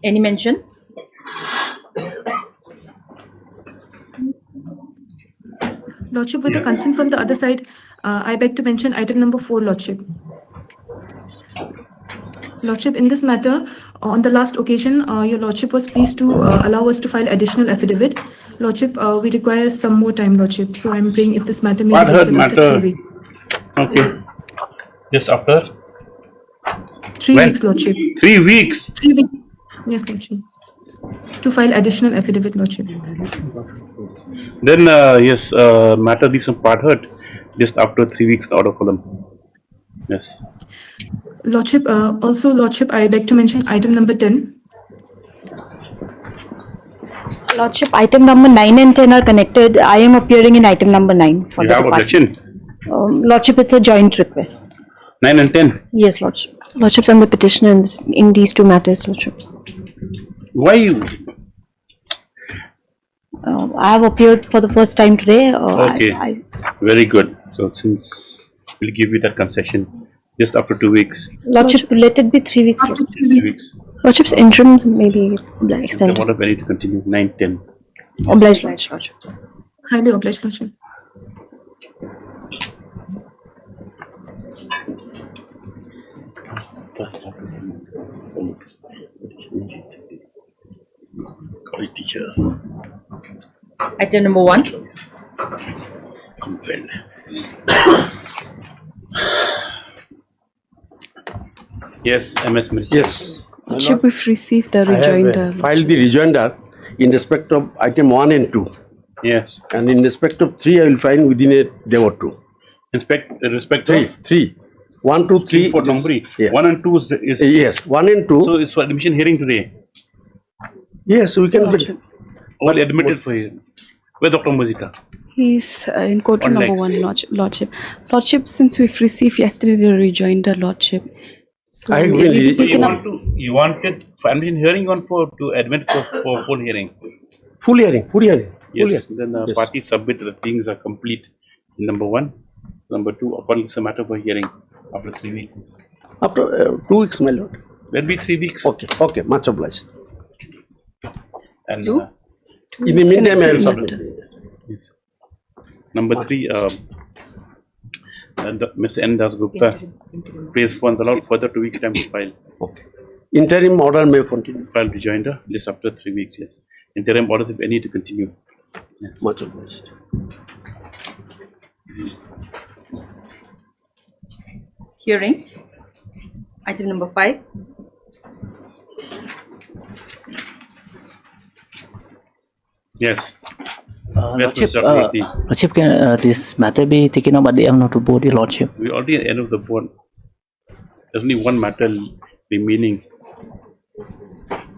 Any mention? Lordship, with the consent from the other side, I beg to mention item number 4, Lordship. Lordship, in this matter, on the last occasion, your Lordship was pleased to allow us to file additional affidavit. Lordship, we require some more time, Lordship. So I'm praying if this matter may be listed after 3 weeks. Okay. Just after? 3 weeks, Lordship. 3 weeks? 3 weeks. Yes, Lordship. To file additional affidavit, Lordship. Then, yes, matter be some part heard just after 3 weeks order for them. Yes. Lordship, also, Lordship, I beg to mention item number 10. Lordship, item number 9 and 10 are connected. I am appearing in item number 9. For You the have department. objection? Lordship, it's a joint request. 9 and 10? Yes, Lordship. Lordships, I'm the petitioner in these two matters, Lordships. Why you? I have appeared for the first time today. Okay, very good. So since we'll give you that concession just after 2 weeks. Lordship, let it be 3 weeks. After Lordship. 3 weeks. Lordships, interim maybe Then extended. what if I need to continue? 9, 10. Obliged, Lordship. Highly obliged, Lordship. College teachers. Item number 1. Compelled. Yes, MS Minister. Yes. Lordship, we've received the I have rejoinder. filed the rejoinder in respect of item 1 and 2. Yes. And in respect of 3, I will file within a day or two. Respect 3. 1, 2, 3. for number. Yes. 1 and 2 is Yes, 1 and 2. so it's for admission hearing today. Yes, we can. All admitted for hearing. Where Dr. Muzika? He's in courtroom On number next. 1, Lordship. Lordship, since we've received yesterday the rejoinder, Lordship, so I it will will be read- taken up. You wanted for admission hearing on to admit for full hearing. Full hearing. Full hearing. Full Yes. hearing. Then the Yes. parties submit that things are complete. Number 1. Number 2, upon it's a matter for hearing after 3 weeks. After 2 weeks, my lord. That'll be 3 weeks. Okay. Okay. Much obliged. And In the meantime, I will submit. yes. Number 3, Ms. N. Das Gupta pays funds allowed further 2 weeks time to file. Okay. Interim order may continue. File rejoinder just after 3 weeks. Yes. Interim orders if any to continue. Much obliged. Hearing. Item number 5. Yes. Lordship, Mr. Murthy. Lordship, can this matter be taken up at the end of the board, Lordship? We already at the end of the board. There's only one matter remaining.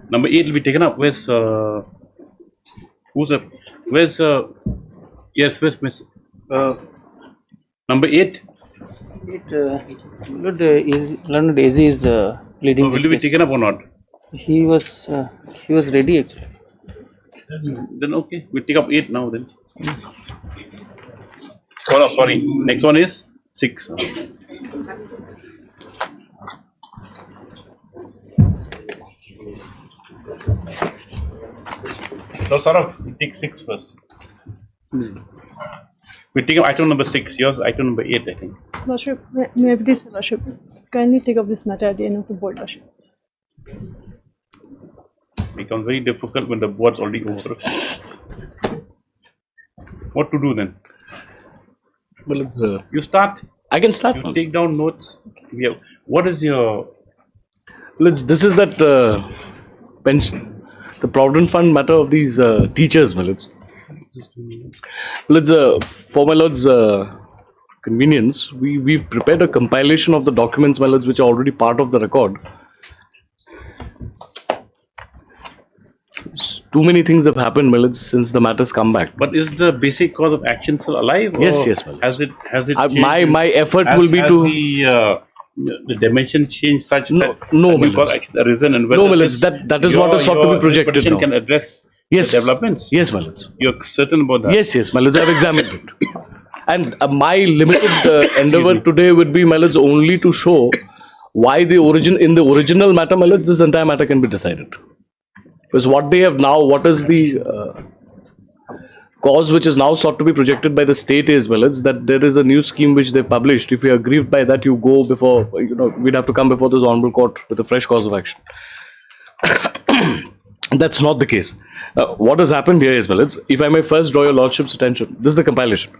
Number 8 will be taken up. Where's who's up? Where's yes, where's Miss number 8? Learned Daisy is leading Will this it be case. taken up or not? He was ready actually. Then okay, we take up 8 now then. Oh no, sorry. Next one is 6. So Saraf, we take 6 first. We take up item number 6. Yours item number 8, I think. Lordship, may I please, Lordship, kindly take up this matter at the end of the board, Lordship. Becomes very difficult when the board's already over. What to do then? Well, it's You start. I can start. You take down notes. We have, what is your? This is that pension, the provident fund matter of these teachers, my lords. For my lord's convenience, we've prepared a compilation of the documents, my lords, which are already part of the record. Too many things have happened, my lords, since the matters come back. But is the basic cause of action still alive? Yes, or yes, my lord. Has it changed? My effort Has- will be has to. the dimension changed such No, that no, the my cause lords. action arisen and whether No, my lords, this- that is what is sought to be your projected petition now. can address Yes. Developments? Yes, my lords. You're certain about that? Yes, my lords, I've examined it. And my limited endeavor today would be, my lords, only to show why in the original matter, my lords, this entire matter can be decided. Because what they have now, what is the cause which is now sought to be projected by the state is, well, it's that there is a new scheme which they published. If you are aggrieved by that, you go before, we'd have to come before this honorable court with a fresh cause of action. That's not the case. What has happened here is, well, it's, if I may first draw your lordship's attention, this is the compilation.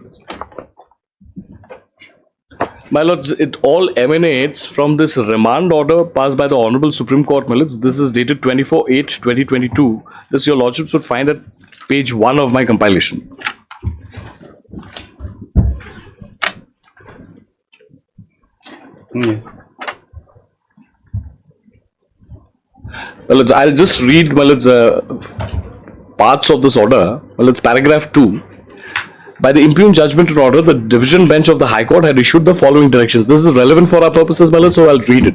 My lords, it all emanates from this remand order passed by the Honorable Supreme Court, my lords. This is dated 24/8/2022. This your lordships would find at page 1 of my compilation. Well, I'll just read, well, it's parts of this order. Well, it's paragraph 2. By the impugned judgment and order, the division bench of the High Court had issued the following directions. This is relevant for our purposes, my lord, so I'll read it.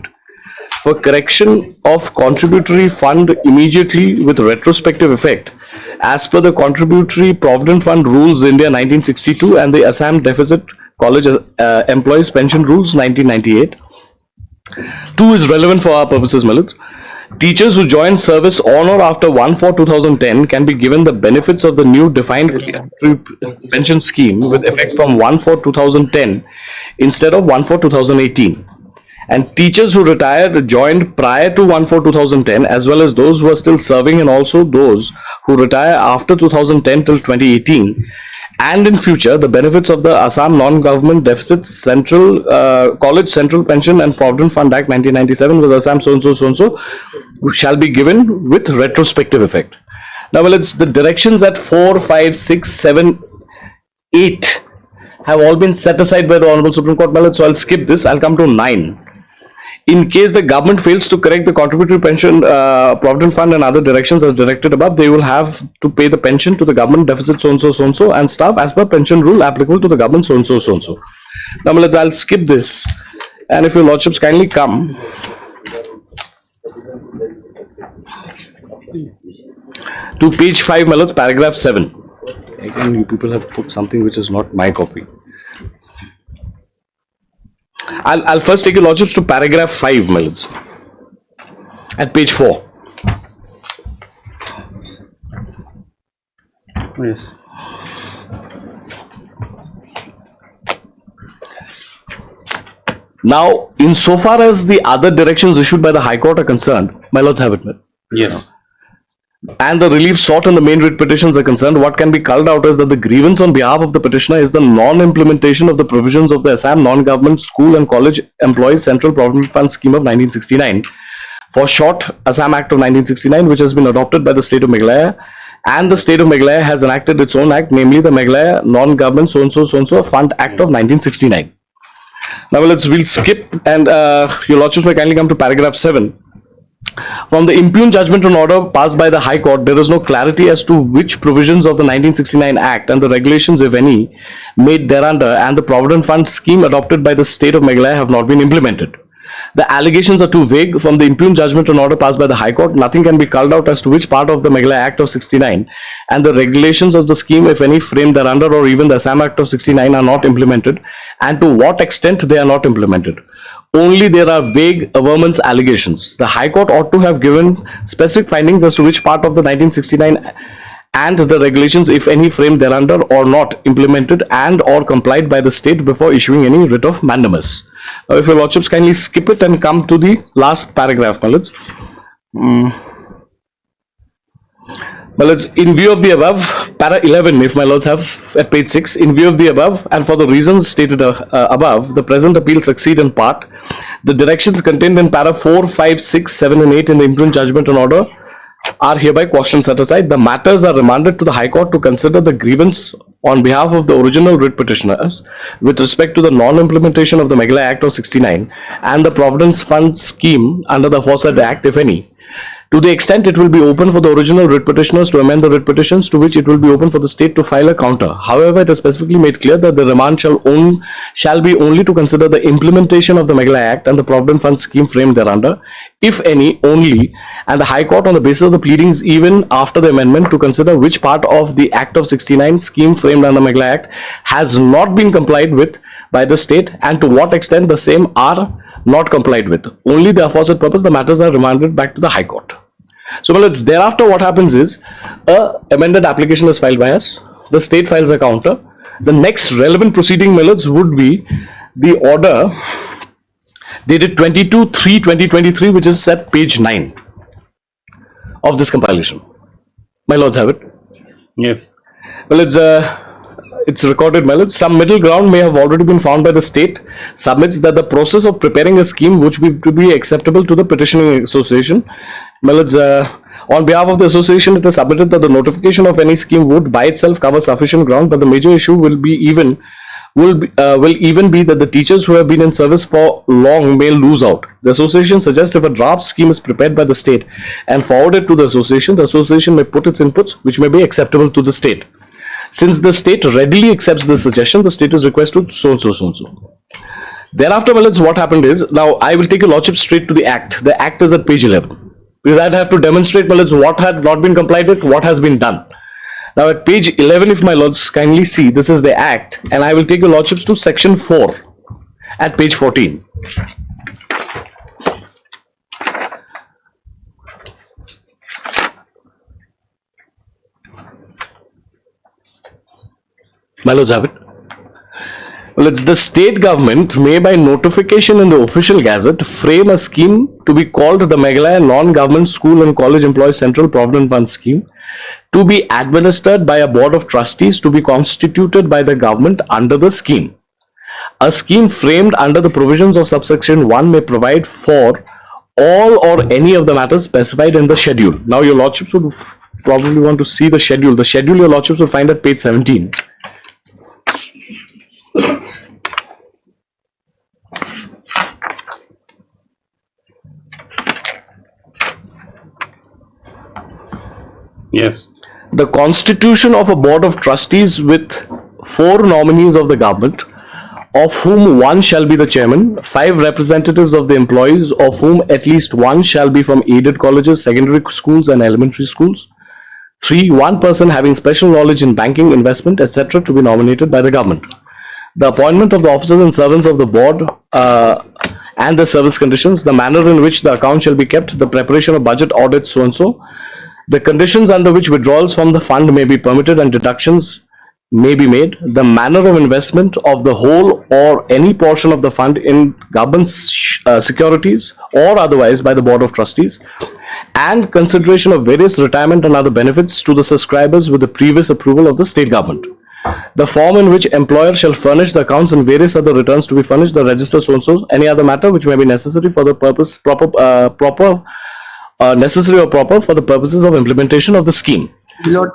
For correction of contributory fund immediately with retrospective effect, as per the Contributory Provident Fund Rules India 1962 and the Assam Deficit College Employees Pension Rules 1998. 2 is relevant for our purposes, my lords. Teachers who join service on or after 1/4/2010 can be given the benefits of the new defined pension scheme with effect from 1/4/2010 instead of 1/4/2018. And teachers who retired joined prior to 1/4/2010, as well as those who are still serving, and also those who retire after 2010 till 2018, and in future, the benefits of the Assam Non-Government Deficit Central College Central Pension and Provident Fund Act 1997 with Assam so-and-so shall be given with retrospective effect. Now, well, it's the directions at 4, 5, 6, 7, 8 have all been set aside by the Honorable Supreme Court, my lord, so I'll skip this. I'll come to 9. In case the government fails to correct the contributory pension, provident fund and other directions as directed above, they will have to pay the pension to the government deficit so-and-so and staff as per pension rule applicable to the government so-and-so. Now, let's, I'll skip this. And if your lordships kindly come to page 5, my lords, paragraph 7. Again, you people have put something which is not my copy. I'll first take your lordships to paragraph 5, my lords, at page 4. Yes. Now, insofar as the other directions issued by the High Court are concerned, my lords have it. Yes. And the relief sought in the main writ petitions are concerned, what can be culled out is that the grievance on behalf of the petitioner is the non-implementation of the provisions of the Assam Non-Government School and College Employees Central Provident Fund Scheme of 1969, for short Assam Act of 1969, which has been adopted by the state of Meghalaya, and the state of Meghalaya has enacted its own act, namely the Meghalaya Non-Government so-and-so Fund Act of 1969. Now we'll skip, and your lordships may kindly come to paragraph 7. From the impugned judgment and order passed by the High Court, there is no clarity as to which provisions of the 1969 Act and the regulations, if any, made thereunder and the Provident Fund scheme adopted by the state of Meghalaya have not been implemented. The allegations are too vague. From the impugned judgment and order passed by the High Court, nothing can be culled out as to which part of the Meghalaya Act of 69 and the regulations of the scheme, if any, framed thereunder or even the Assam Act of 69 are not implemented, and to what extent they are not implemented. Only there are vague averments allegations. The High Court ought to have given specific findings as to which part of the 1969 and the regulations, if any, framed thereunder or not implemented and or complied by the state before issuing any writ of mandamus. Now, if your lordships kindly skip it and come to the last paragraph, my lords. Well, it's in view of the above, para 11, if my lords have at page 6, in view of the above and for the reasons stated above, the present appeal succeed in part. The directions contained in para 4, 5, 6, 7 and 8 in the impugned judgment and order are hereby quashed set aside. The matters are remanded to the High Court to consider the grievance on behalf of the original writ petitioners with respect to the non-implementation of the Meghalaya Act of 69 and the Providence Fund scheme under the aforesaid Act, if any. To the extent it will be open for the original writ petitioners to amend the writ petitions, to which it will be open for the state to file a counter. However, it is specifically made clear that the remand shall be only to consider the implementation of the Meghalaya Act and the Provident Fund scheme framed thereunder, if any, only, and the High Court on the basis of the pleadings even after the amendment to consider which part of the Act of 69 scheme framed under Meghalaya Act has not been complied with by the state and to what extent the same are not complied with. Only the aforesaid purpose, the matters are remanded back to the High Court. So, well, it's thereafter what happens is a amended application is filed by us. The state files a counter. The next relevant proceeding, my lords, would be the order dated 22/3/2023, which is at page 9 of this compilation. My lords have it. Yes. Well, it's recorded, my lords. Some middle ground may have already been found by the state. Submits that the process of preparing a scheme which would be acceptable to the petitioning association. My lords, on behalf of the association, it is submitted that the notification of any scheme would by itself cover sufficient ground, but the major issue will even be that the teachers who have been in service for long may lose out. The association suggests if a draft scheme is prepared by the state and forwarded to the association may put its inputs which may be acceptable to the state. Since the state readily accepts the suggestion, the state is requested to so and so. Thereafter, my lords, what happened is, now I will take your lordship straight to the Act. The Act is at page 11. Because I'd have to demonstrate, my lords, what had not been complied with, what has been done. Now at page 11, if my lords kindly see, this is the Act, and I will take your lordships to section 4 at page 14. My lords have it. Well, it's the state government may by notification in the official gazette frame a scheme to be called the Meghalaya Non-Government School and College Employees Central Provident Fund Scheme, to be administered by a board of trustees to be constituted by the government under the scheme. A scheme framed under the provisions of subsection 1 may provide for all or any of the matters specified in the schedule. Now your lordships would probably want to see the schedule. The schedule your lordships will find at page 17. Yes. The constitution of a board of trustees with 4 nominees of the government, of whom 1 shall be the chairman, 5 representatives of the employees, of whom at least 1 shall be from aided colleges, secondary schools and elementary schools. 3. 1 person having special knowledge in banking, investment, etc. to be nominated by the government. The appointment of the officers and servants of the board and the service conditions, the manner in which the account shall be kept, the preparation of budget, audits, so and so. The conditions under which withdrawals from the fund may be permitted and deductions may be made, the manner of investment of the whole or any portion of the fund in government securities or otherwise by the Board of Trustees, and consideration of various retirement and other benefits to the subscribers with the previous approval of the state government. The form in which employer shall furnish the accounts and various other returns to be furnished, the register so and so, any other matter which may be necessary for the purpose necessary or proper for the purposes of implementation of the scheme. Milord,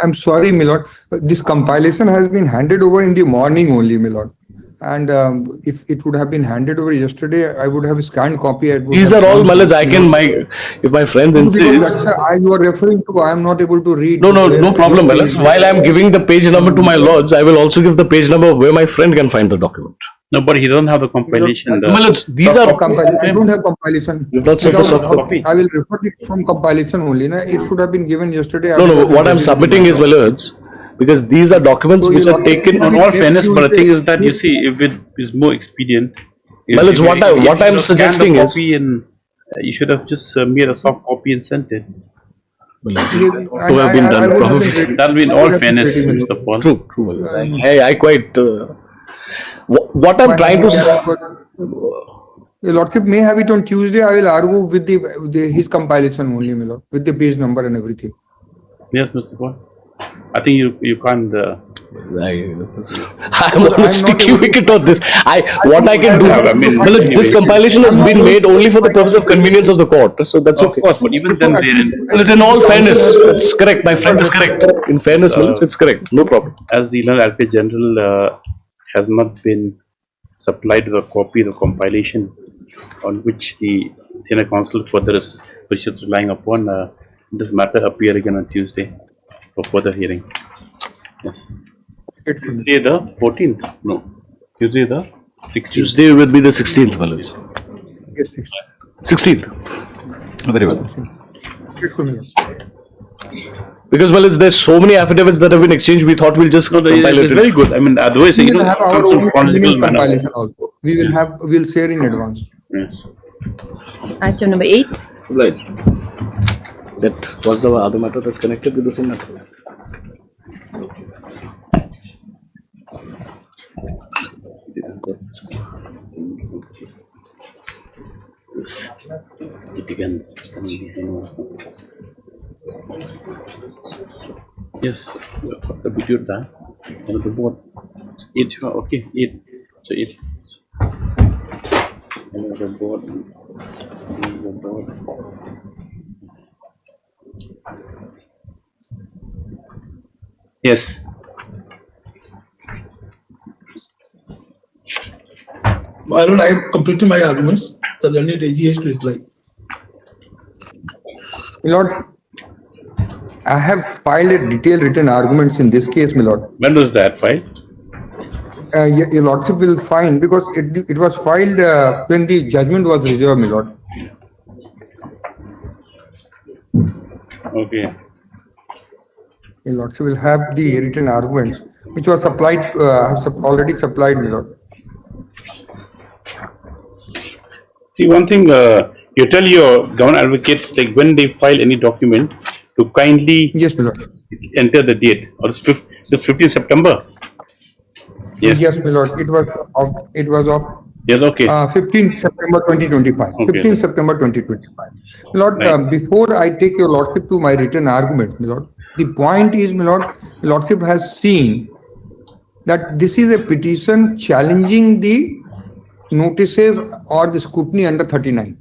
I'm sorry, Milord. This compilation has been handed over in the morning only, Milord. And if it would have been handed over yesterday, I would have a scanned copy. These are all mallards. If my friend insists. You are referring to, I am not able to read. No problem, mallards. While I am giving the page number to my lords, I will also give the page number of where my friend can find the document. No, but he doesn't have the compilation. These are I don't have compilation. I will refer it from compilation only. It should have been given yesterday. No. What I'm submitting is, my lords, because these are documents which are taken on all fairness. But the thing is that you see, if it is more expedient. Well, it's what I'm suggesting is. You should have just made a soft copy and sent it. To have been done probably. That will be in all fairness, Mr. Paul. True. Hey, I quite. What I'm trying to say. The Lordship may have it on Tuesday. I will argue with his compilation only, my Lord, with the page number and everything. Yes, Mr. Paul. I think you can't. I'm on a sticky wicket on this. What I can do. This compilation has been made only for the purpose of convenience of the court, so that's okay. Of course, but even then, it's in all fairness. It's correct. My friend is correct. In fairness, it's correct. No problem. As the Advocate General has not been supplied with a copy of the compilation on which the Senior Counsel further is petitions relying upon this matter appear again on Tuesday for further hearing. Yes. Tuesday the 14th? No. Tuesday the 16th. Tuesday will be the 16th, Malaj. Yes, 16th. Very well. It will be. Because, well, there's so many affidavits that have been exchanged, we thought we'll just compile it. It's very good. I mean, otherwise, We you will know, have our some own chronological manner. compilation also. We'll share in advance. Yes. Item number 8. Right. That was the other matter that's connected with the same matter. Yes, the video done. And the board. 8, okay, 8. So 8. And the board. Yes. I don't. I have completed my arguments. The learned AG has to reply. Lord, I have filed a detailed written arguments in this case, my lord. When was that filed? Your lordship will find because it was filed when the judgment was reserved, my lord. Okay. Your lordship will have the written arguments which was supplied, already supplied, my lord. See, one thing, you tell your government advocates, like when they file any document, to kindly Yes, my lord. enter the date, or it's 15th September. Yes. Yes, my lord. It was of Yes, okay. 15th September 2025. Okay. 15th September 2025. My lord, Right. before I take your lordship to my written argument, my lord, the point is, my lord, lordship has seen that this is a petition challenging the notices or the scrutiny under 39.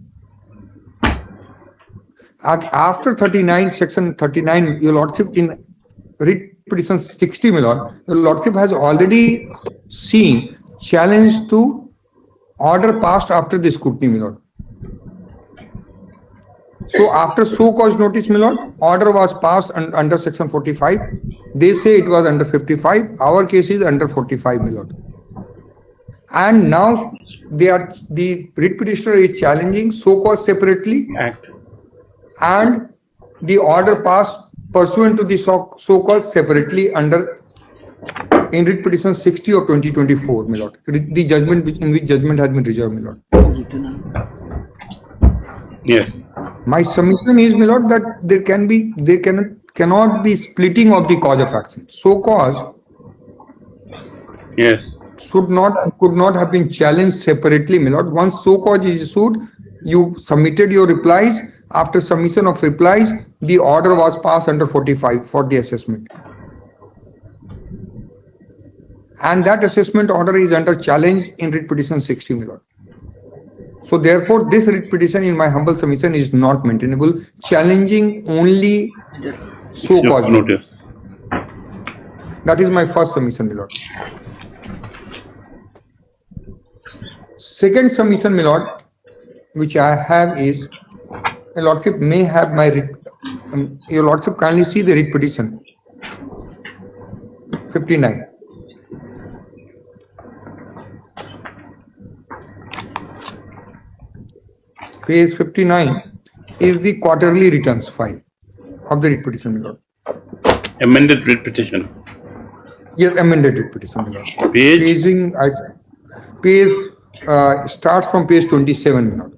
After 39, section 39, your lordship in writ petition 60, my lord, your lordship has already seen challenge to order passed after the scrutiny, my lord. So after so cause notice, my lord, order was passed under section 45. They say it was under 55. Our case is under 45, my lord. And now the writ petitioner is challenging so cause separately Act. and the order passed pursuant to the so cause separately under in writ petition 60 of 2024, my lord. The judgment in which judgment has been reserved, my lord. Yes. My submission is, my lord, that there cannot be splitting of the cause of action. So cause Yes. could not have been challenged separately, my lord. Once so cause is issued, you submitted your replies. After submission of replies, the order was passed under 45 for the assessment. And that assessment order is under challenge in writ petition 60, my lord. So therefore, this writ petition in my humble submission is not maintainable, challenging only so cause notice. That is my first submission, my lord. Second submission, my lord, which I have is, your lordship may have my your lordship kindly see the writ petition 59. Page 59 is the quarterly returns file of the writ petition, my lord. Amended writ petition. Yes, amended writ petition, my lord. Page? Page starts from page 27, my lord.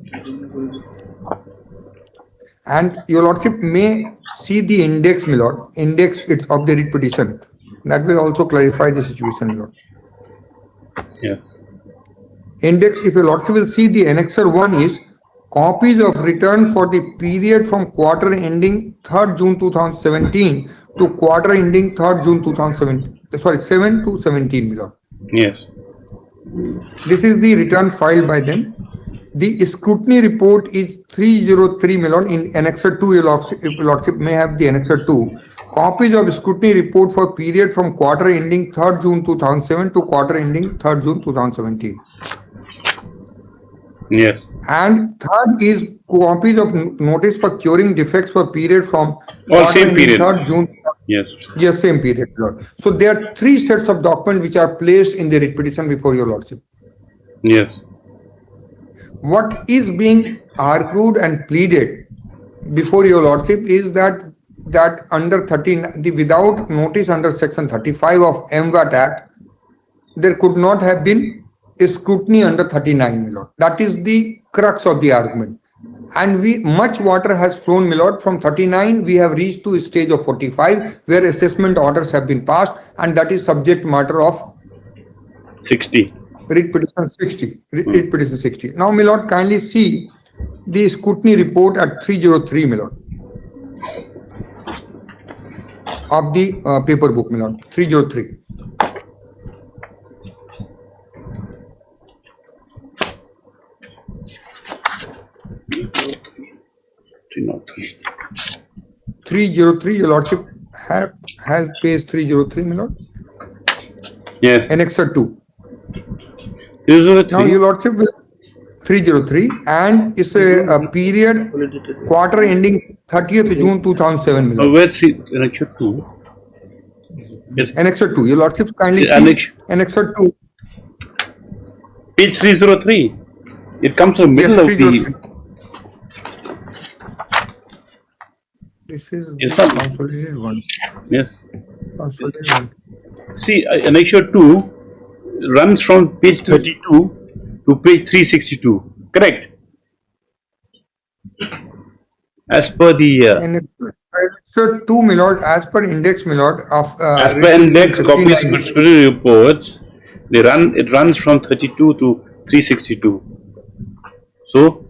And your lordship may see the index, my lord. Index of the writ petition. That will also clarify the situation, my lord. Yes. Index, if your lordship will see the annexer 1 is copies of return for the period from quarter ending 3rd June 2017 to quarter ending 3rd June 2017. Sorry, 7 to 17, my lord. Yes. This is the return filed by them. The scrutiny report is 303, my lord, in annexer 2. Your lordship may have the annexer 2. Copies of scrutiny report for period from quarter ending 3rd June 2007 to quarter ending 3rd June 2017. Yes. And third is copies of notice for curing defects for period from Or same period. 3rd June. Yes. Yes, same period, Lord. So there are 3 sets of documents which are placed in the writ petition before your Lordship. Yes. What is being argued and pleaded before your Lordship is that under 13, without notice under section 35 of MWAT Act, there could not have been a scrutiny under 39, my lord. That is the crux of the argument. And much water has flown, my lord. From 39, we have reached to a stage of 45, where assessment orders have been passed, and that is subject matter of 60. Writ petition 60. Writ petition 60. Now, my lord, kindly see the scrutiny report at 303, my lord, of the paper book, my lord. 303. Not 303, your lordship has page 303, my lord. Yes. Annexure 2. 303. Now, your lordship will 303, and it's a period quarter ending 30th June 2007. My lord. Where's Annexure 2? Yes. Annexure 2. Your lordship kindly see Annexure 2. Page 303. It comes in the middle of the. This is Yes, the consolidated one. Yes. Consolidated one. See, Annexure 2 runs from page 32 to page 362. Correct? As per the. Annexure 2, my lord, as per index, my lord, of. As per index copies disciplinary reports, it runs from 32 to 362. So.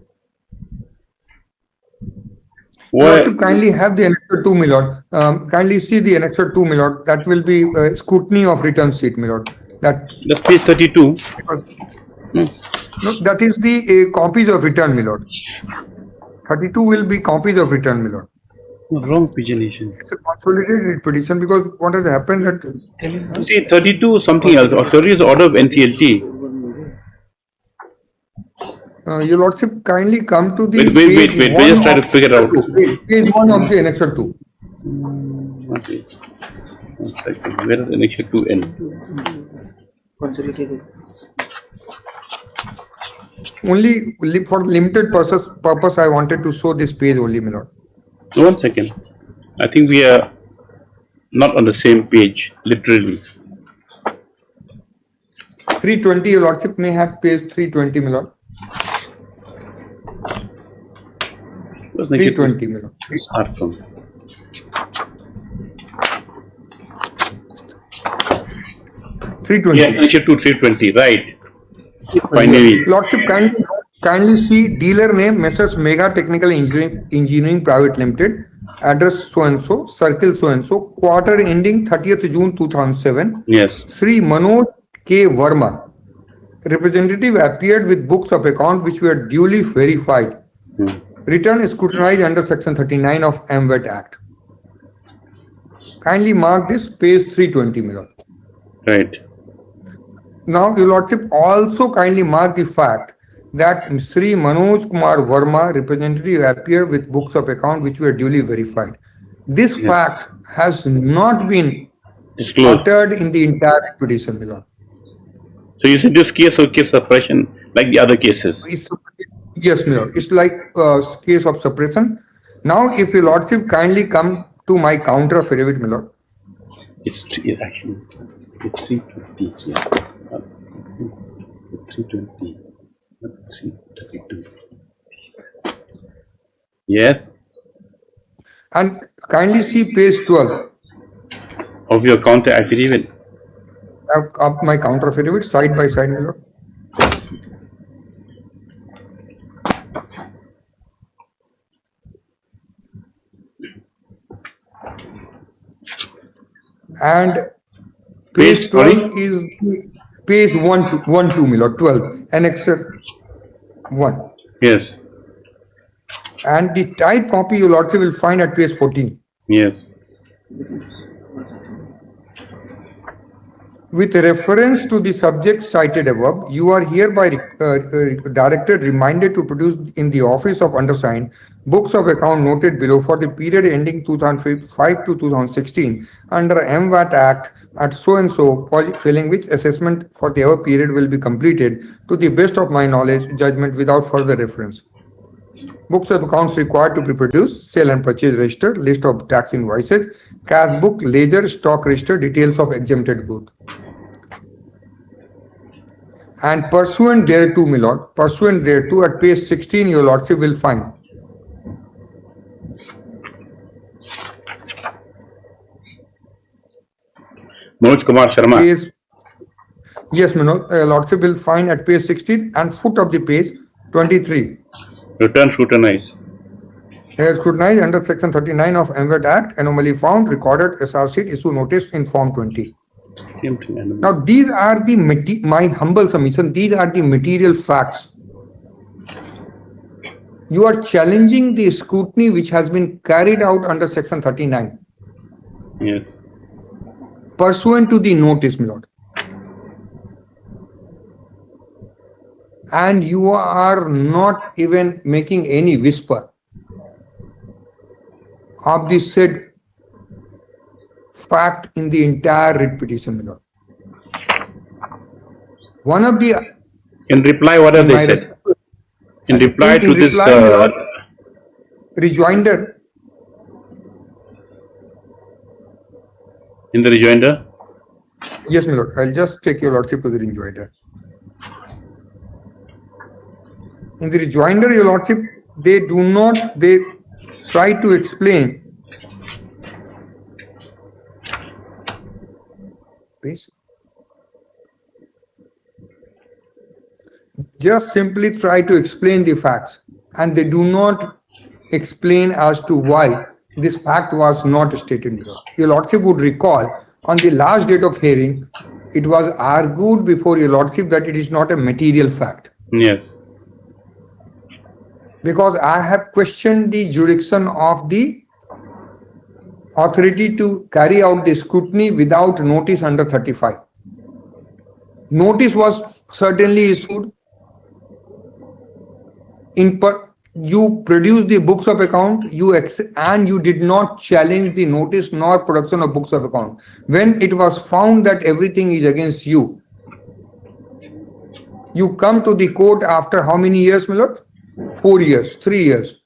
To kindly have the Annexure 2, my lord. Kindly see the Annexure 2, my lord. That will be scrutiny of return sheet, my lord. That's page 32. No, that is the copies of return, my lord. 32 will be copies of return, my lord. Wrong pagination. It's a consolidated petition, because what has happened that. See, 32 something else. Or 30 is order of NCLT. Your lordship, kindly come to the. Wait. We just try to figure out. Page 1 of the Annexure 2. Okay. 1 second. Where is Annexure 2 end? Consolidated. Only for limited purpose, I wanted to show this page only, my lord. 1 second. I think we are not on the same page, literally. 320, your lordship may have page 320, my lord. 320, my lord. Start from. Yes, Annexure 2, 320, right. Finally. Lordship, kindly see dealer name Messrs. Mega Technical Engineering Private Limited, address so and so, circle so and so, quarter ending 30th June 2007. Yes. Sri Manoj K. Verma, representative, appeared with books of account which were duly verified. Return is scrutinized under section 39 of MWAT Act. Kindly mark this page 320, my lord. Right. Now, your lordship, also kindly mark the fact that Sri Manoj Kumar Verma, representative, appeared with books of account which were duly verified. This fact has not been disclosed, uttered in the entire petition, my lord. So you said this case of case suppression, like the other cases. Yes, my lord. It's like a case of suppression. Now, if your lordship kindly come to my counter affidavit, my lord. It's actually it's 320. Yeah. 320. 332. Yes. And kindly see page 12 of your counter affidavit. Of my counter affidavit, side by side, my lord. And page 12 is page 1 2, my lord, 12, annexure 1. Yes. And the type copy your lordship will find at page 14. Yes. With reference to the subject cited above, you are hereby directed, reminded to produce in the office of undersigned books of account noted below for the period ending 2005 to 2016 under MVAT Act at so and so, filling which assessment for the above period will be completed to the best of my knowledge, judgment without further reference. Books of accounts required to be produced, sale and purchase register, list of tax invoices, cash book, ledger, stock register, details of exempted goods. And pursuant thereto, my lord, pursuant thereto, at page 16, your lordship will find. Manoj Kumar Sharma. Yes, Manoj, lordship will find at page 16 and foot of the page 23. Return scrutinize. Scrutinized under section 39 of MVAT Act, anomaly found, recorded, SR sheet, issue notice in form 20. Now, these are the, my humble submission, these are the material facts. You are challenging the scrutiny which has been carried out under section 39. Yes. Pursuant to the notice, my lord. And you are not even making any whisper of the said fact in the entire writ petition, my lord. One of the... In reply, what have they said? In reply to this... rejoinder. In the rejoinder? Yes, my lord. I'll just take your lordship to the rejoinder. In the rejoinder, your lordship, they try to explain. Please. Just simply try to explain the facts, and they do not explain as to why this fact was not stated. Your lordship would recall on the last date of hearing, it was argued before your lordship that it is not a material fact. Yes. Because I have questioned the jurisdiction of the authority to carry out the scrutiny without notice under 35. Notice was certainly issued. You produced the books of account, and you did not challenge the notice nor production of books of account. When it was found that everything is against you, you come to the court after how many years, my lord? 4 years, 3 years.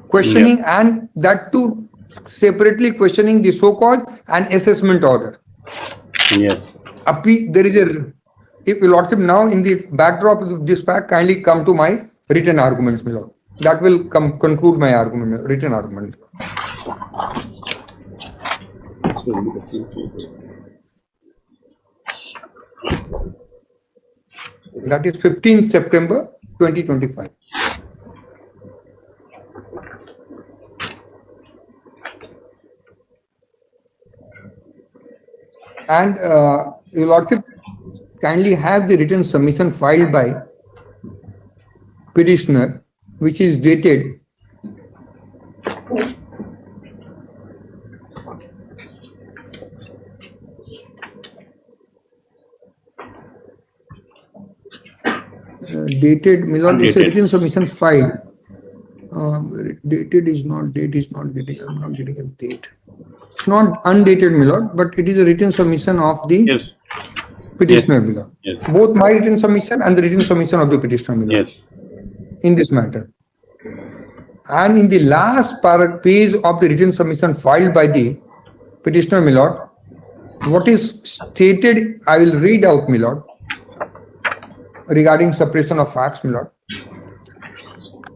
Questioning, yeah. And that too separately questioning the so-called an assessment order. Yes. There is a, if your lordship now in the backdrop of this fact, kindly come to my written arguments, my lord. That will conclude my argument, written argument. That is 15th September 2025. And your lordship kindly have the written submission filed by petitioner, which is dated my lord, this is written submission filed. Dated is not, date is not getting, I'm not getting a date. It's not undated, my lord, but it is a written submission of the petitioner, my lord. Yes. Both my written submission and the written submission of the petitioner, my lord. Yes. In this matter. And in the last page of the written submission filed by the petitioner, my lord, what is stated, I will read out, my lord, regarding suppression of facts, my lord.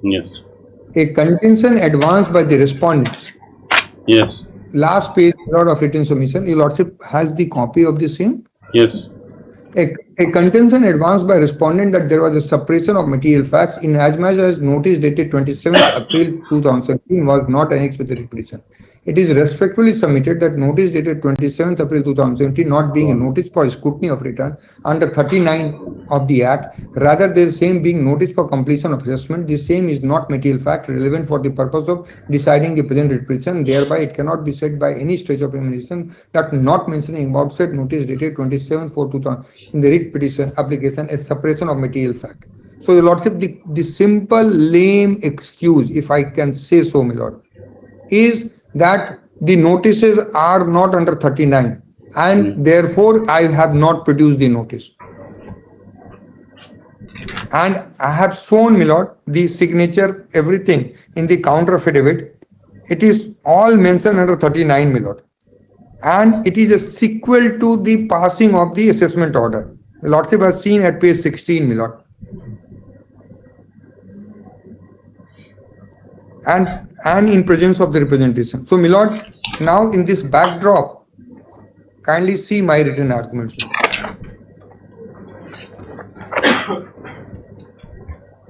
Yes. A contention advanced by the respondents. Yes. Last page, my lord, of written submission. Your lordship has the copy of the same? Yes. A contention advanced by respondent that there was a suppression of material facts in as much as notice dated 27th April 2017 was not annexed with the petition. It is respectfully submitted that notice dated 27th April 2017, not being a notice for scrutiny of return under 39 of the Act, rather the same being notice for completion of assessment, the same is not material fact relevant for the purpose of deciding the present writ petition. Thereby, it cannot be said by any stretch of imagination that not mentioning about said notice dated 27/4/2000 in the writ petition application is suppression of material fact. So, Your Lordship, the simple lame excuse, if I can say so, my Lord, is that the notices are not under 39 and therefore I have not produced the notice. And I have shown, my Lord, the signature, everything in the counter affidavit. It is all mentioned under 39, my Lord. And it is a sequel to the passing of the assessment order. The Lordship has seen at page 16, my Lord. And in presence of the representation. So, my Lord, now in this backdrop, kindly see my written arguments.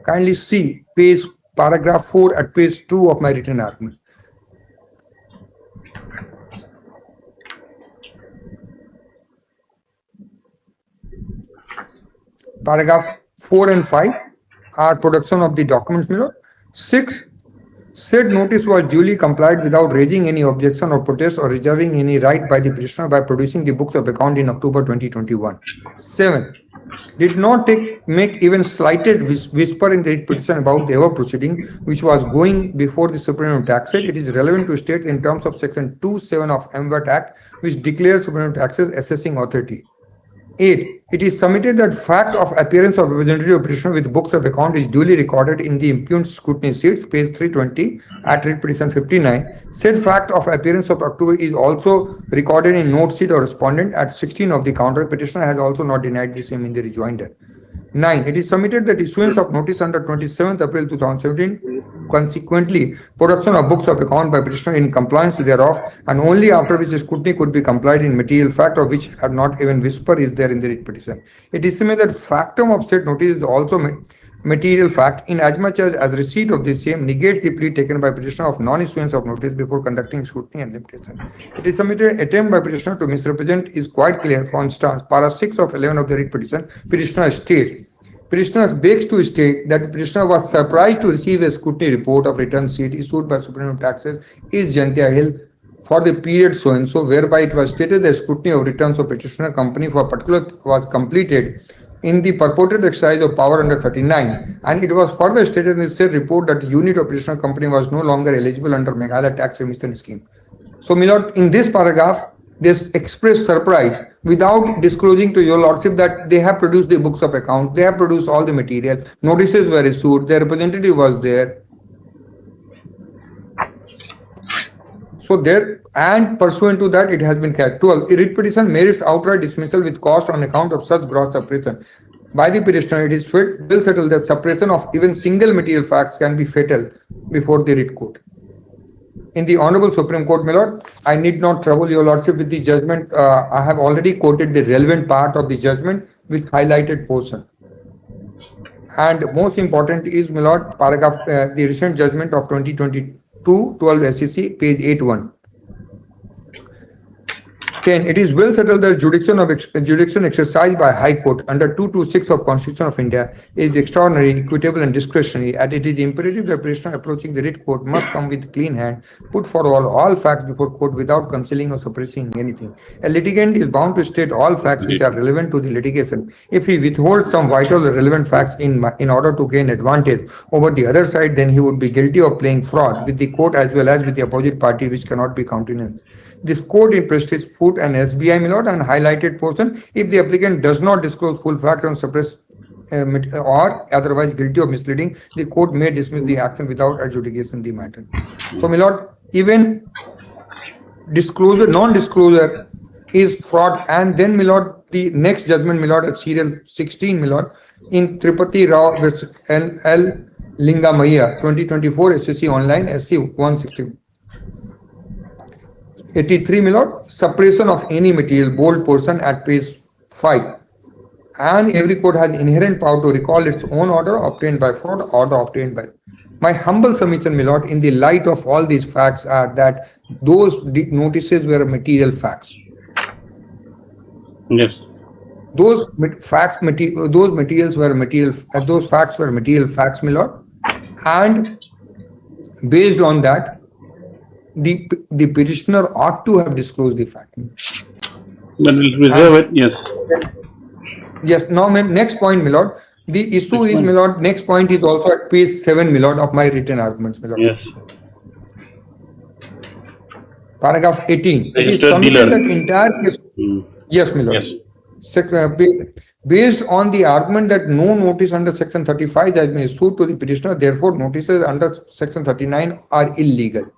Kindly see paragraph 4 at page 2 of my written argument. Paragraph 4 and 5 are production of the documents, my Lord. 6. Said notice was duly complied without raising any objection or protest or reserving any right by the petitioner by producing the books of account in October 2021. 7. Did not make even slighted whisper in the petition about the above proceeding, which was going before the Supreme Taxes. It is relevant to state in terms of Section 2(7) of MVAT Act, which declares Supreme Taxes assessing authority. 8. It is submitted that fact of appearance of representative petitioner with books of account is duly recorded in the impugned scrutiny sheets, page 320 at writ petition 59. Said fact of appearance of October is also recorded in note sheet or respondent at 16 of the counter. Petitioner has also not denied the same in the rejoinder. 9. It is submitted that issuance of notice under 27th April 2017, consequently production of books of account by petitioner in compliance thereof, and only after which scrutiny could be complied in material fact of which have not even whisper is there in the writ petition. It is submitted that factum of said notice is also material fact inasmuch as receipt of the same negates the plea taken by petitioner of non-issuance of notice before conducting scrutiny and limitation. It is submitted attempt by petitioner to misrepresent is quite clear. For instance, para 6 of 11 of the writ petition, petitioner states, petitioner begs to state that the petitioner was surprised to receive a scrutiny report of return sheet issued by Supreme Taxes is Jantia Hill for the period so and so, whereby it was stated that scrutiny of returns of petitioner company for particular was completed in the purported exercise of power under 39, and it was further stated in the said report that the unit of petitioner company was no longer eligible under Meghalaya tax remission scheme. So, my Lord, in this paragraph, this expressed surprise without disclosing to your Lordship that they have produced the books of account, they have produced all the material, notices were issued, their representative was there. So there, and pursuant to that, it has been carried. 12. Writ petition merits outright dismissal with cost on account of such gross suppression. By the petitioner, it is will settle that suppression of even single material facts can be fatal before the writ court. In the Honorable Supreme Court, my Lord, I need not trouble your Lordship with the judgment. I have already quoted the relevant part of the judgment with highlighted portion. And most important is, my Lord, paragraph, the recent judgment of 2022, 12 SEC, page 81. 10. It is well settled that jurisdiction exercised by High Court under 226 of Constitution of India is extraordinary, equitable and discretionary, and it is imperative that petitioner approaching the writ court must come with clean hand, put forward all facts before court without concealing or suppressing anything. A litigant is bound to state all facts which are relevant to the litigation. If he withholds some vital or relevant facts in order to gain advantage over the other side, then he would be guilty of playing fraud with the court as well as with the opposite party, which cannot be countenanced. This court in Prestige Food and SBI, my Lord, and highlighted portion, if the applicant does not disclose full fact and suppress or otherwise guilty of misleading, the court may dismiss the action without adjudication the matter. So, my Lord, even disclosure, non-disclosure is fraud. And then, my Lord, the next judgment, my Lord, at serial 16, my Lord, in Tripati Rao versus L. Lingamaya, 2024 SSC online, SC 160. 83, my Lord, suppression of any material, bold portion at page 5. And every court has inherent power to recall its own order obtained by fraud or order obtained by My humble submission, my lord, in the light of all these facts are that those notices were material facts. Yes. Those facts were material facts, my lord, and based on that, the petitioner ought to have disclosed the fact. But we'll reserve it, yes. Yes, now my next point, my lord. The issue is, my lord, next point is also at page 7, my lord, of my written arguments, my lord. Yes. Paragraph 18. Registered dealer. That entire case. Yes, my lord. Yes. Based on the argument that no notice under section 35 has been issued to the petitioner, therefore notices under section 39 are illegal.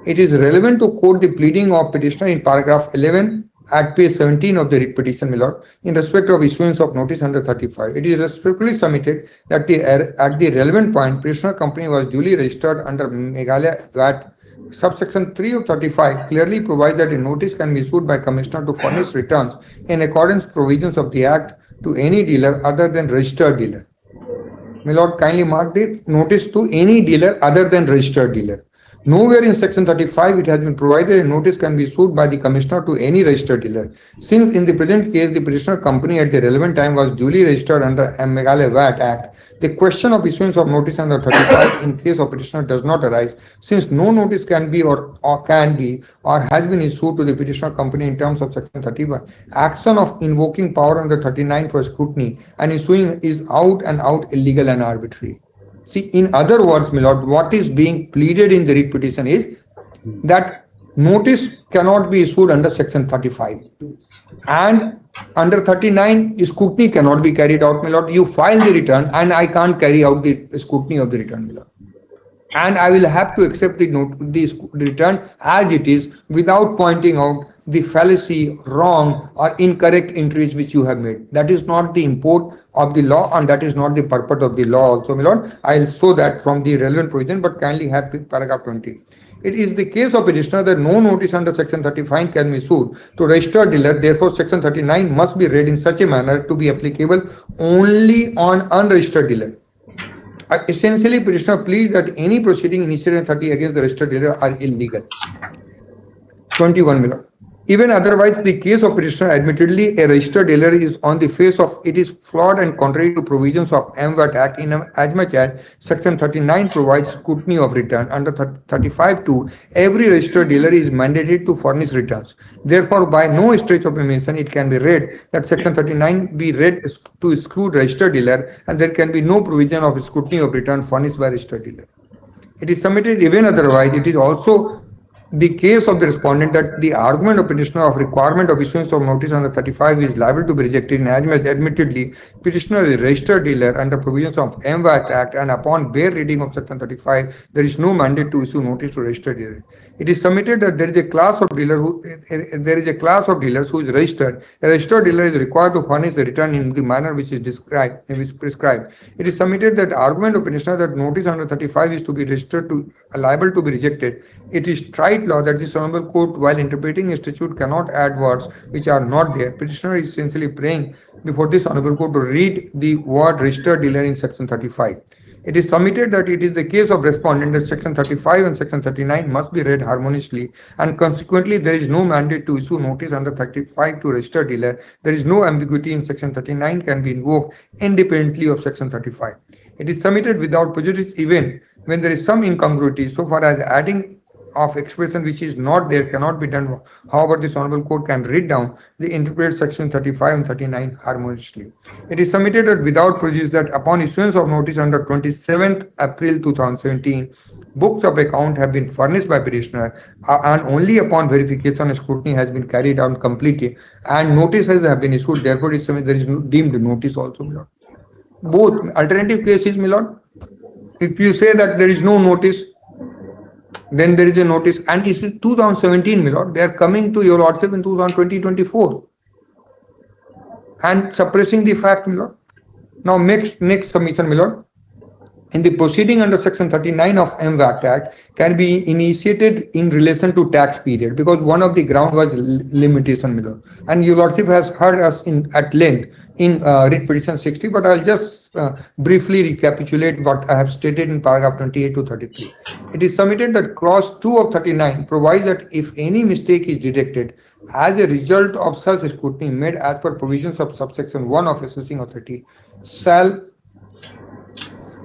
It is relevant to quote the pleading of petitioner in paragraph 11 at page 17 of the writ petition, my lord, in respect of issuance of notice under 35. It is respectfully submitted that at the relevant point, petitioner company was duly registered under Meghalaya VAT. Subsection 3 of 35 clearly provides that a notice can be issued by commissioner to furnish returns in accordance with provisions of the Act to any dealer other than registered dealer. My lord, kindly mark the notice to any dealer other than registered dealer. Nowhere in section 35 it has been provided a notice can be issued by the commissioner to any registered dealer. Since in the present case the petitioner company at the relevant time was duly registered under Meghalaya VAT Act, the question of issuance of notice under 35 in case of petitioner does not arise, since no notice can be or has been issued to the petitioner company in terms of section 31. Action of invoking power under 39 for scrutiny and issuing is out and out illegal and arbitrary. See, in other words, my lord, what is being pleaded in the writ petition is that notice cannot be issued under section 35. And under 39, scrutiny cannot be carried out, my lord. You file the return and I can't carry out the scrutiny of the return, my lord. And I will have to accept the return as it is without pointing out the fallacy, wrong or incorrect entries which you have made. That is not the import of the law and that is not the purport of the law also, my lord. I'll show that from the relevant provision, but kindly have paragraph 20. It is the case of petitioner that no notice under section 35 can be issued to registered dealer. Therefore, section 39 must be read in such a manner to be applicable only on unregistered dealer. Essentially, petitioner pleads that any proceeding initiated in 30 against the registered dealer are illegal. 21 million. Even otherwise, the case of petitioner, admittedly, a registered dealer is on the face of it is flawed and contrary to provisions of MVAT Act in as much as section 39 provides scrutiny of return. Under 35(2), every registered dealer is mandated to furnish returns. Therefore, by no stretch of imagination, it can be read that section 39 be read to exclude registered dealer, and there can be no provision of scrutiny of return furnished by registered dealer. It is submitted even otherwise. It is also the case of the respondent that the argument of petitioner of requirement of issuance of notice under 35 is liable to be rejected in as much admittedly petitioner is a registered dealer under provisions of MVAT Act, and upon bare reading of section 35 there is no mandate to issue notice to registered dealer. It is submitted that there is a class of dealers who is registered. A registered dealer is required to furnish the return in the manner which is prescribed. It is submitted that argument of petitioner that notice under 35 is to be registered to liable to be rejected. It is trite law that this honorable court, while interpreting a statute, cannot add words which are not there. Petitioner is essentially praying before this honorable court to read the word registered dealer in section 35. It is submitted that it is the case of respondent that section 35 and section 39 must be read harmoniously, and consequently there is no mandate to issue notice under 35 to registered dealer. There is no ambiguity in section 39 can be invoked independently of section 35. It is submitted without prejudice even when there is some incongruity so far as adding of expression which is not there cannot be done. However, this honorable court can read down the interpret section 35 and 39 harmoniously. It is submitted that without prejudice that upon issuance of notice under 27th April 2017, books of account have been furnished by petitioner and only upon verification and scrutiny has been carried out completely and notices have been issued. Therefore, there is deemed notice also, my lord. Both alternative cases, my lord. If you say that there is no notice, then there is a notice, and this is 2017, my lord. They are coming to your lordship in 2020-24 and suppressing the fact, my lord. Now, next submission, my lord. In the proceeding under section 39 of MVAT Act can be initiated in relation to tax period, because one of the ground was limitation, my lord. And your lordship has heard us at length in writ petition 60, but I'll just briefly recapitulate what I have stated in paragraph 28 to 33. It is submitted that clause 2 of 39 provides that if any mistake is detected as a result of such scrutiny made as per provisions of subsection 1 of assessing authority, shall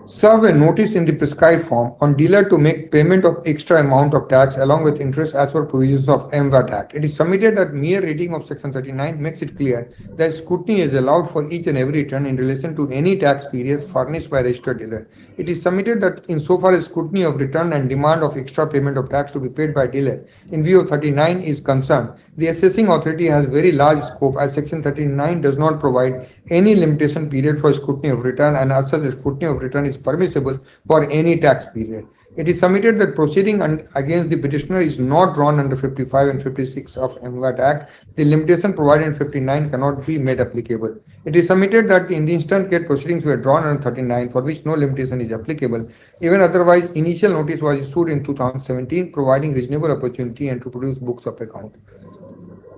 serve a notice in the prescribed form on dealer to make payment of extra amount of tax along with interest as per provisions of MVAT Act. It is submitted that mere reading of section 39 makes it clear that scrutiny is allowed for each and every return in relation to any tax period furnished by registered dealer. It is submitted that insofar as scrutiny of return and demand of extra payment of tax to be paid by dealer in view of 39 is concerned, the assessing authority has very large scope as section 39 does not provide any limitation period for scrutiny of return, and as such scrutiny of return is permissible for any tax period. It is submitted that proceeding against the petitioner is not drawn under 55 and 56 of MVAT Act. The limitation provided in 59 cannot be made applicable. It is submitted that in the instant case proceedings were drawn under 39 for which no limitation is applicable. Even otherwise, initial notice was issued in 2017 providing reasonable opportunity and to produce books of account.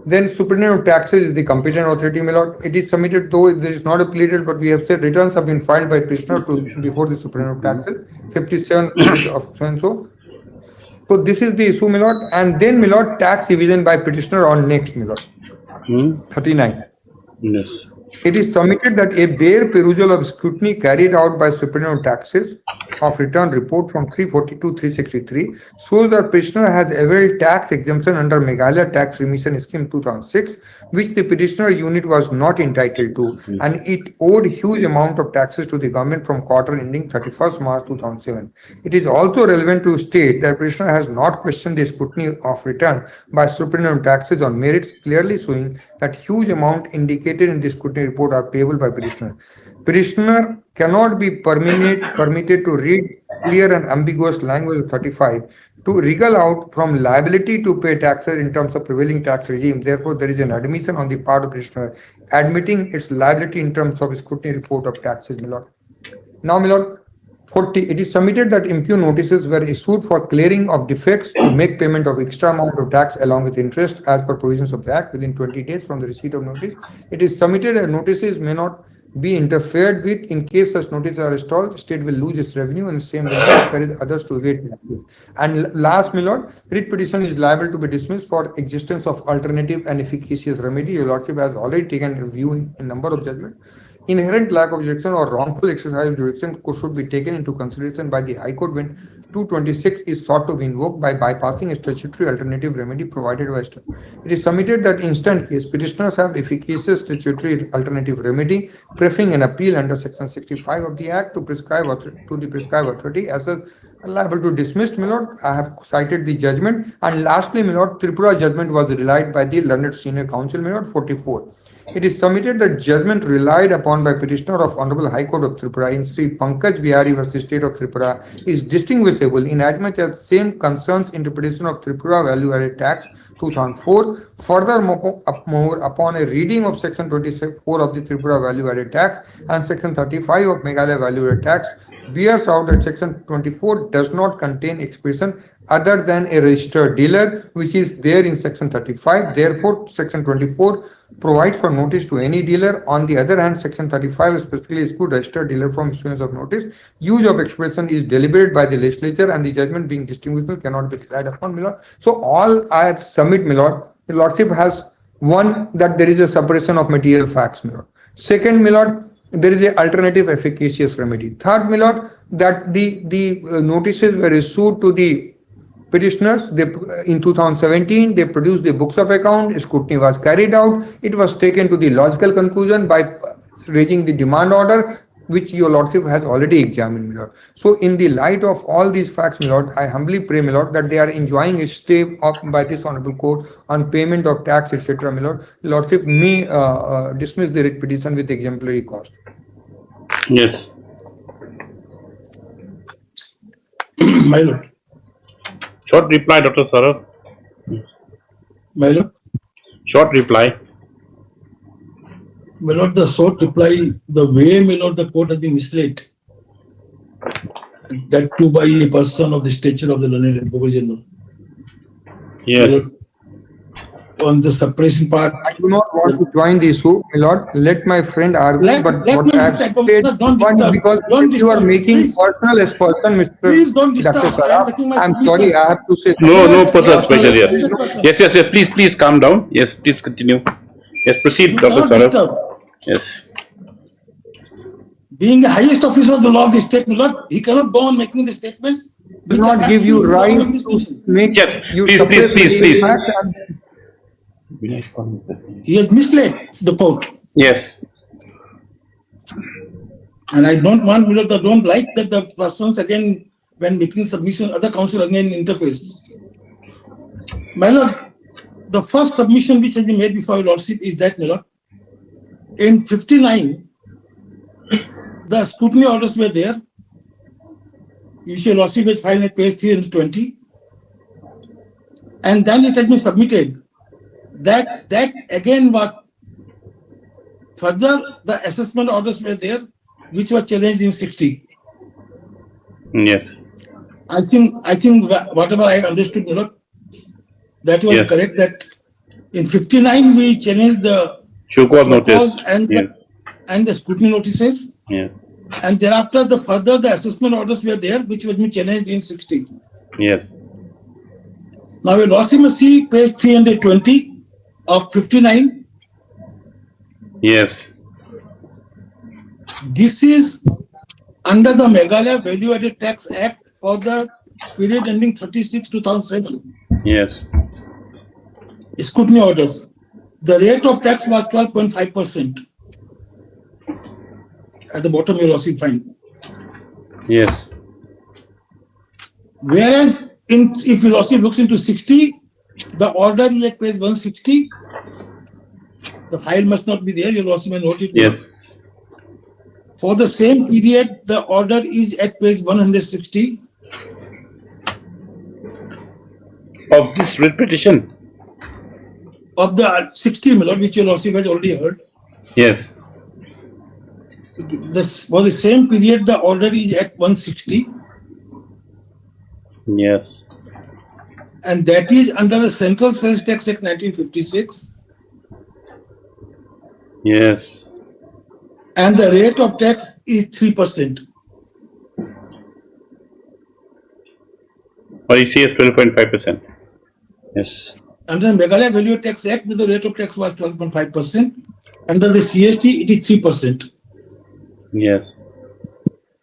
Then Superintendent of Taxes is the competent authority, my lord. It is submitted, though it is not pleaded, but we have said returns have been filed by prisoner before the Superintendent of Taxes, 57 of so and so. So this is the issue, my lord. And then, my lord, tax evasion by petitioner on next, my lord. 39. Yes. It is submitted that a bare perusal of scrutiny carried out by Superintendent of Taxes of return report from 342 363 shows that petitioner has availed tax exemption under Meghalaya Tax Remission Scheme 2006, which the petitioner unit was not entitled to, and it owed huge amount of taxes to the government from quarter ending 31st March 2007. It is also relevant to state that petitioner has not questioned the scrutiny of return by Superintendent of Taxes on merits, clearly showing that huge amount indicated in the scrutiny report are payable by petitioner. Petitioner cannot be permitted to read clear and ambiguous language of 35 to wriggle out from liability to pay taxes in terms of prevailing tax regime. Therefore, there is an admission on the part of petitioner admitting its liability in terms of scrutiny report of taxes, my lord. Now, my lord, 40. It is submitted that impugn notices were issued for clearing of defects to make payment of extra amount of tax along with interest as per provisions of the Act within 20 days from the receipt of notice. It is submitted that notices may not be interfered with. In case such notices are installed, state will lose its revenue and the same will encourage others to evade taxes. And last, my lord, writ petition is liable to be dismissed for existence of alternative and efficacious remedy. Your lordship has already taken a review in a number of judgments. Inherent lack of jurisdiction or wrongful exercise of jurisdiction should be taken into consideration by the High Court when 226 is sought to be invoked by bypassing a statutory alternative remedy provided by state. It is submitted that in instant case petitioners have efficacious statutory alternative remedy, preferring an appeal under section 65 of the Act to the prescribed authority as a liable to dismissed, my lord. I have cited the judgment. And lastly, my lord, Tripura judgment was relied by the learned senior counsel, my lord, 44. It is submitted that judgment relied upon by petitioner of Honorable High Court of Tripura in Sri Pankaj Bihari versus State of Tripura is distinguishable inasmuch as same concerns interpretation of Tripura Value Added Tax 2004. Furthermore, upon a reading of section 24 of the Tripura Value Added Tax and section 35 of Meghalaya Value Added Tax bears out that section 24 does not contain expression other than a registered dealer, which is there in section 35. Therefore, section 24 provides for notice to any dealer. On the other hand, section 35 specifically excludes registered dealer from issuance of notice. Use of expression is deliberated by the legislature, and the judgment being distinguishable cannot be relied upon, my lord. So all I submit, my lord, the lordship has one, that there is a suppression of material facts, my lord. Second, my lord, there is an alternative efficacious remedy. Third, my lord, that the notices were issued to the petitioners. They, in 2017, they produced the books of account, scrutiny was carried out. It was taken to the logical conclusion by raising the demand order, which your lordship has already examined, my lord. So in the light of all these facts, my lord, I humbly pray, my lord, that they are enjoying a stay by this honorable court on payment of tax, etc., my lord. Lordship may dismiss the writ petition with exemplary cost. Yes. My lord. Short reply, Dr. Saurav. My lord. Short reply. My lord, the short reply, the way, my lord, the court has been misled. That too by a person of the stature of the learned Advocate General. Yes. on the suppression part. I do not want to join the issue, my lord. Let my friend argue, but what I have said, because if you are making personal aspersion, Please don't Mr. disturb. Dr. I am making Saraf, my I'm submission. sorry, I have to say. No personal Yes, pressure, yes. yes. Yes, please calm down. Yes, please continue. Yes, proceed, You Dr. cannot Saraf. disturb. Yes. Being the highest officer of the law of the state, my lord, he cannot go on making the statements. Do not give you right to make Yes, you please, suppress please. facts and He has misled the court. Yes. And I don't want, my lord, I don't like that the persons again, when making submission, other counsel again interface. My lord, the first submission which has been made before your lordship is that, my lord, in 59, the scrutiny orders were there. Your lordship has filed at page 320. And then it has been submitted. That again was further, the assessment orders were there, which were challenged in 60. Yes. I think whatever I understood, my lord, that was correct. That in 59 we challenged the show cause notice and the scrutiny notices. Yes. And thereafter the assessment orders were there, which was been challenged in 60. Yes. Now your lordship must see page 320 of 59. Yes. This is under the Meghalaya Value Added Tax Act for the period ending 36/2007. Yes. Scrutiny orders. The rate of tax was 12.5%. At the bottom, you will also find. Yes. Whereas, if you also looks into 60, the order is at page 160. The file must not be there. You will also may note it. Yes. For the same period, the order is at page 160. Of this writ petition? Of the 60, my lord, which you also has already heard. Yes. For the same period, the order is at 160. Yes. And that is under the Central Sales Tax Act 1956. Yes. And the rate of tax is 3%. Or you see at 12.5%. Yes. Under the Meghalaya Value Tax Act, the rate of tax was 12.5%. Under the CST, it is 3%. Yes.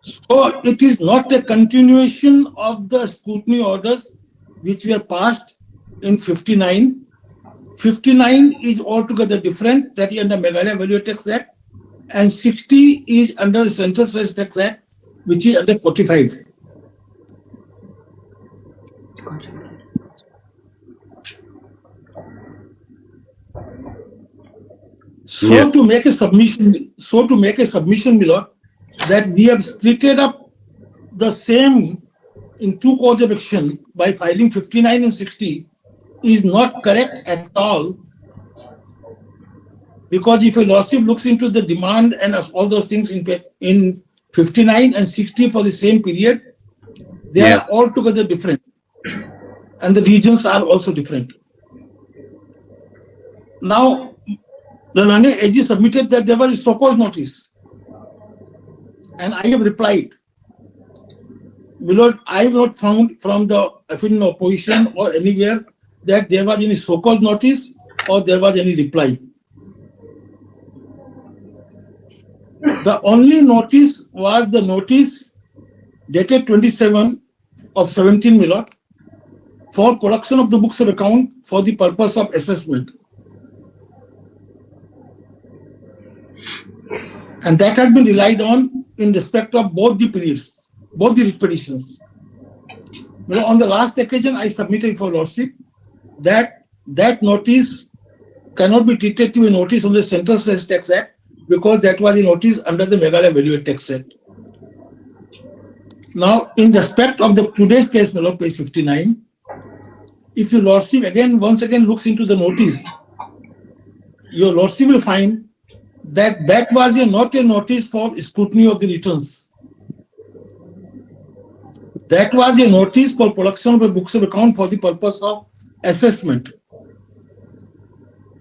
So it is not a continuation of the scrutiny orders which were passed in 59. 59 is altogether different, that is under Meghalaya Value Tax Act, and 60 is under the Central Sales Tax Act, which is under 45. So to make a submission, my lord, that we have splitted up the same in two causes of action by filing 59 and 60 is not correct at all. Because if a lordship looks into the demand and all those things in 59 and 60 for the same period, they are altogether different. And the regions are also different. Now, the learned AG submitted that there was a so-called notice. And I have replied, my lord, I have not found from the affidavit of opposition or anywhere that there was any so-called notice or there was any reply. The only notice was the notice dated 27 of 17, my lord, for production of the books of account for the purpose of assessment. And that has been relied on in respect of both the periods, both the petitions. On the last occasion, I submitted for lordship that notice cannot be treated to a notice on the Central Sales Tax Act because that was a notice under the Meghalaya Value Tax Act. Now, in respect of the today's case, my lord, page 59, if your lordship once again looks into the notice, your lordship will find that was not a notice for scrutiny of the returns. That was a notice for production of a books of account for the purpose of assessment.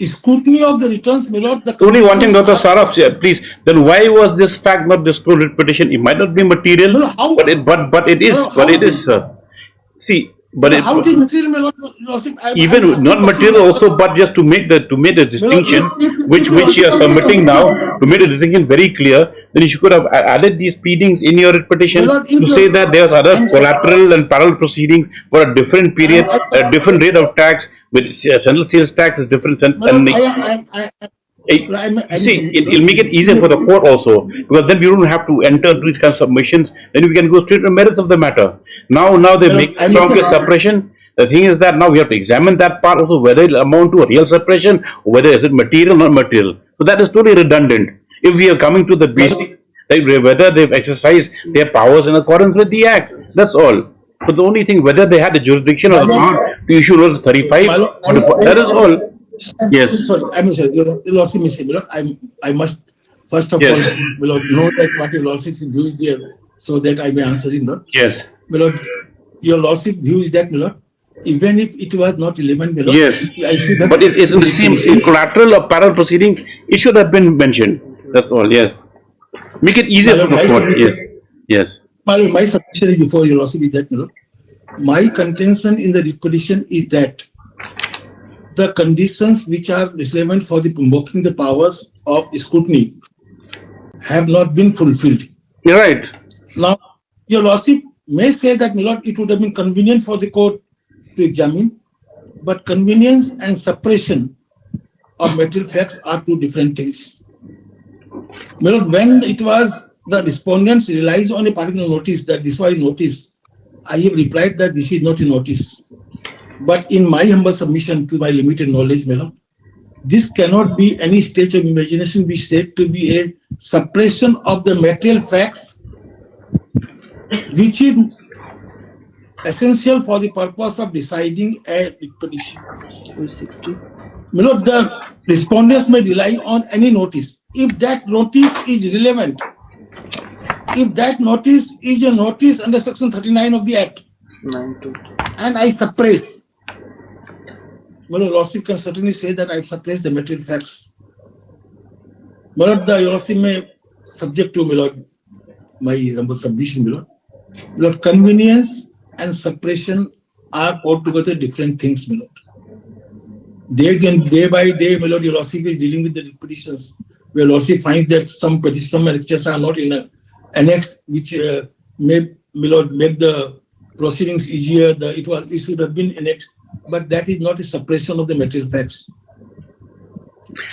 scrutiny of the returns, my lord, the Only one thing, Dr. conditions are- Saraf, please. Then why was this fact not disclosed in petition? It might not be material, No, how- but it is, No, but how- it is, sir. See, but No, it, how it is material, my lord, lordship, even I'm not asking material question. also, but just to make the distinction, if which you are submitting now, to make the distinction very clear, then you could have added these pleadings in your petition My lord, if to you- say that there's other I'm sorry. collateral and parallel proceedings for a different period, a different rate of tax, with central sales tax is different, My and lord, see, it'll make it easier for the court also, because then we don't have to enter these kinds of submissions, then we can go straight to the merits of the matter. Now they Well, make I'm strongest just- suppression. The thing is that now we have to examine that part also, whether it will amount to a real suppression, or whether is it material or not material. So that is totally redundant. If we are coming to the basics, like whether they've exercised their powers in accordance with the Act, that's all. So the only thing, whether they had the jurisdiction or not to issue Notice 35, that is all. Yes. Sorry, I'm sorry. Your lordship is my lord. I must first of Yes. all, my lord, know that what your lordship's view is there, so that I may answer it, Lord. Yes. My lord, your lordship view is that, my lord, even if it was not relevant, my lord, Yes. I should have. But it's in the same in collateral or parallel proceedings, it should have been mentioned. That's all, yes. Make it easier for the court, yes. Yes. My submission is before your lordship is that, my lord. My contention in the petition is that the conditions which are relevant for the invoking the powers of scrutiny have not been fulfilled. You're right. Now, your lordship may say that, my lord, it would have been convenient for the court to examine, but convenience and suppression of material facts are two different things. My lord, when it was the respondents relies on a particular notice that this was a notice, I have replied that this is not a notice. But in my humble submission to my limited knowledge, my lord, this cannot be any stage of imagination which said to be a suppression of the material facts, which is essential for the purpose of deciding a petition. 60. My lord, the respondents may rely on any notice. If that notice is relevant, if that notice is a notice under section 39 of the Act, 9 and I suppress, well, lordship can certainly say that I suppress the material facts. My lord, the lordship may subject to, my lord, my humble submission, my lord. My lord, convenience and suppression are altogether different things, my lord. Day by day, my lord, your lordship is dealing with the petitions, where lordship finds that some petitions, some lectures are not in an annex, which may, my lord, make the proceedings easier. It should have been annexed, but that is not a suppression of the material facts.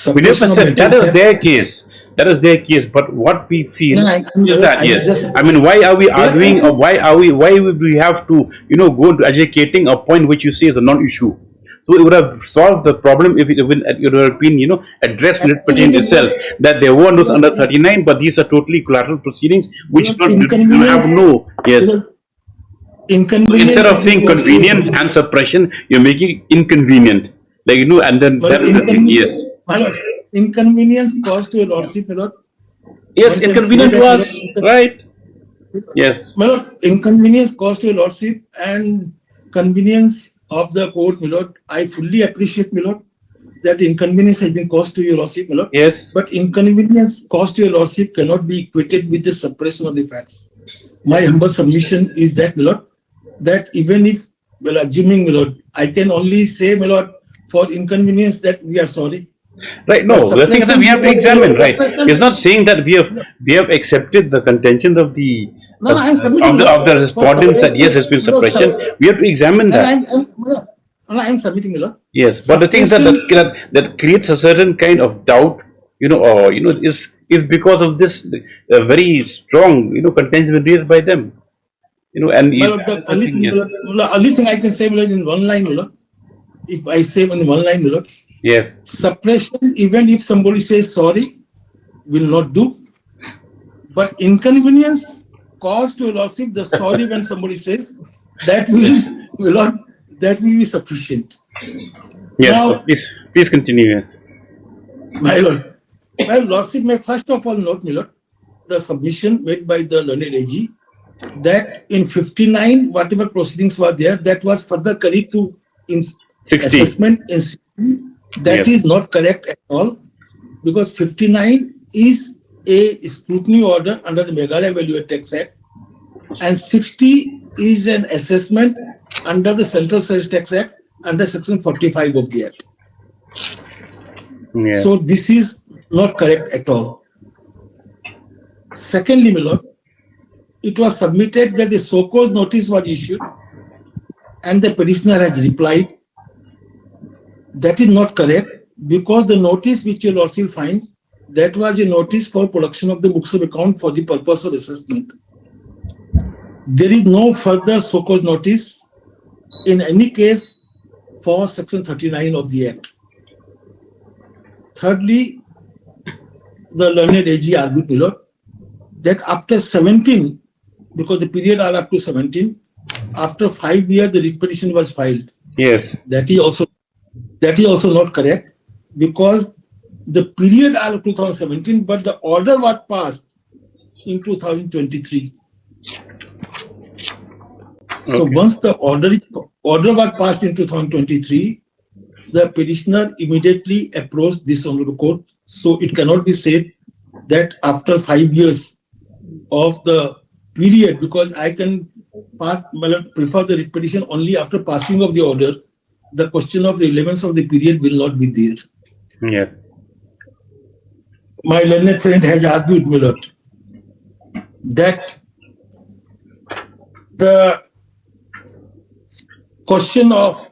We never said that is their case. That is their case. But what we feel is that, yes. I mean, why are we arguing, or why would we have to, go into educating a point which you say is a non-issue? So it would have solved the problem if it had been, addressed in the petition itself, that there were those under 39, but these are totally collateral proceedings which do have no, yes. Instead of saying convenience and suppression, you're making inconvenient. Like, and then that is the thing, yes. My lord, inconvenience caused to your lordship, my lord. Yes, inconvenient was, right. Yes. My lord, inconvenience caused to your lordship and convenience of the court, my lord. I fully appreciate, my lord, that the inconvenience has been caused to your lordship, my lord. Yes. But inconvenience caused to your lordship cannot be equated with the suppression of the facts. My humble submission is that, my lord, that even if, well, assuming, my lord, I can only say, my lord, for inconvenience that we are sorry. Right, no, the thing is that we have to examine, right? It's not saying that we have accepted the contention of the respondents that yes, there's been suppression. We have to examine that. I'm submitting, my lord. Yes, but the thing is that creates a certain kind of doubt, is because of this very strong, contention raised by them. And the only thing I can say, my lord, in one line, my lord, if I say in one line, my lord, yes, suppression, even if somebody says sorry, will not do. But inconvenience caused to your lordship, the sorry when somebody says, that will be sufficient. Yes, now, so please continue. My lord, my lordship may first of all note, my lord, the submission made by the learned AG, that in 59, whatever proceedings were there, that was further carried to 60. assessment in That is not correct at all, because 59 is a scrutiny order under the Meghalaya Value Tax Act, and 60 is an assessment under the Central Sales Tax Act under Section 45 of the Act. Yeah. So this is not correct at all. Secondly, my lord, it was submitted that the so-called notice was issued and the petitioner has replied. That is not correct, because the notice which your lordship find, that was a notice for production of the books of account for the purpose of assessment. There is no further so-called notice in any case for Section 39 of the Act. Thirdly, the learned AG argued, my lord, that after 17, because the period are up to 17, after 5 years the writ petition was filed. Yes. That is also not correct, because the period are 2017, but the order was passed in 2023. So once the order was passed in 2023, the petitioner immediately approached this honorable court. So it cannot be said that after 5 years of the period, because I can prefer the writ petition only after passing of the order, the question of the relevance of the period will not be there. Yeah. My learned friend has argued, my lord, that the question of,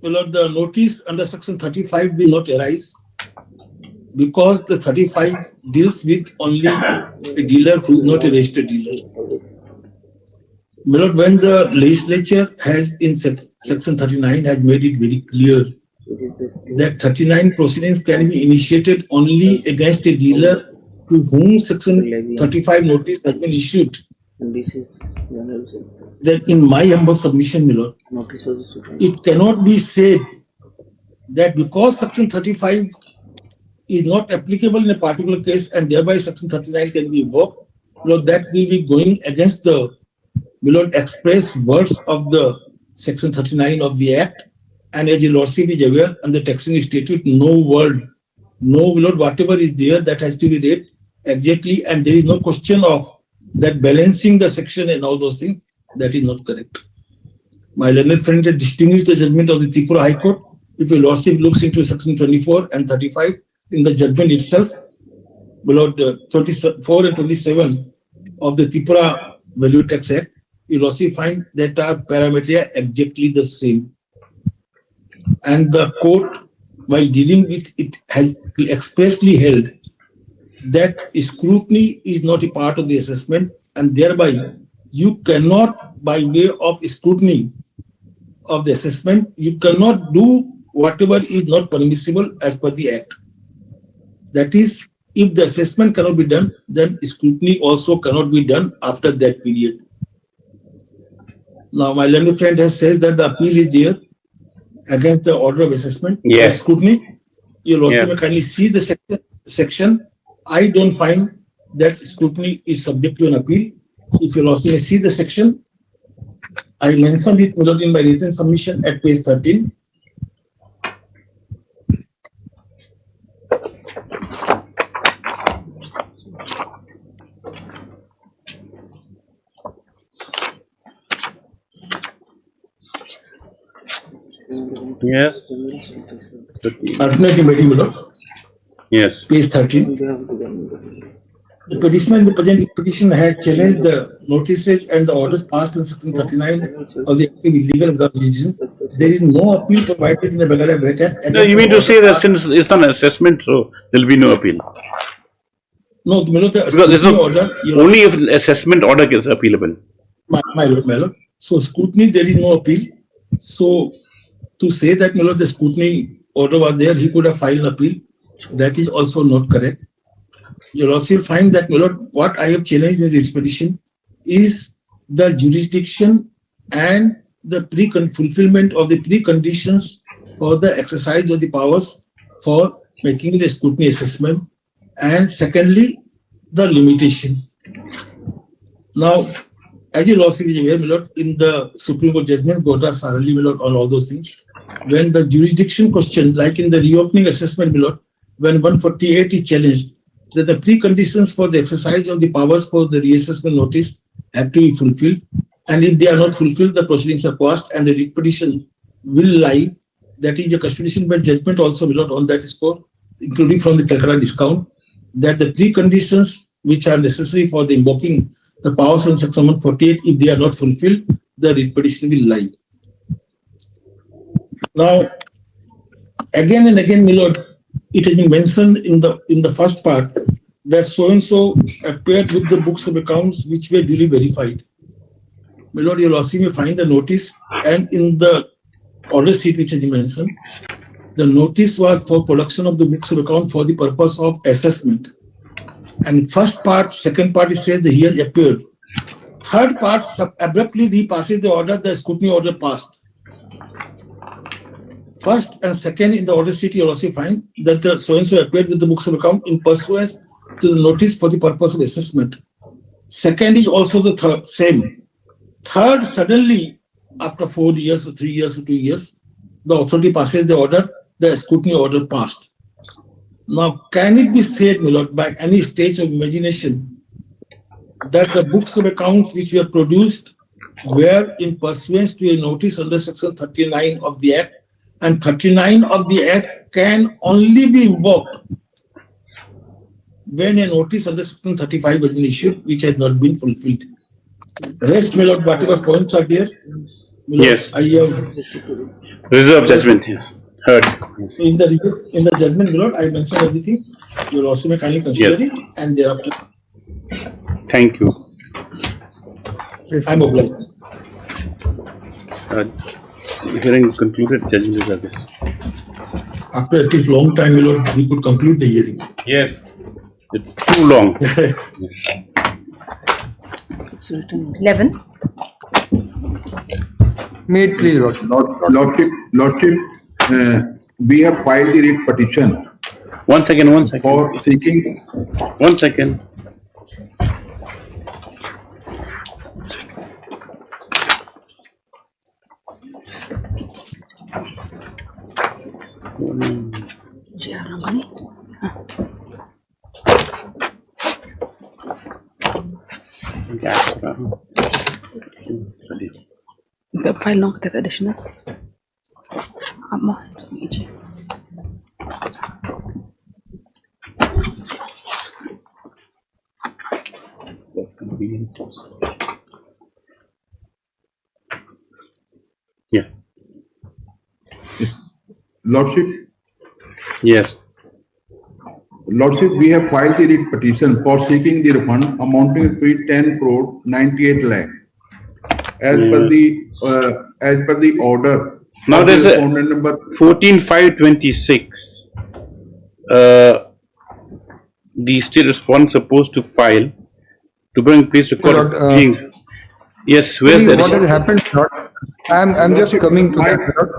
my lord, the notice under Section 35 will not arise, because the 35 deals with only a dealer who is not a registered dealer. My lord, when the legislature has in Section 39 has made it very clear that 39 proceedings can be initiated only against a dealer to whom Section 35 notice has been issued, then in my humble submission, my lord, it cannot be said that because Section 35 is not applicable in a particular case and thereby Section 39 can be invoked, Lord, that will be going against the express words of the Section 39 of the Act. And as your lordship is aware, under taxing statute, no word, no Lord, whatever is there, that has to be read exactly, and there is no question of that balancing the section and all those things. That is not correct. My learned friend had distinguished the judgment of the Tripura High Court. If your lordship looks into Section 24 and 35 in the judgment itself, Lord, 24 and 27 of the Tripura Value Tax Act, you will also find that our parameters are exactly the same. And the court, while dealing with it, has expressly held that scrutiny is not a part of the assessment, and thereby you cannot, by way of scrutiny of the assessment, you cannot do whatever is not permissible as per the Act. That is, if the assessment cannot be done, then scrutiny also cannot be done after that period. Now, my learned friend has said that the appeal is there against the order of assessment. Yes. Scrutiny. You'll also kindly see the section. I don't find that scrutiny is subject to an appeal. If you'll also see the section, I mentioned it in my written submission at page 13. Yes. Alternative meeting, Yes. page 13. The petitioner in the present petition has challenged the notices and the orders passed in Section 39 of the illegal legislation. There is no appeal provided in the Meghalaya Data. No, you mean to say that since it's not an assessment, so there will be no appeal? No, because there's no order. Only if assessment order is appealable. My lord. So scrutiny, there is no appeal. So to say that the scrutiny order was there, he could have filed an appeal. That is also not correct. You'll also find that, my lord, what I have challenged in this petition is the jurisdiction and the fulfillment of the preconditions for the exercise of the powers for making the scrutiny assessment, and secondly, the limitation. Now, as you lordship is aware, my lord, in the Supreme Court judgment, Gota thoroughly, my lord, on all those things. when the jurisdiction question, like in the reopening assessment, my lord, when 148 is challenged, that the preconditions for the exercise of the powers for the reassessment notice have to be fulfilled. And if they are not fulfilled, the proceedings are passed and the writ petition will lie. That is a custodian bench judgment also, my lord, on that score, including from the Calcutta discount, that the preconditions which are necessary for the invoking the powers in section 148, if they are not fulfilled, the writ petition will lie. Now, again and again, my lord, it has been mentioned in the first part that so and so appeared with the books of accounts which were duly verified. My lord, your lordship may find the notice, and in the order sheet which has been mentioned, the notice was for production of the books of account for the purpose of assessment. And first part, second part, it says that he has appeared. Third part, abruptly he passes the order, the scrutiny order passed. First and second in the order sheet, you also find that the so-and-so appeared with the books of account in pursuance to the notice for the purpose of assessment. Second is also the third, same. Third, suddenly, after 4 years or 3 years or 2 years, the authority passes the order, the scrutiny order passed. Now, can it be said, my lord, by any stage of imagination, that the books of accounts which were produced were in pursuance to a notice under section 39 of the Act, and 39 of the Act can only be invoked when a notice under section 35 has been issued, which has not been fulfilled. Rest, my lord, whatever points are there, Yes. I have Reserve judgment, yes. Heard. Yes. in the judgment, my lord, I mentioned everything. You will also may kindly consider it, and thereafter Thank you. I'm obliged. Hearing concluded, judgment is obvious. After at least long time, my lord, we could conclude the hearing. Yes. It's too long. It's written. 11. May it please, Lordship, we have filed the writ petition One second. for seeking. 1 second. Web file no kata additional. Amma it's on each. Yeah. Lordship, Yes. Lordship, we have filed the writ petition for seeking the refund amounting to 10 crore 98 lakh. As per the order. Now of there's the a respondent number 14/5/26. The state respondent supposed to file to bring place record. Yes, where's what the has happened, Lord? I'm just coming to that, Lord.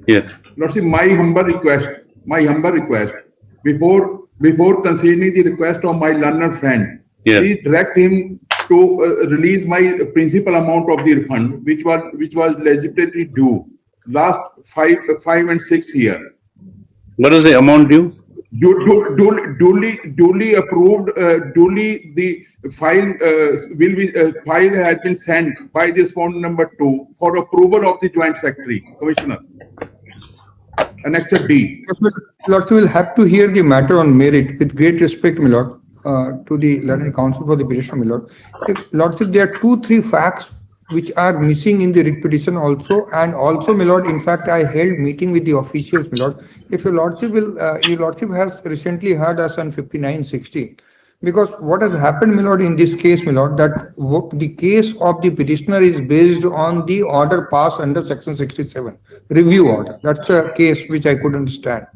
Yes. Lordship, my humble request, before considering the request of my learned friend, Yes. please direct him to release my principal amount of the refund, which was legitimately due last 5 and 6 years. What is the amount due? Duly approved. Duly the file file has been sent by the respondent number 2 for approval of the Joint Secretary Commissioner. Annexure D. Lord, we will have to hear the matter on merit with great respect, my lord, to the learned counsel for the petition, my lord. Lordship, there are 2-3 facts which are missing in the writ petition also, and also, my lord, in fact, I held meeting with the officials, my lord. If your lordship will, your lordship has recently heard us on 5960. Because what has happened, my lord, in this case, my lord, that the case of the petitioner is based on the order passed under section 67, review order. That's a case which I could understand.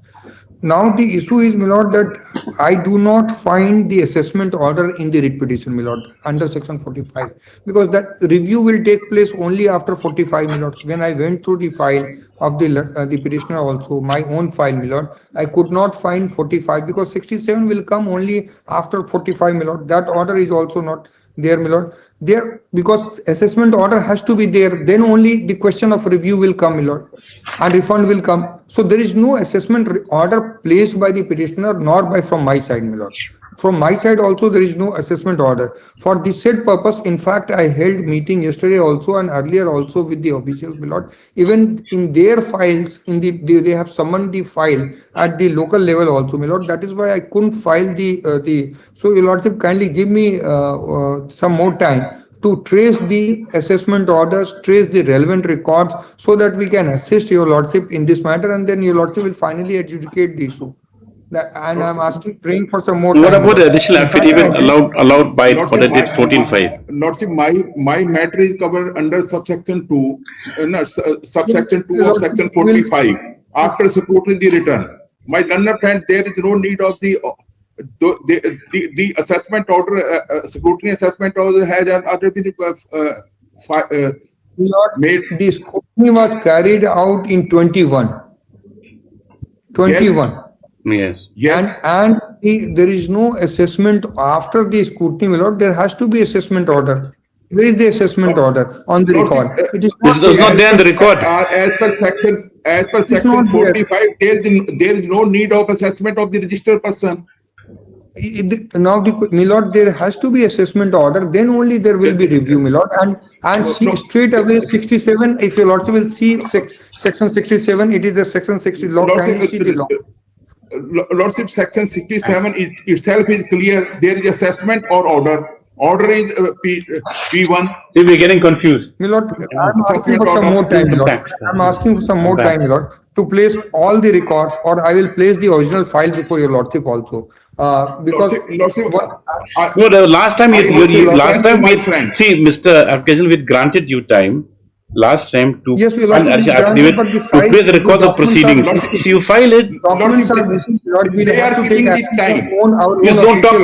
Now the issue is, my lord, that I do not find the assessment order in the writ petition, my lord, under section 45, because that review will take place only after 45, my lord. When I went through the file of the petitioner also, my own file, my lord, I could not find 45 because 67 will come only after 45, my lord. That order is also not there, my lord. There, because assessment order has to be there, then only the question of review will come, my lord, and refund will come. So there is no assessment order placed by the petitioner nor by from my side, my lord. From my side also there is no assessment order. For the said purpose, in fact, I held meeting yesterday also and earlier also with the officials, my lord. Even in their files, they have summoned the file at the local level also, my lord. That is why I couldn't file the. So your lordship, kindly give me some more time to trace the assessment orders, trace the relevant records, so that we can assist your lordship in this matter, and then your lordship will finally adjudicate the issue. And I'm asking, praying for some more time. What about the additional affidavit allowed by what I did 14.5? Lordship, my matter is covered under subsection 2, subsection 2 of section 45. After supporting the return, my learner friend, there is no need of the assessment order, scrutiny assessment order has already made. The scrutiny was carried out in 21. 21. Yes. And there is no assessment after the scrutiny, my lord. There has to be assessment order. Where is the assessment order on the record? It is not there in the record. As per section 45, there is no need of assessment of the registered person. Now, my lord, there has to be assessment order. Then only there will be review, my lord. And straight away 67. If your lordship will see section 67, it is a section 60 law. Kindly see the law. Lordship, section 67 is itself is clear. There is assessment or order. Order is P1. See, we're getting confused. My lord, I'm asking for some more time, my lord. I'm asking for some more time, my lord, to place all the records, or I will place the original file before your lordship also. Because no, the last time see, Mr. Archangel, we granted you time. Last time to yes, place the records of proceedings. So you file it. Documents are missing. They are taking the time. Please don't talk.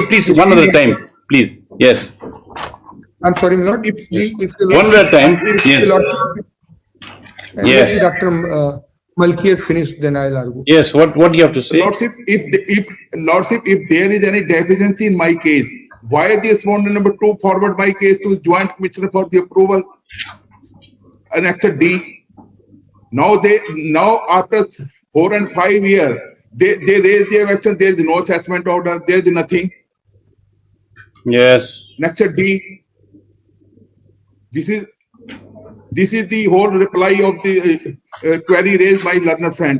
Please, one at a time. Please. Yes. I'm sorry, my lord. If one at a time. Yes. Yes. Dr. Malkiyat finished, then I'll argue. Yes. What do you have to say? Lordship, if there is any deficiency in my case, why the respondent number 2 forward my case to Joint Commissioner for the approval? Annexure D. Now after 4 and 5 years, they raise their action. There is no assessment order. There is nothing. Yes. Annexure D. This is the whole reply of the query raised by learner friend.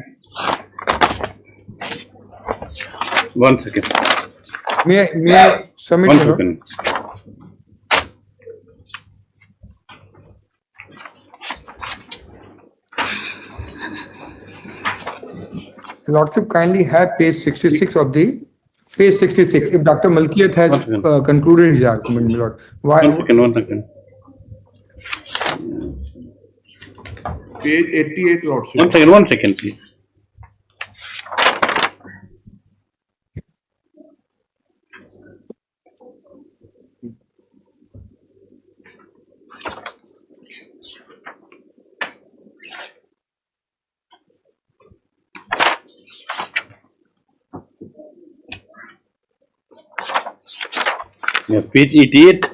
1 second. May I submit? 1 second. Lordship, kindly have page 66 of the page 66. If Dr. Malkiyat has concluded his argument, my lord. Why? 1 second. Page 88, Lordship. 1 second, please. Yeah, page 88.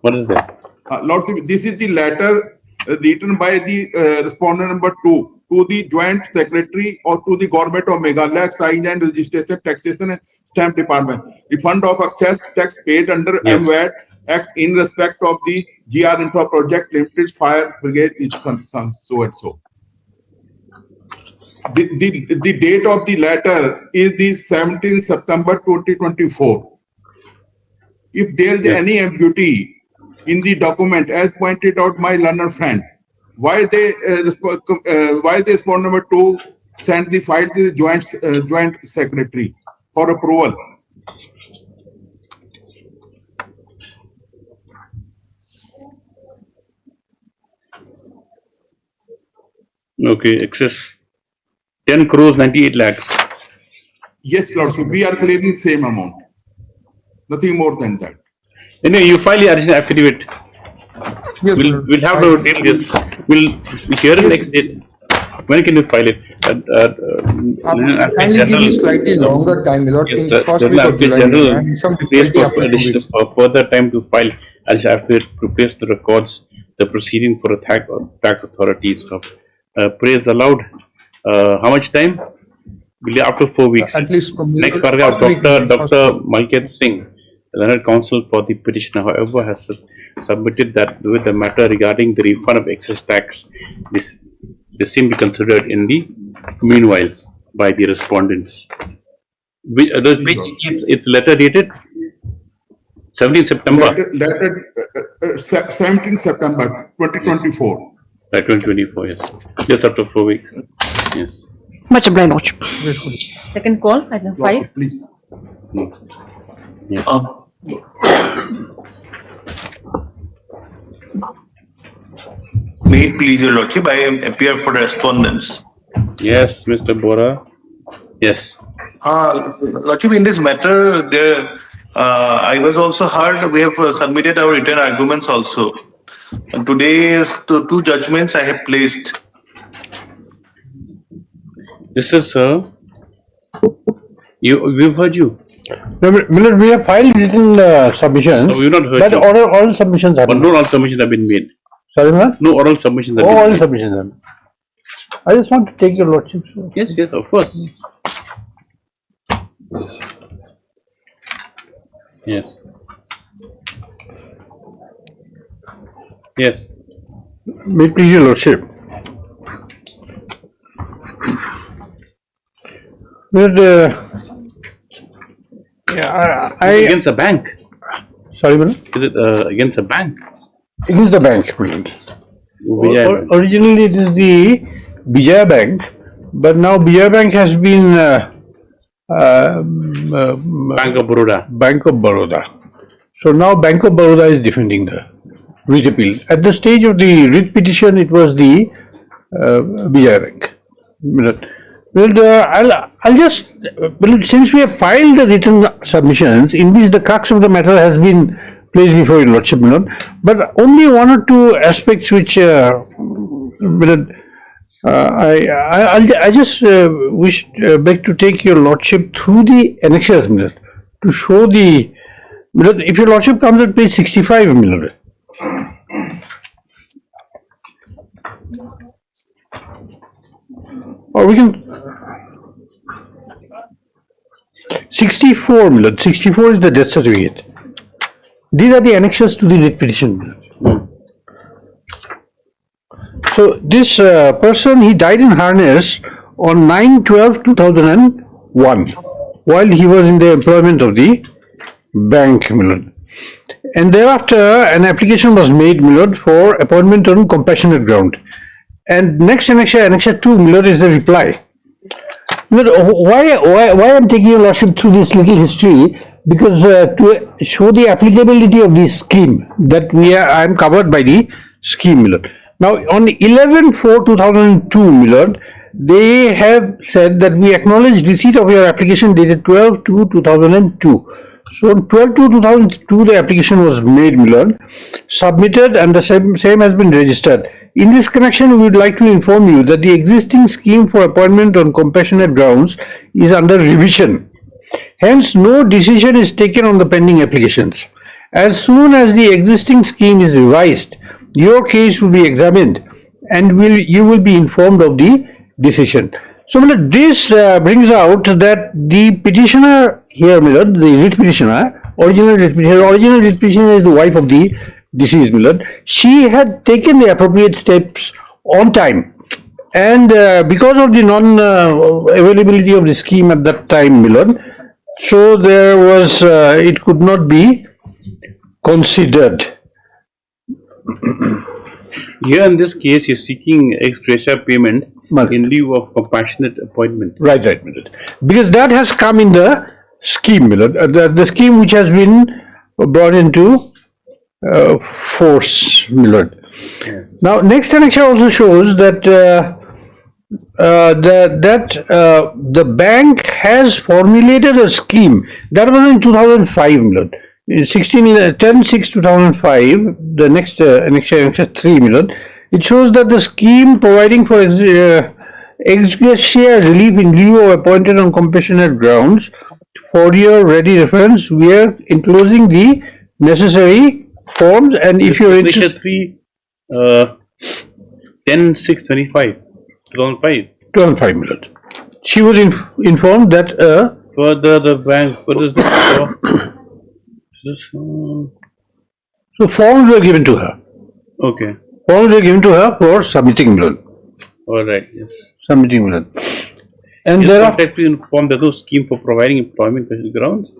What is that? Lordship, this is the letter written by the respondent number 2 to the Joint Secretary or to the Government of Meghalaya Excise and Registration, Taxation and Stamp Department. Refund of excess tax paid under MVAT Act in respect of the GR Infra Project Limited Fire Brigade is some so and so. The date of the letter is the 17th September 2024. If there is any ambiguity in the document, as pointed out my learner friend, why they respond number 2 send the file to the joint secretary for approval? Okay, excess 10 crores 98 lakhs. Yes, Lordship, we are claiming same amount. Nothing more than that. Anyway, you file your additional affidavit. Yes, we'll have to deal this. We'll hear it next day. When can you file it? Kindly give me slightly longer time, my lord. Yes, In sir. first week of July, General, and some please difficulty after 2 additional weeks. further time to file, as I have to replace the records, the proceeding for tax authorities. Praise allowed. How much time? After 4 weeks. At least from Next paragraph, first week, Dr. Malkit Singh, the learned counsel for the petitioner, however, has submitted that with the matter regarding the refund of excess tax, this seem to be considered in the meanwhile by the respondents. It's letter dated 17 September. Letter 17 September 2024. 2024, yes. Just after 4 weeks. Yes. Much obliged, Lordship. Second call, item 5. Please. Yes. May it please your lordship, I am appear for the respondents. Yes, Mr. Bora. Yes. Lordship, in this matter, there I was also heard. We have submitted our written arguments also. And today is two judgments I have placed. This is we've heard you. No, Millard, we have filed written submissions. No, we've not heard but you. oral submissions have But no oral submissions have been made. Sorry, ma'am? No oral submissions have been Oral made. submissions have been. I just want to take your lordship. Yes, yes, of course. Yes. Yes. May it please your lordship. Millard, Against a bank. Sorry, madam? Is it against a bank? Against the bank, Millard. Vijaya. Originally, it is the Vijaya Bank, but now Vijaya Bank has been Bank of Baroda. Bank of Baroda. So now Bank of Baroda is defending the writ appeal. At the stage of the writ petition, it was the Vijaya Bank. I'll just, since we have filed the written submissions in which the crux of the matter has been placed before your lordship, but only one or two aspects which I just beg to take your lordship through the annexures, to show the, if your lordship comes at page 65, or we can 64, Millard. 64 is the death certificate. These are the annexures to the writ petition. So this person, he died in harness on 9/12/2001 while he was in the employment of the bank, Millard. And thereafter an application was made, Millard, for appointment on compassionate ground. And next annexure, annexure 2, Millard, is the reply. Millard, why I'm taking your lordship through this little history? Because to show the applicability of the scheme that I am covered by the scheme, Millard. Now on 11/4/2002, Millard, they have said that we acknowledge receipt of your application dated 12/2/2002. So on 12/2/2002, the application was made, Millard, submitted, and the same has been registered. In this connection, we would like to inform you that the existing scheme for appointment on compassionate grounds is under revision. Hence, no decision is taken on the pending applications. As soon as the existing scheme is revised, your case will be examined and you will be informed of the decision. So, Millard, this brings out that the petitioner here, Millard, the writ petitioner, original writ petitioner is the wife of the deceased, Millard. She had taken the appropriate steps on time, and because of the non-availability of the scheme at that time, Millard, so there was, it could not be considered. Here in this case, you're seeking ex gratia payment in lieu of compassionate appointment. Right, Millard. Because that has come in the scheme, Millard, the scheme which has been brought into force, Millard. Yeah. Now, next annexure also shows that the bank has formulated a scheme. That was in 2005, Millard. In 10/6/2005, the next annexure 3, Millard. It shows that the scheme providing for ex gratia relief in lieu of appointed on compassionate grounds. For your ready reference, we are enclosing the necessary forms, and if you're interested, 10/6/25, 2005. 12.5 minutes. She was informed that Further, the bank. What is this for? Is this? so forms were given to her. Okay. Forms were given to her for submitting loan. All right. Yes. Submitting loan. And Yes, there are contact to inform the scheme for providing employment grounds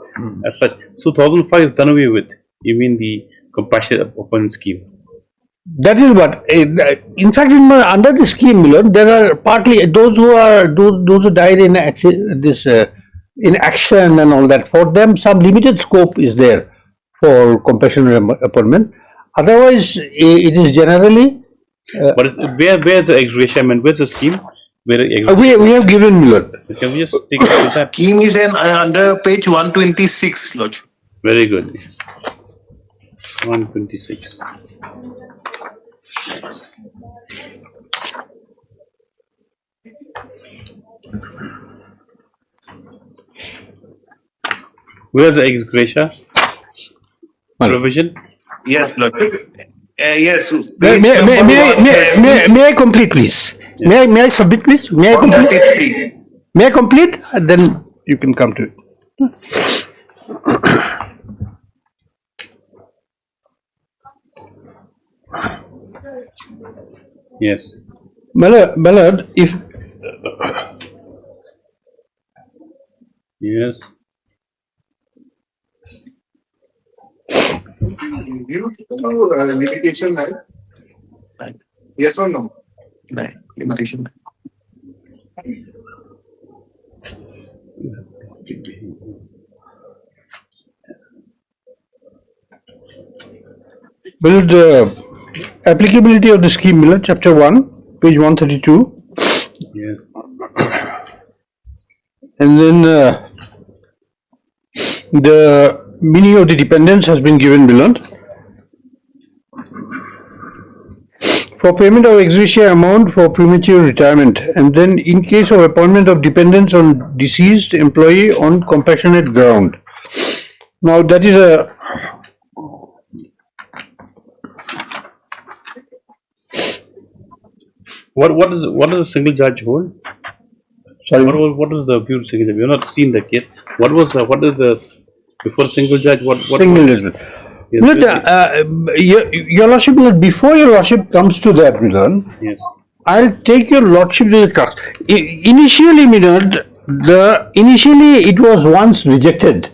as such. So 2005 is done away with. You mean the compassionate opponent scheme? that is what. In fact, under the scheme, Milan, there are partly those who died in in action and all that. For them, some limited scope is there for compassionate appointment. Otherwise, it is generally. But where's the ex gratia? I mean, where's the scheme? We have given Milan. Can we just take it to that? Scheme is under page 126, Lodge. Very good. 126. Where's the ex gratia provision? Yes, Lodge. Yes. May I complete, please? Yes. May I submit, please? May I complete? May I complete? Then you can come to it. Yes. Ballard, if yes. You do limitation, right? Yes or no? No, limitation. Ballard, applicability of the scheme, Miller, chapter 1, page 132. Yes. And then the meaning of the dependents has been given below. For payment of ex gratia amount for premature retirement, and then in case of appointment of dependents on deceased employee on compassionate ground. Now that is a What does a single judge hold? Sorry. What was the view of single judge? We have not seen the case. What is the before single judge? What single judgment. Your Lordship, before your Lordship comes to that, Milan, yes. I'll take your Lordship to the crux. Initially, Milan, initially it was once rejected,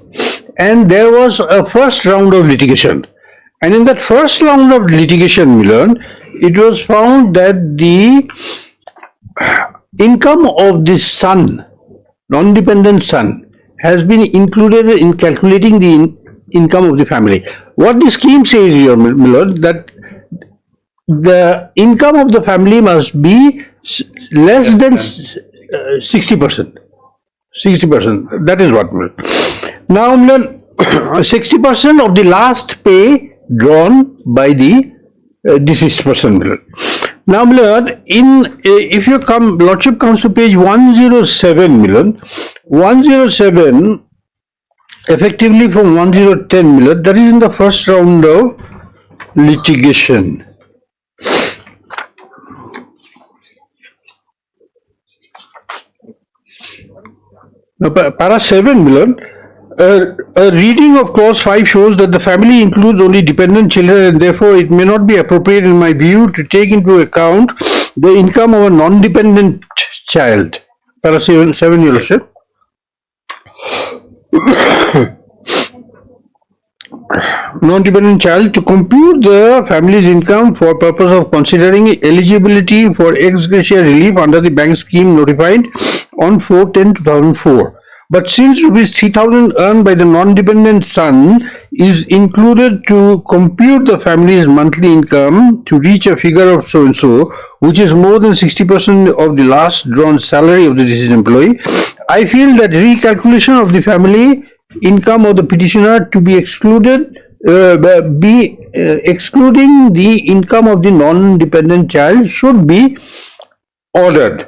and there was a first round of litigation. And in that first round of litigation, Milan, it was found that the income of the son, non-dependent son, has been included in calculating the income of the family. What the scheme says here, Milord, that the income of the family must be less than 60%. 60%. That is what, Milord. Now, Milord, 60% of the last pay drawn by the deceased person, Milord. Now, Milord, if you come, Lordship comes to page 107, Milord. 107, effectively from 1010, Milord, that is in the first round of litigation. Now, para 7, Milord, a reading of clause 5 shows that the family includes only dependent children, and therefore it may not be appropriate in my view to take into account the income of a non-dependent child. Para 7, Your Lordship. Non-dependent child to compute the family's income for purpose of considering eligibility for ex gratia relief under the bank scheme notified on 4/10/2004. But since rupees 3,000 earned by the non-dependent son is included to compute the family's monthly income to reach a figure of so and so, which is more than 60% of the last drawn salary of the deceased employee, I feel that recalculation of the family income of the petitioner to be excluded, excluding the income of the non-dependent child should be ordered.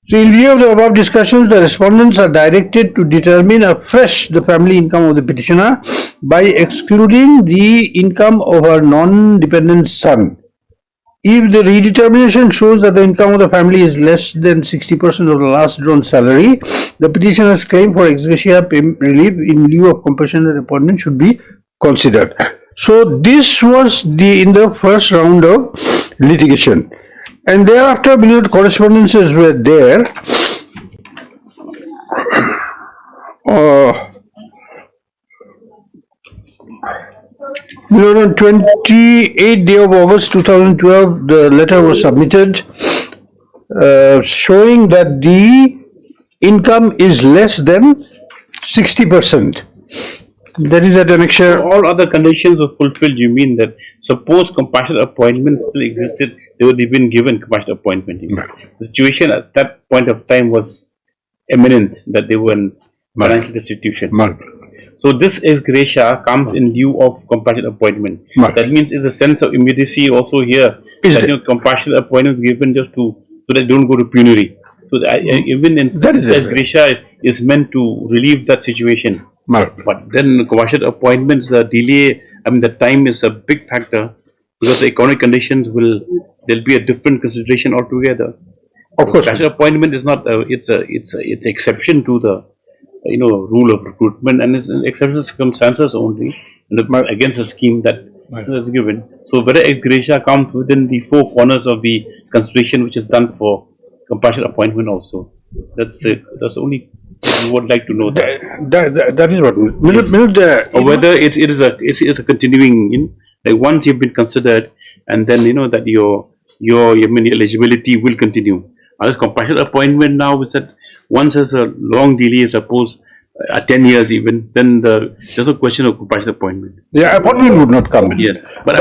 So in view of the above discussions, the respondents are directed to determine afresh the family income of the petitioner by excluding the income of her non-dependent son. If the redetermination shows that the income of the family is less than 60% of the last drawn salary, the petitioner's claim for ex gratia relief in lieu of compassionate appointment should be considered. So this was in the first round of litigation. And thereafter, correspondences were there. On 28th day of August 2012, the letter was submitted showing that the income is less than 60%. That is at annexure. All other conditions were fulfilled. You mean that suppose compassionate appointment still existed, they would have been given compassionate appointment. The situation at that point of time was imminent that they were in financial destitution. So this ex gratia comes in lieu of compassionate appointment. That means is a sense of immediacy also here. That compassionate appointment given just so that they don't go to penury. So even in ex gratia is meant to relieve that situation. But then compassionate appointments, the delay, the time is a big factor because the economic conditions there'll be a different consideration altogether. Of course, compassionate appointment is not it's exception to the rule of recruitment, and it's an exceptional circumstances only against a scheme that is given. So whether ex gratia comes within the four corners of the consideration which is done for compassionate appointment also. That's only we would like to know that. That is what. Or whether it is a continuing. Like once you've been considered, and then that your eligibility will continue. Otherwise, compassionate appointment now is that once there's a long delay, suppose 10 years even, then there's a question of compassionate appointment. Yeah, appointment would not come in. Yes, but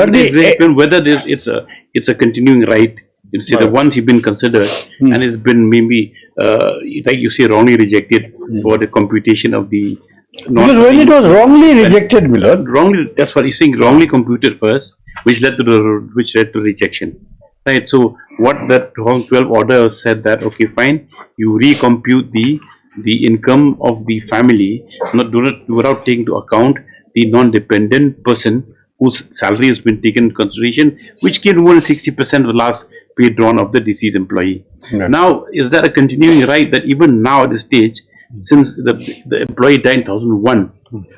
whether it's a continuing right. You say that once you've been considered and it's been maybe like you say wrongly rejected for the computation of the. Because when it was wrongly rejected, Milord. Wrongly, that's what he's saying. Wrongly computed first, which led to rejection. Right. So what that 12 order said that okay, fine, you recompute the income of the family, without taking into account the non-dependent person whose salary has been taken into consideration, which came more than 60% of the last pay drawn of the deceased employee. Now, is that a continuing right that even now at this stage, since the employee died in 2001,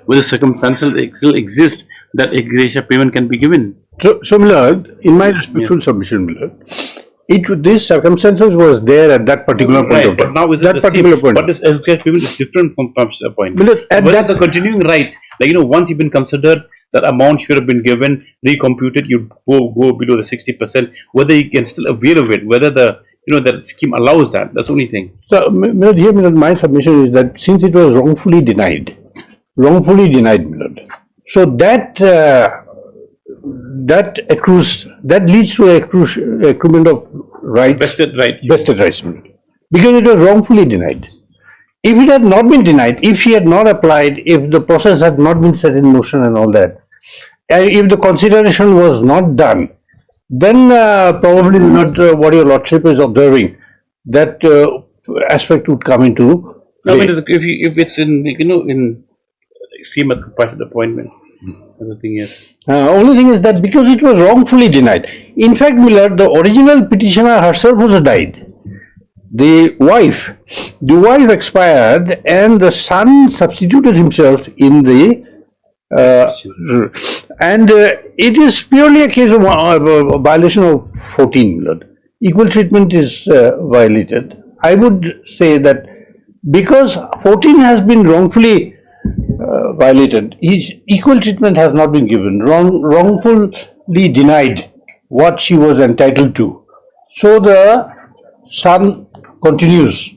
where the circumstances still exist that ex gratia payment can be given? So Milord, in my respectful submission, Milord, these circumstances was there at that particular point of time. But now is it the same? But this ex gratia payment is different from compassionate appointment. Milord, that's the continuing right. Like once you've been considered, that amount should have been given, recomputed, you go below the 60%, whether you can still avail of it, whether that scheme allows that, that's the only thing. So, Milord, my submission is that since it was wrongfully denied, Milord, so that leads to accruement of rights, vested rights, Milord, because it was wrongfully denied. If it had not been denied, if she had not applied, if the process had not been set in motion and all that, and if the consideration was not done, then probably not what your Lordship is observing, that aspect would come into play. If it's in scheme of compassionate appointment, the thing is. Only thing is that because it was wrongfully denied. In fact, Milord, the original petitioner herself was died. The wife expired and the son substituted himself in the and it is purely a case of violation of 14, Milord. Equal treatment is violated. I would say that because 14 has been wrongfully violated, equal treatment has not been given, wrongfully denied what she was entitled to. So the son continues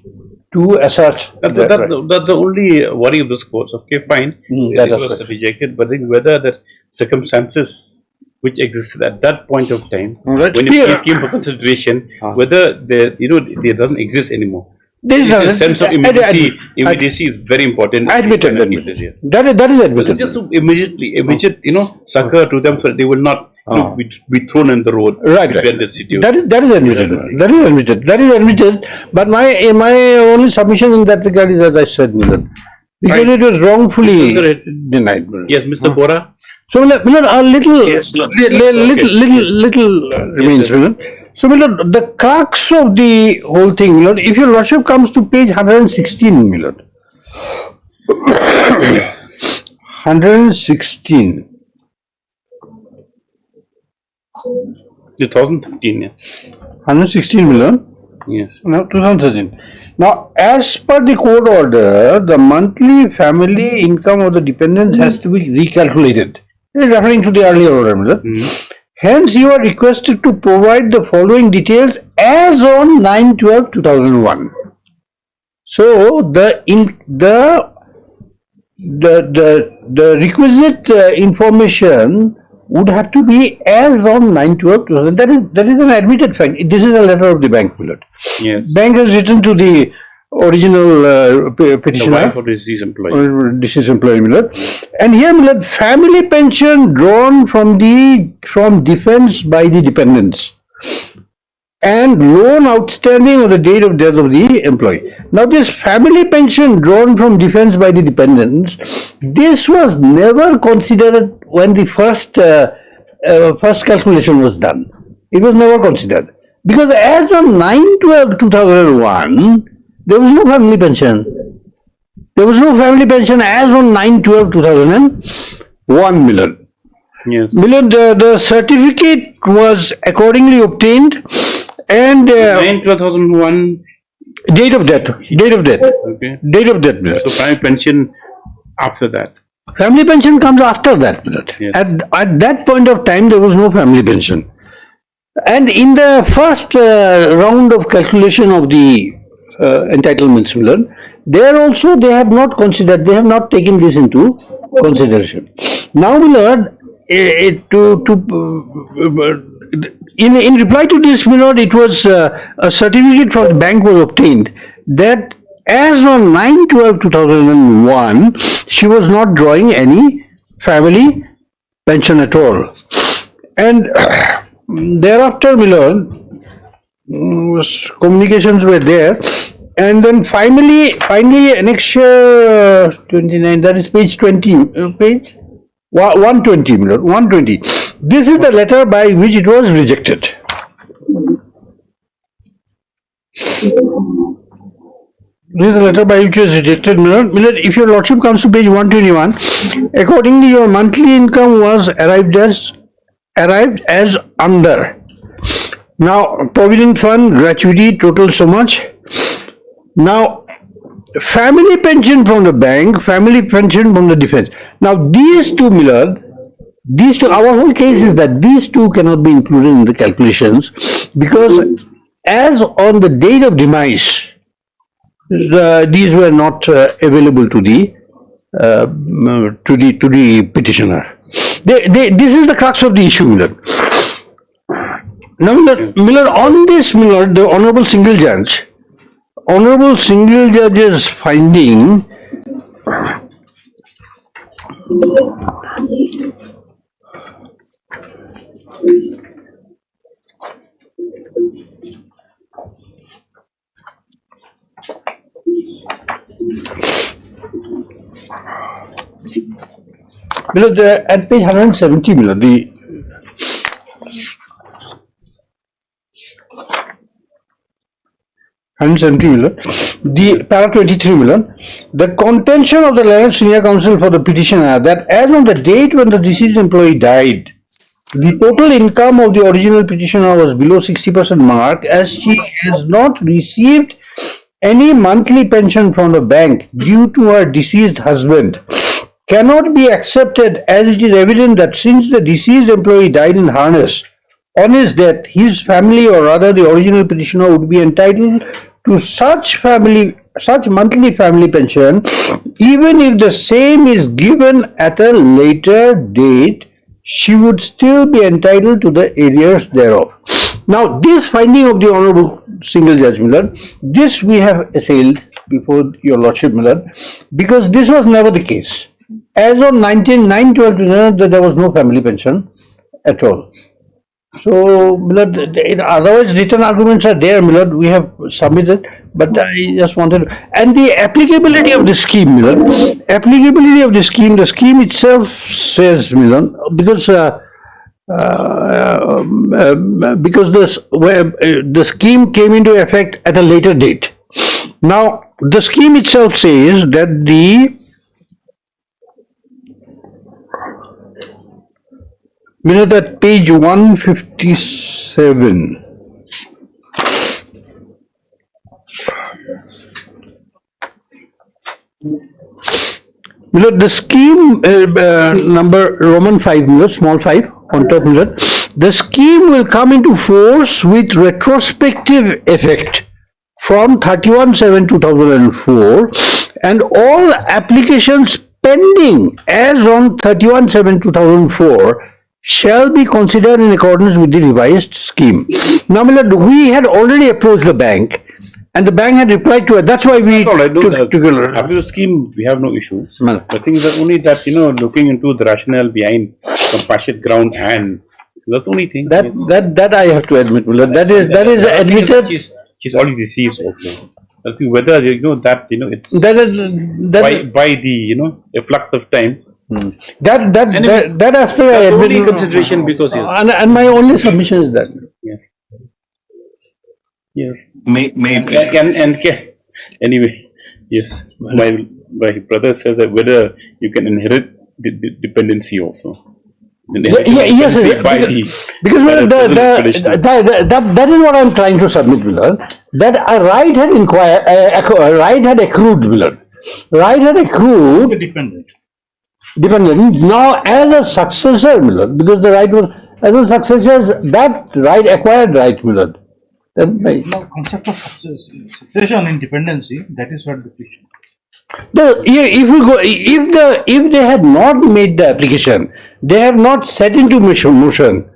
to assert. That's the only worry of this course. Okay, fine. It was rejected, but then whether the circumstances which existed at that point of time, when the case came for consideration, whether there doesn't exist anymore. The sense of immediacy is very important. That is admitted. Just to immediate succor to them so that they will not be thrown in the road. Right. That is admitted. That is admitted. That is admitted. But my only submission in that regard is, as I said, because it was wrongfully denied. Yes, Mr. Bora. So, a little, little remains. So, the crux of the whole thing, if your lordship comes to page 116, 116. 2013, yeah. 116 million? Yes. No, 2013. Now, as per the court order, the monthly family income of the dependents has to be recalculated. It is referring to the earlier order. Hence, you are requested to provide the following details as on 9/12/2001. So, the requisite information would have to be as on 9/12/2000. That is an admitted fact. This is a letter of the bank, Millard. Yes. Bank has written to the original petitioner. The wife of deceased employee. Deceased employee, Millard. And here, Millard, family pension drawn from defense by the dependents and loan outstanding on the date of death of the employee. Now, this family pension drawn from defense by the dependents, this was never considered when the first calculation was done. It was never considered. Because as on 9/12/2001, there was no family pension. There was no family pension as on 9/12/2001, Millard. Yes. Millard, the certificate was accordingly obtained and 9/12/2001. Date of death. Okay. Date of death. So family pension after that. Family pension comes after that. Yes. At that point of time, there was no family pension. And in the first round of calculation of the entitlements, there also they have not considered, they have not taken this into consideration. Now, Millard, in reply to this, it was a certificate from the bank was obtained that as on 9/12/2001, she was not drawing any family pension at all. And thereafter, communications were there. And then finally, annexure 29, that is page 20, page 120, 120. This is the letter by which it was rejected. This is the letter by which it was rejected. Millard, if your lordship comes to page 121, accordingly your monthly income was arrived as under. Now, provident fund, gratuity, total so much. Now, family pension from the bank, family pension from the defense. Now, these two, Millard, our whole case is that these two cannot be included in the calculations because as on the date of demise, these were not available to the petitioner. This is the crux of the issue, Millard. Now, Millard, on this, Millard, the Honorable Single Judge's finding at page 170, Millard, the para 23 million, the contention of the Learned Senior Counsel for the petitioner that as on the date when the deceased employee died, the total income of the original petitioner was below 60% mark as she has not received any monthly pension from the bank due to her deceased husband cannot be accepted as it is evident that since the deceased employee died in harness, on his death, his family or rather the original petitioner would be entitled to such monthly family pension even if the same is given at a later date, she would still be entitled to the arrears thereof. Now, this finding of the Honorable Single Judge, Millard, this we have assailed before your Lordship, Millard, because this was never the case. As on 19/9/12, there was no family pension at all. So, Milord, otherwise written arguments are there, Milord, we have submitted, but I just wanted, and the applicability of the scheme, Milord, the scheme itself says, Milord, because the scheme came into effect at a later date. Now, the scheme itself says that at page 157. The scheme number Roman 5, small 5 on top, the scheme will come into force with retrospective effect from 31/7/2004, and all applications pending as on 31/7/2004 shall be considered in accordance with the revised scheme. Now, we had already approached the bank, and the bank had replied to it. That's why we took after the scheme, we have no issues. The thing is that only that, looking into the rationale behind compassionate ground, and that's the only thing. That I have to admit, that is admitted. She's already deceased also. I think whether it's by the efflux of time. That aspect I admit. Only consideration because and my only submission is that. Yes. Yes. Anyway, yes. My brother says that whether you can inherit the dependency also. Yes, because that is what I am trying to submit, Milord. That a right had accrued, Milord. Right had accrued. Dependent. Now, as a successor, Milord, because the right was as a successor, that right acquired right, Milord. No concept of succession and dependency. That is what the question. If they had not made the application, they have not set into motion,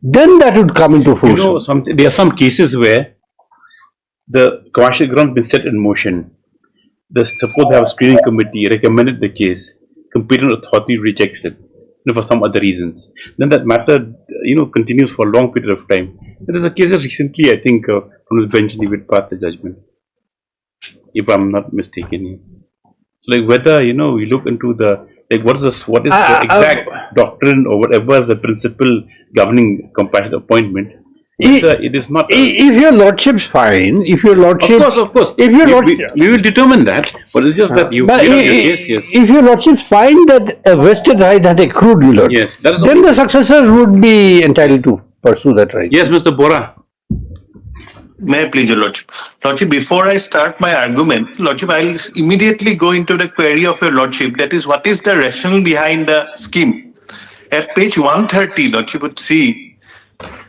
then that would come into force. There are some cases where the commercial ground has been set in motion. Suppose they have a screening committee recommended the case, competent authority rejects it for some other reasons. Then that matter, continues for a long period of time. There is a case recently, I think, from the bench, they would pass the judgment, if I'm not mistaken. Yes. So, whether we look into the what is the exact doctrine or whatever is the principle governing compassionate appointment. It is not. If your lordship's fine, of course. If your lordship, we will determine that. But it's just that you. Yes. If your lordship's find that a vested right had accrued, Milord, yes, that is then the successors would be entitled to pursue that right. Yes, Mr. Bora. May I please, your lordship? Lordship, before I start my argument, lordship, I'll immediately go into the query of your lordship. That is, what is the rationale behind the scheme? At page 130, lordship would see,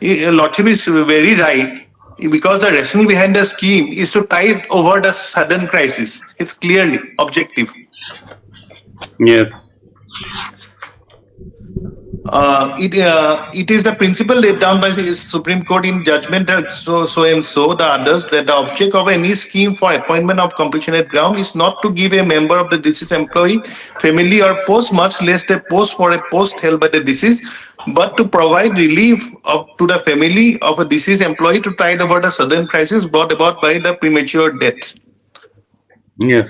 lordship is very right, because the rationale behind the scheme is to tide over the sudden crisis. It's clearly objective. Yes. It is the principle laid down by the Supreme Court in judgment that so and so the others, that the object of any scheme for appointment of compassionate ground is not to give a member of the deceased employee, family or post, much less a post for a post held by the deceased, but to provide relief to the family of a deceased employee to tide over the sudden crisis brought about by the premature death. Yes.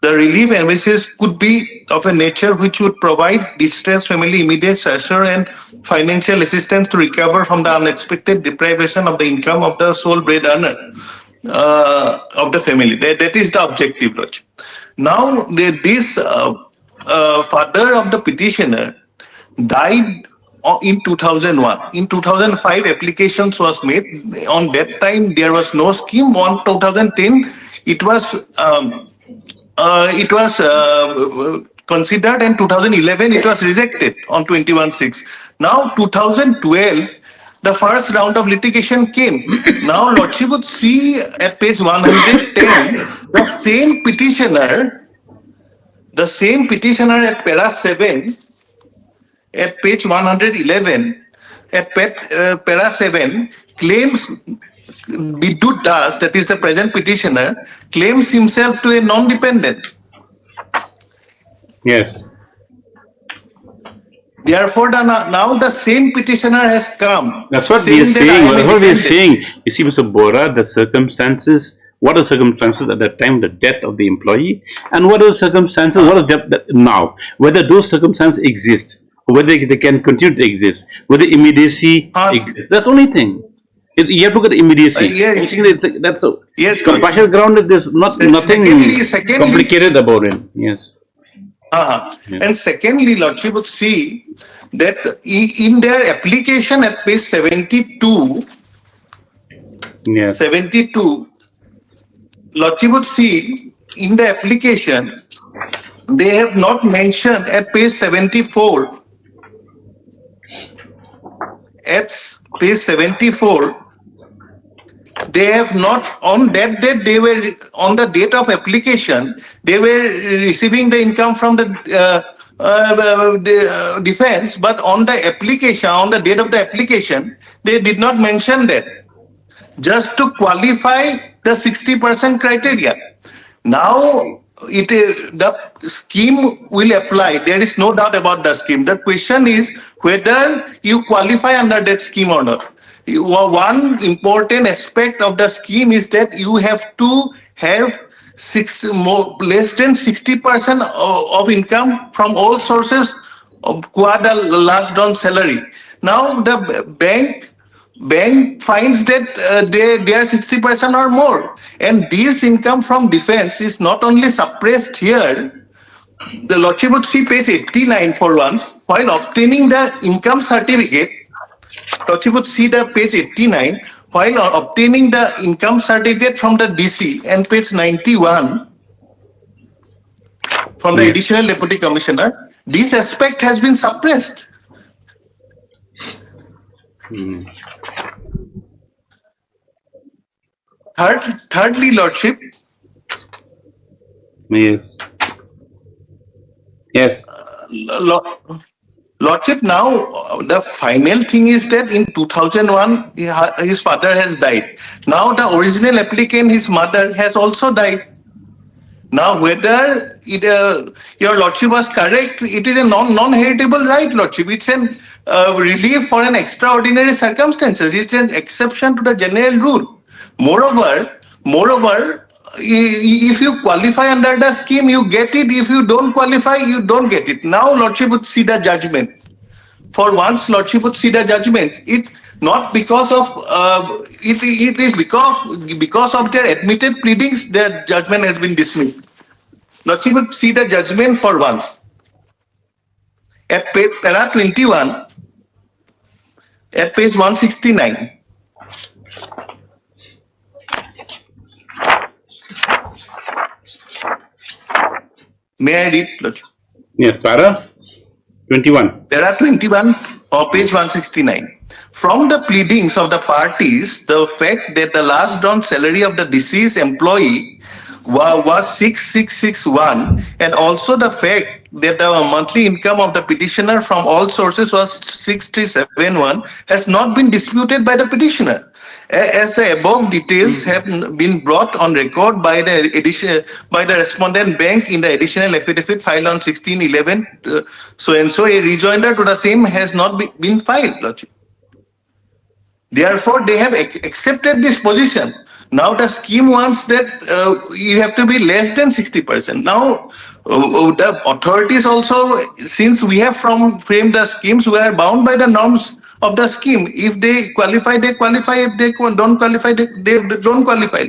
The relief emphasis could be of a nature which would provide distressed family immediate succor and financial assistance to recover from the unexpected deprivation of the income of the sole breadwinner of the family. That is the objective, Lodge. Now, this father of the petitioner died in 2001. In 2005, applications was made. On that time, there was no scheme. On 2010, it was considered, and 2011 it was rejected on 21/6. Now 2012, the first round of litigation came. Now Lordship would see at page 110, the same petitioner at para 7, at page 111, at para 7, claims Bidut Das, that is the present petitioner, claims himself to a non-dependent. Yes. Therefore, now the same petitioner has come. That's what we are that I saying. am That's what we are independent. saying. You see, Mr. Bora, the circumstances, what are the circumstances at the time of the death of the employee, and what are the circumstances, what are the, now, whether those circumstances exist, or whether they can continue to exist, whether immediacy exists. That's the only thing. You have to look at immediacy. Yes. That's a Yes, ground. There's nothing Secondly, complicated about it. Yes. And secondly, Lordship would see that in their application at page 72, 72, Lordship would see in the application, they have not mentioned at page 74, at page 74, they have not, on that date, they were, on the date of application, they were receiving the income from the defense, but on the application, on the date of the application, they did not mention that, just to qualify the 60% criteria. Now, the scheme will apply. There is no doubt about the scheme. The question is whether you qualify under that scheme or not. One important aspect of the scheme is that you have to have less than 60% of income from all sources qua the last drawn salary. Now the bank finds that they are 60% or more, and this income from defense is not only suppressed here. The Lordship would see page 89 for once, while obtaining the income certificate. Lordship would see the page 89 while obtaining the income certificate from the DC, and page 91 from the additional deputy commissioner. This aspect has been suppressed. Thirdly, Lordship. Yes. Lordship, now the final thing is that in 2001 his father has died. Now the original applicant, his mother, has also died. Now whether your Lordship was correct, it is a non-heritable right, Lordship. It's an relief for an extraordinary circumstances. It's an exception to the general rule. Moreover, if you qualify under the scheme, you get it. If you don't qualify, you don't get it. Now Lordship would see the judgment. For once, Lordship would see the judgment. It not because of it is because of their admitted pleadings, their judgment has been dismissed. Lordship would see the judgment for once. At para 21, at page 169. May I read, Lordship? Yes, para 21. Para 21 or page 169. From the pleadings of the parties, the fact that the last drawn salary of the deceased employee was 6661, and also the fact that the monthly income of the petitioner from all sources was 6371 has not been disputed by the petitioner. As the above details have been brought on record by the respondent bank in the additional affidavit filed on 16/11, so and so, a rejoinder to the same has not been filed, Lordship. Therefore, they have accepted this position. Now the scheme wants that you have to be less than 60%. Now the authorities also, since we have framed the schemes, we are bound by the norms of the scheme. If they qualify, they qualify. If they don't qualify, they don't qualify.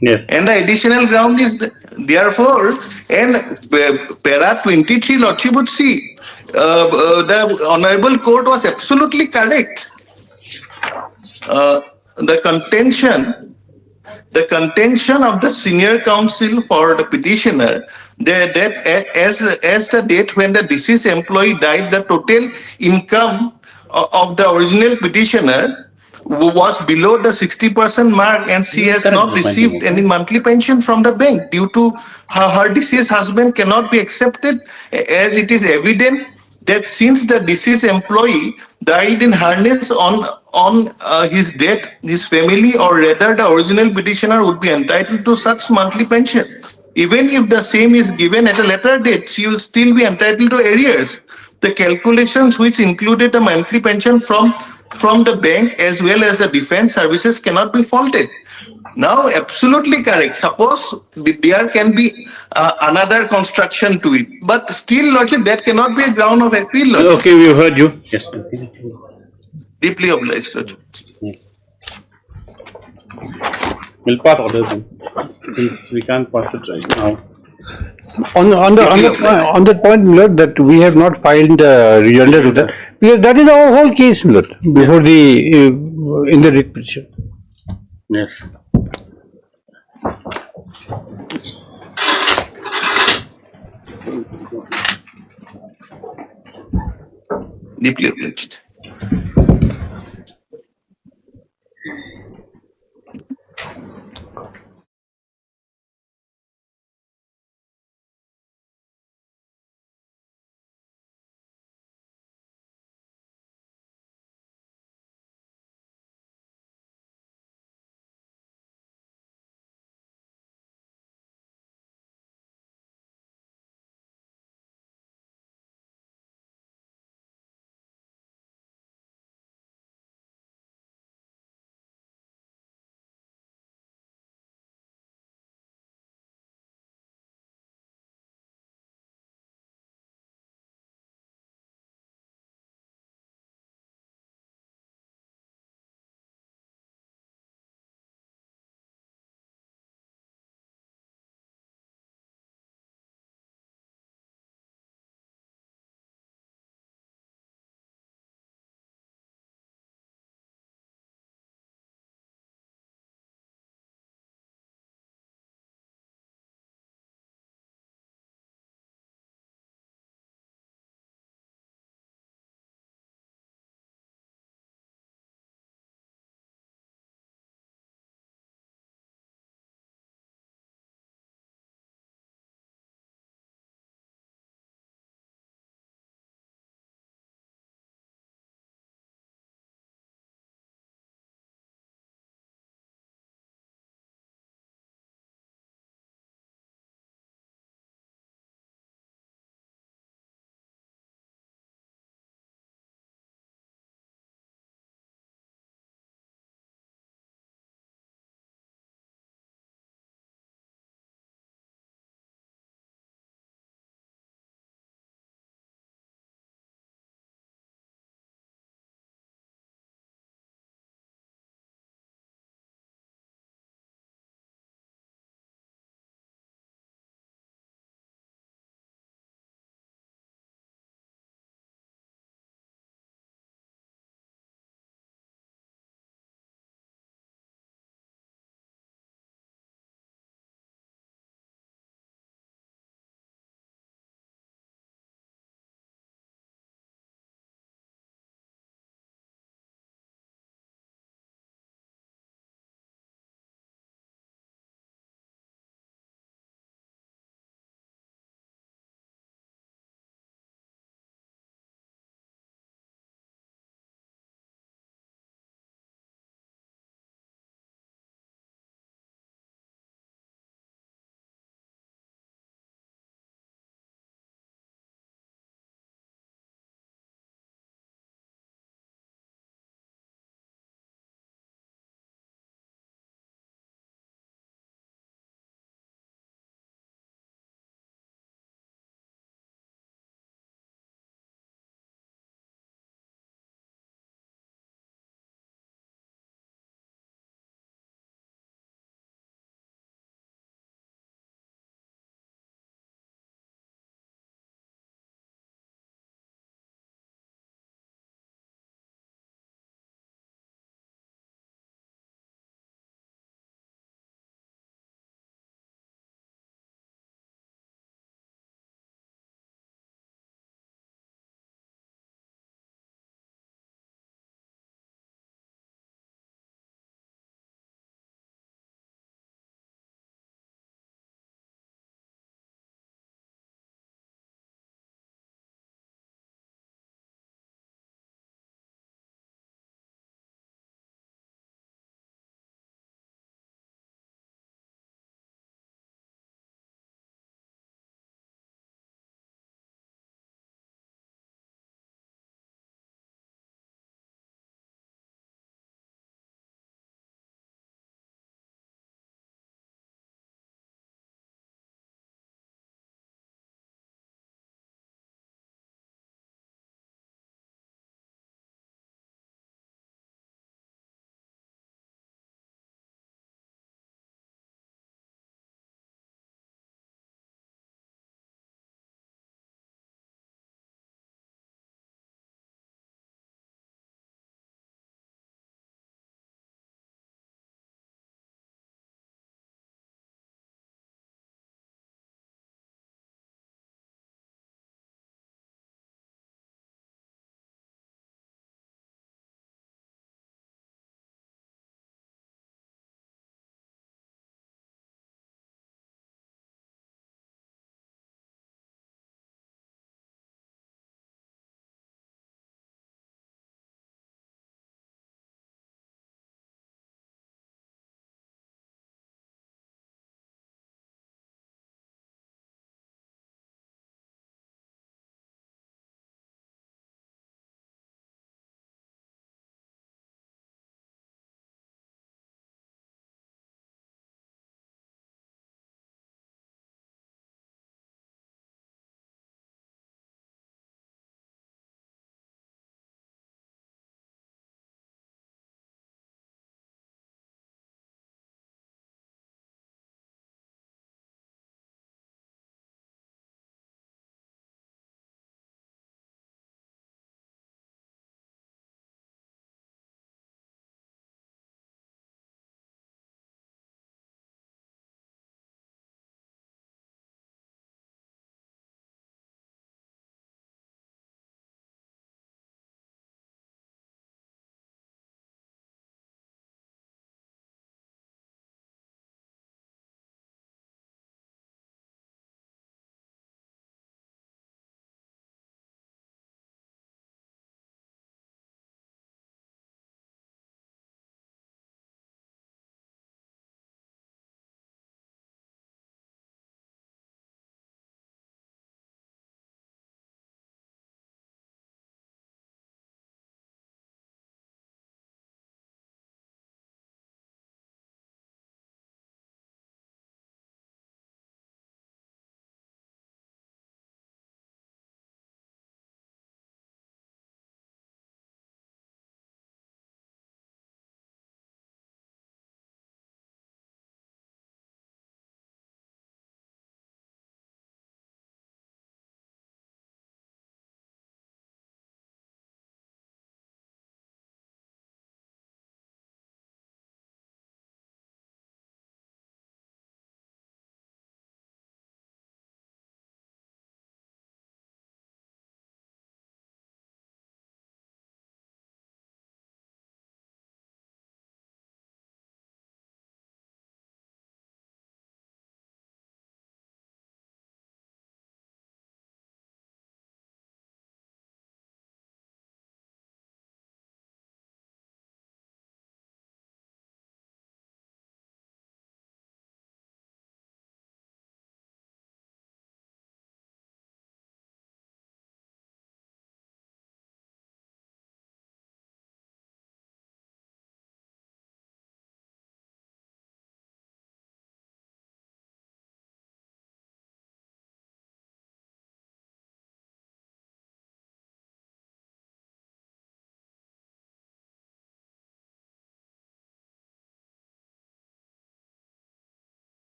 Yes. And the additional ground is therefore, and para 23, Lordship would see the Honorable Court was absolutely correct. The contention of the senior counsel for the petitioner that as the date when the deceased employee died, the total income of the original petitioner was below the 60% mark, and she has not received any monthly pension from the bank due to her deceased husband cannot be accepted, as it is evident that since the deceased employee died in harness on his death, his family, or rather the original petitioner, would be entitled to such monthly pension. Even if the same is given at a later date, she will still be entitled to arrears the calculations which included a monthly pension from the bank as well as the defense services cannot be faulted. Now, absolutely correct. Suppose there can be another construction to it, but still, Lordship, that cannot be a ground of appeal, Lordship. Okay, we heard you. Yes. Deeply obliged, Lordship. We'll pass order then, since we can't pass it right now. On that point, Milord, that we have not filed rejoinder to that, because that is our whole case, Milord, before the in the writ petition. Yes. Deeply obliged.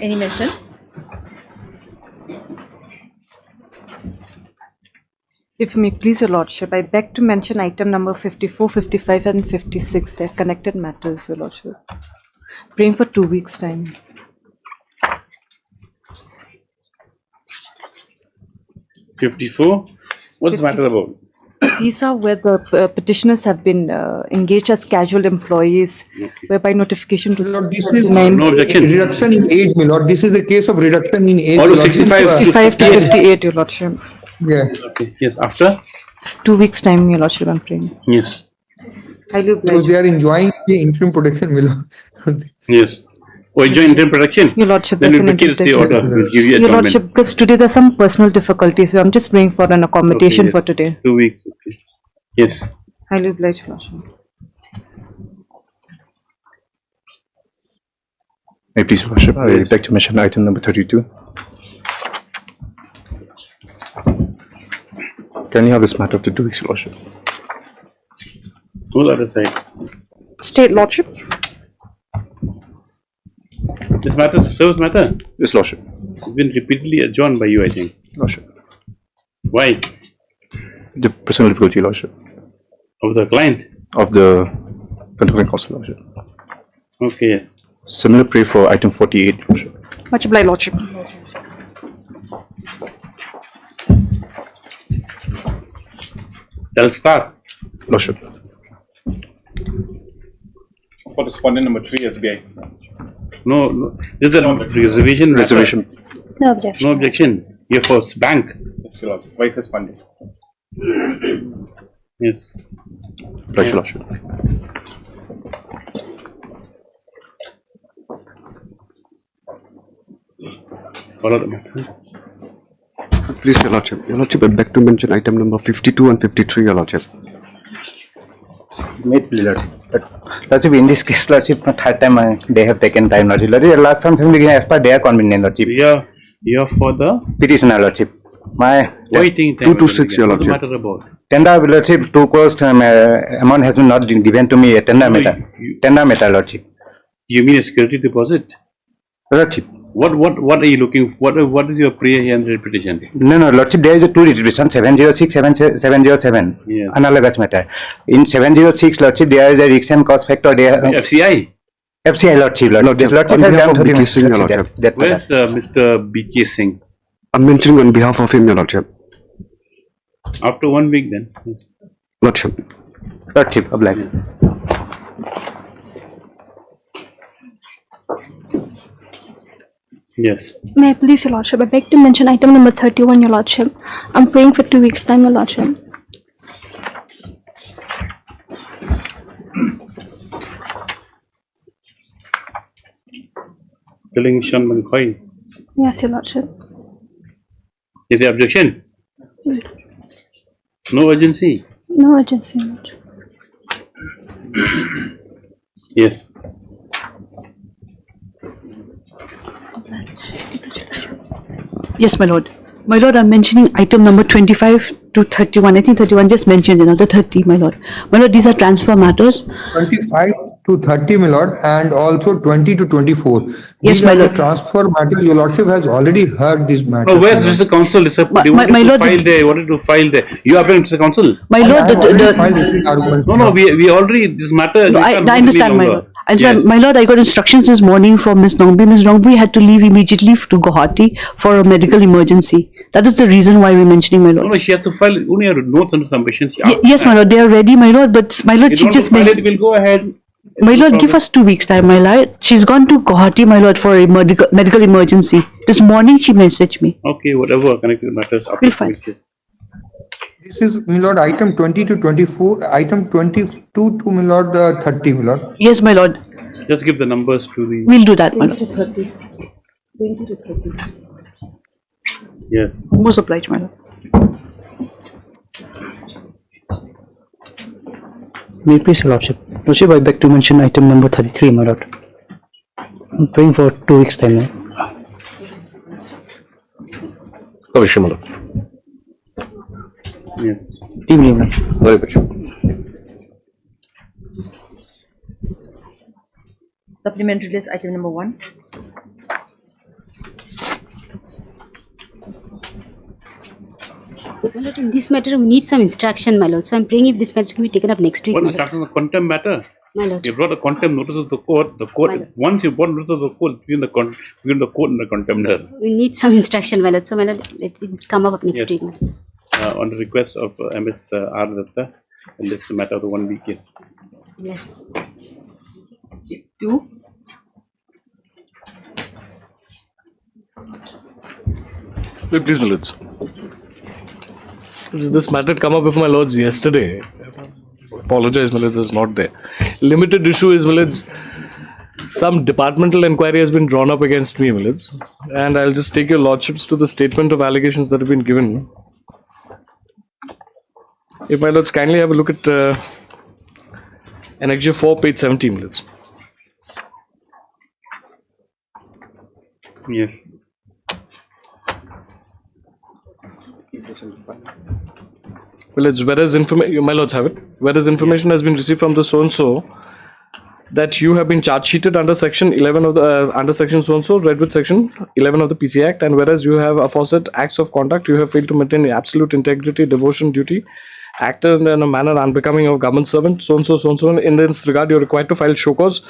Any mention? If you may please, Your Lordship, I beg to mention item number 54, 55 and 56. They are connected matters, Your Lordship. Praying for 2 weeks' time. 54? What's the matter about? These are where the petitioners have been engaged as casual employees, whereby notification to This is No objection. reduction in age, my lord. This is a case of reduction in age. All my lord. 65 65 to 58, Your Lordship. Yeah. Okay. Yes. After? 2 weeks' time, Your Lordship, I'm praying. Yes. Because they are enjoying the interim protection, my lord. Yes. Oh, enjoy interim protection? Your Lordship, Then that's we'll an vacate the order. interpretation. We'll give you Your adjournment. Lordship, because today there's some personal difficulties, so I'm just praying for an accommodation Okay, for yes. today. 2 weeks. Okay. Yes. Highly obliged, Your Lordship. May I please, Your Lordship, I would like to mention item number 32. Can you have this matter up to 2 weeks, Your Lordship? Who's other side? State Lordship. This matter is a service matter. Yes, Lordship. It's been repeatedly adjourned by you, I think. Lordship. Why? The personal difficulty, Your Lordship. Of the client? Of the controlling counsel, Lordship. Okay, yes. Similar pray for item 48, Your Lordship. Much obliged, Lordship. I'll start. Lordship. For respondent number 3, SBI. No, no. This is a reservation. matter. Reservation. No objection. No objection. Here for bank. Yes, Your Lordship. Vice respondent. Yes. Right, Your Lordship. Follow the matter. Please, Your Lordship. Your Lordship, I beg to mention item number 52 and 53, Your Lordship. Made plea, Lordship. But Lordship, in this case, Lordship, for third time they have taken time, Lordship. Lordship, last time beginning as per their convenience, Lordship. You're for the petitioner, Lordship. My waiting time. 226, Your What's the Lordship. matter about? tender, Lordship, 2 crores amount has been not given to me. A tender matter. Tender matter, Lordship. You mean a security deposit? Lordship. What are you looking for? What is your prayer here and repetition? No, Lordship, there is a 2 retribution, 706, 707. Yes. Analogous matter. In 706, Lordship, there is a risk and cost factor. There. FCI? FCI, Lordship. Lordship, Lordship on has behalf done of 30 BK Singh, Your Lordship. Where's Mr. BK Singh? I'm mentioning on behalf of him, Your Lordship. After 1 week then. Lordship. Lordship, obliged. Yes. May I please, Your Lordship? I beg to mention item number 31, Your Lordship. I'm praying for 2 weeks' time, Your Lordship. Killing Sean McCoy. Yes, Your Lordship. Is there objection? No urgency? No urgency, Your Lordship. Yes. Yes, my lord. My lord, I'm mentioning item number 25 to 31. I think 31 just mentioned another 30, my lord. My lord, these are transfer matters. 25 to 30, my lord, and also 20 to 24. Yes, These my are the lord. Transfer matter. Your lordship has already heard this matter. Oh, where's the council? They wanted my to lord, file there. Wanted to file there. You are appealing to the council? My lord, No, we already this matter. No, we I can't do understand, any my longer. lord. And sir, my lord, I got instructions this morning from Miss Nongbi. Miss Nongbi had to leave immediately to Guwahati for a medical emergency. That is the reason why we're mentioning, my lord. No, she has to file only her notes under submission. Yes, my lord, they are ready, my lord. But my lord, she just file it. mentioned. We'll go ahead. My lord, give us 2 weeks time, my lord. She's gone to Guwahati, my lord, for a medical emergency. This morning she messaged me. Okay, whatever connected matters. We'll file. This is, my lord, item 20 to 24, item 22 to, my lord, 30, my lord. Yes, my lord. Just give the numbers to the. We'll do that, my lord. 20 to 30. Yes. Most obliged, my lord. May it please, Your Lordship. Lordship, I beg to mention item number 33, my lord. I'm praying for 2 weeks' time now. Permission, my lord. Yes. Team leave, Lord. Very much. Supplementary list item number 1. My lord, in this matter, we need some instruction, my lord. So I'm praying if this matter can be taken up next week. What My is lord. after the contempt matter? My lord. You brought a contempt notice of the court. The court, once you brought notice of the court, between the court and the contemptor. We need some instruction, my lord. So my lord, let it come up next week. My lord. On the request of MS R. Datta, and this is a matter of the 1 week. Yes. 2. Wait, please, my lords. This matter had come up with my lords yesterday. Apologize, my lords, it's not there. Limited issue is, my lords, some departmental inquiry has been drawn up against me, my lords. And I'll just take your lordships to the statement of allegations that have been given. If my lords kindly have a look at Annexure 4, page 17, my lords. Yes. Well, it's whereas information, my lords have it. Whereas information has been received from the so and so that you have been charge sheeted under section 11 of the under section so and so read with section 11 of the PC Act, and whereas you have aforesaid acts of conduct, you have failed to maintain absolute integrity, devotion, duty, acted in a manner unbecoming of government servant, so and so, so and so. In this regard, you are required to file show cause.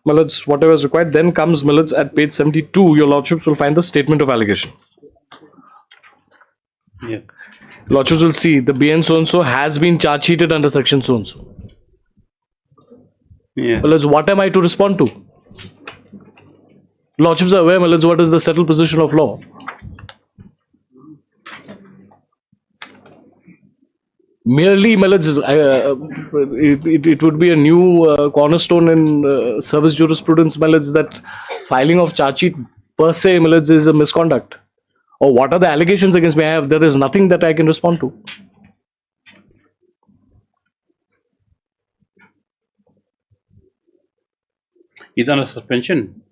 My lords, whatever is required. Then comes, my lords, at page 72, your lordships will find the statement of allegation. Yes. Lordships will see the BN so and so has been charge sheeted under section so and so. Yeah. My lords, what am I to respond to? Lordships are aware, my lords, what is the settled position of law? Merely, my lords, it would be a new cornerstone in service jurisprudence, my lords, that filing of charge sheet per se, my lords, is a misconduct. Or what are the allegations against me? There is nothing that I can respond to. He's on a suspension.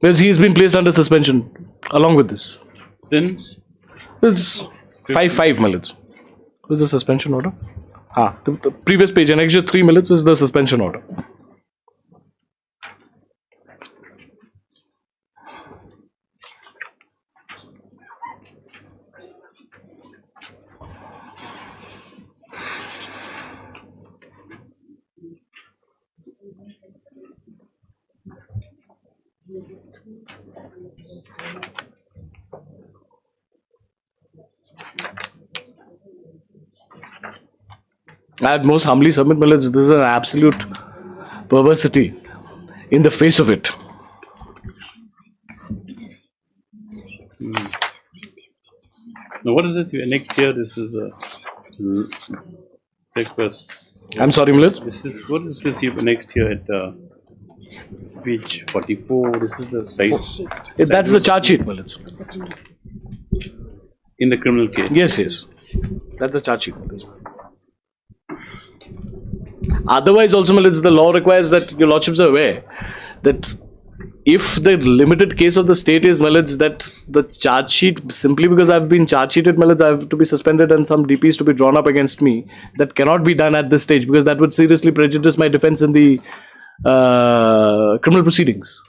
Yes, he has been placed under suspension along with this. Since? It's 5-5, my lords. What is the suspension order? The previous page, Annexure 3, my lords, is the suspension order. I'd most humbly submit, my lords, this is an absolute perversity in the face of it. Now, what is this? Next year, this is a express. I'm sorry, my lords. This is what is this next year at page 44? This is the size. That's the charge sheet, my lords. In the criminal case. Yes, yes. That's the charge sheet, my lords. Otherwise, also, my lords, the law requires that your lordships are aware that if the limited case of the state is, my lords, that the charge sheet, simply because I've been charge sheeted, my lords, I have to be suspended and some DPs to be drawn up against me, that cannot be done at this stage because that would seriously prejudice my defense in the criminal proceedings.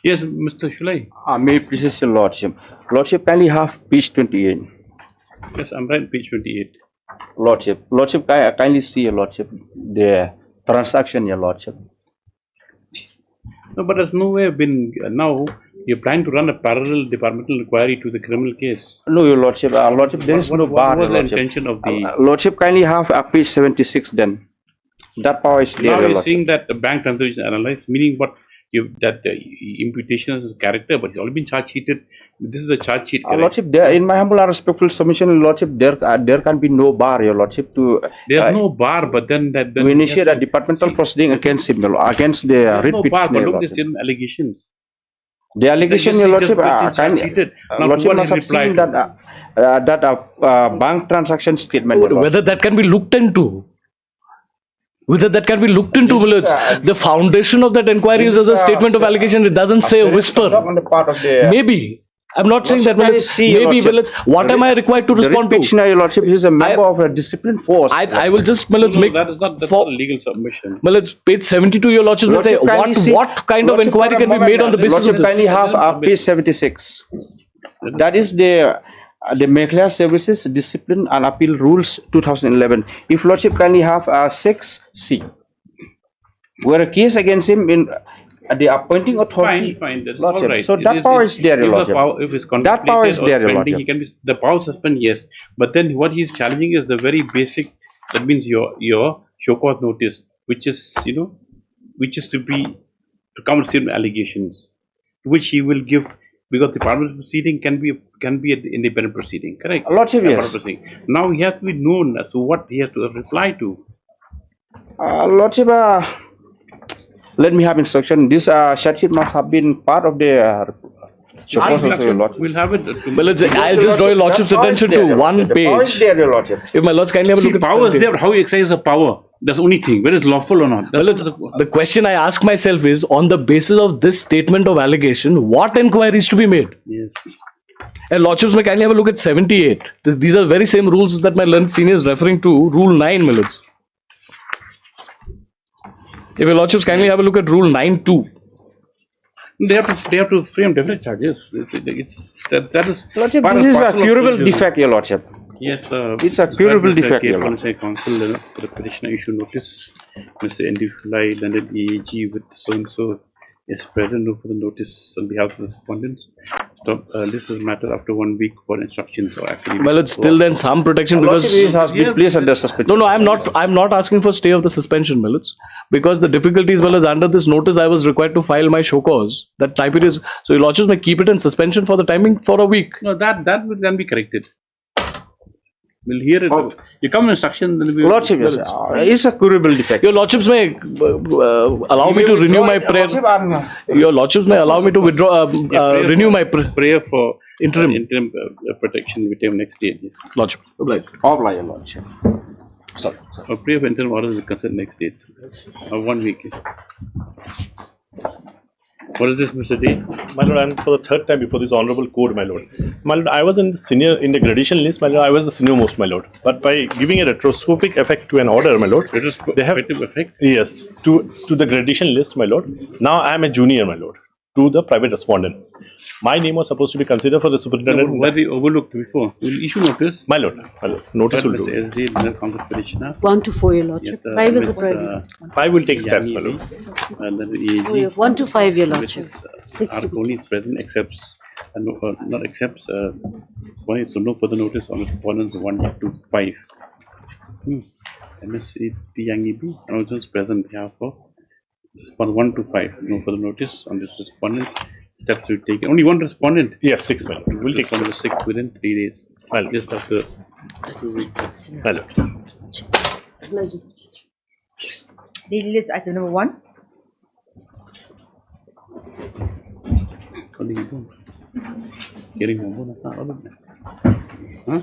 Yes, Mr. Shulai. May it please your lordship. Lordship, kindly have page 28. Yes, I'm right, page 28. Lordship, kindly see your lordship the transaction, your lordship. No, but there's no way been now you're planning to run a parallel departmental inquiry to the criminal case. No, your lordship, lordship, there is no bar. What was the intention of the lordship? Kindly have page 76 then. That power is clear. Now your you're lordship. saying that the bank transaction analyzed, meaning what that imputation is character, but it's already been charge sheeted. This is a charge sheet. Lordship, there, in my humble and respectful submission, your lordship, there can be no bar, your lordship, to. There's no bar, but then that. We initiate a departmental proceeding against him, against the writ no petition. bar, but look, there's still allegations. The allegation, your lordship, lordship must have seen that bank transaction statement. Whether that can be looked into. Whether that can be looked into, the foundation of that inquiry is as a statement of allegation. It doesn't say a whisper. Maybe. I'm not saying that. Maybe. What am I required to respond to? Your lordship is a member of a discipline force. I will just make. That is not a legal submission. Page 72, your lordship will say what kind of inquiry can be made on the basis of this. Kindly have page 76. That is the the Meghalaya Services Discipline and Appeal Rules 2011. If Lordship kindly have 6C, where a case against him in the appointing authority. Fine, that's Lordship. all right. So that power is there, Your Lordship. If it's That power is there, Your pending, Lordship. he can be the power suspend, yes. But then what he's challenging is the very basic. That means your show cause notice, which is which is to come with certain allegations, which he will give, because the parliament proceeding can be an independent proceeding, correct? Lordship, yes. Now he has to be known as to what he has to reply to. Lordship, let me have instruction. This sheet must have been part of the show cause also, Your Lordship. We'll have it. Well, I'll just draw Your Lordship's attention to one page. Power is there, Your Lordship. If my Lords kindly have a look at power is there, but how you exercise the power? That's the only thing. Whether it's lawful or not. Well, the question I ask myself is, on the basis of this statement of allegation, what inquiries to be made? Yes. And Lordships may kindly have a look at 78. These are very same rules that my learned senior is referring to, Rule 9, my Lords. If your Lordships kindly have a look at Rule 9.2. They have to frame definite charges. That is. Lordship, this is a curable defect, Your Lordship. Yes, it's a curable defect, Your Lordship. Council for the petitioner issue notice. Mr. Ndufulai, London EAG with so and so is present. No further notice on behalf of the respondents. This is a matter after 1 week for instructions or actually. Well, it's still then some protection because has been placed under suspension. No, I'm not asking for stay of the suspension, my Lords, because the difficulty as well as under this notice I was required to file my show cause. That time period is, so your Lordships may keep it in suspension for the timing for a week. No, that will then be corrected. We'll hear it. You come in instruction, then we will. Lordship, yes. It's a curable defect. Your Lordships may allow me to renew my prayer. Your Lordships may allow me to withdraw, renew my prayer for interim protection with him next day. Yes. Lordship. Oblige, Your Lordship. Sorry. A prayer for interim order will consent next date. 1 week. What is this, Mr. D? My Lord, I'm for the third time before this honorable court, my Lord. My Lord, I was in the gradation list, my Lord. I was the senior most, my Lord. But by giving a retroscopic effect to an order, my Lord, they have effect. Yes, to the gradation list, my Lord. Now I am a junior, my Lord, to the private respondent. My name was supposed to be considered for the superintendent. Were they overlooked before? We'll issue notice. My Lord, notice will do. SD, 1 to 4, Your Lordship. 5 is a price. 5 will take steps, my Lord. And then the EAG. 1 to 5, Your Lordship. 6 to only present accepts, not accepts, one is so no further notice on respondents 1 to 5. MSC Yangibi, announcements present behalf of respondent 1 to 5. No further notice on this respondents. Steps to be taken. Only one respondent. Yes, 6 men. We'll take 6 within 3 days. Well, just after 2 weeks. Hello. Daily list item number 1. Getting home, that's not all of them. Huh?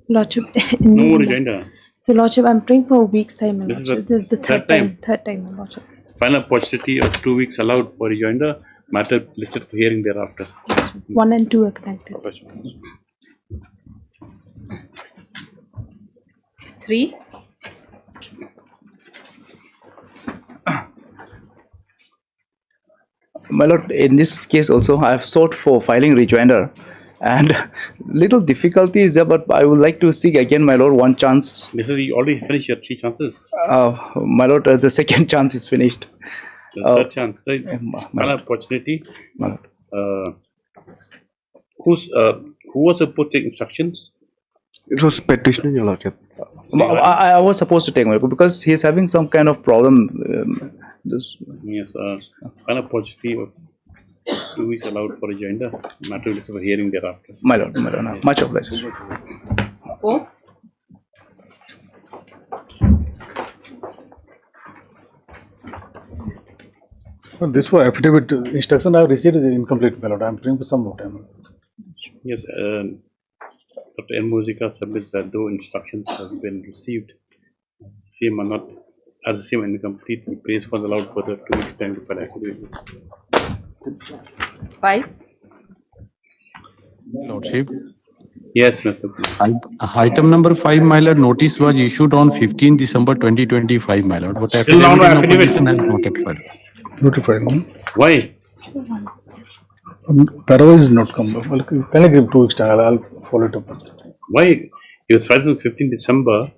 Lordship, no more rejoinder. Your Lordship, I'm praying for a week's time, This Lordship. is This is the third time. Third time, Your Lordship. Final opportunity of 2 weeks allowed for rejoinder. Matter listed for hearing thereafter. 1 and 2 are connected. 3. My Lord, in this case also I have sought for filing rejoinder, and little difficulty is there, but I would like to seek again, my Lord, one chance. This is you already finished your 3 chances. My Lord, the second chance is finished. The third chance, right? Final opportunity. My Lord. Who was supposed to take instructions? It was petitioner, Your Lordship. I was supposed to take my Lord, because he is having some kind of problem. Yes, final opportunity of 2 weeks allowed for rejoinder. Matter listed for hearing thereafter. My Lord, much obliged. 4. Well, this for affidavit instruction I have received is incomplete, my Lord. I am praying for some more time. Yes, Dr. N. Musica submits that though instructions have been received, same are not as the same incomplete. He prays for the allowed further 2 weeks time to file affidavits. 5. Lordship. Yes, Mr. Item number 5, my Lord. Notice was issued on 15 December 2025, my Lord. But Still now no affidavit. has not yet filed. Notified. Why? Tarawa is not come. Well, can I give 2 weeks time? I'll follow it up. Why? It was filed on 15 December.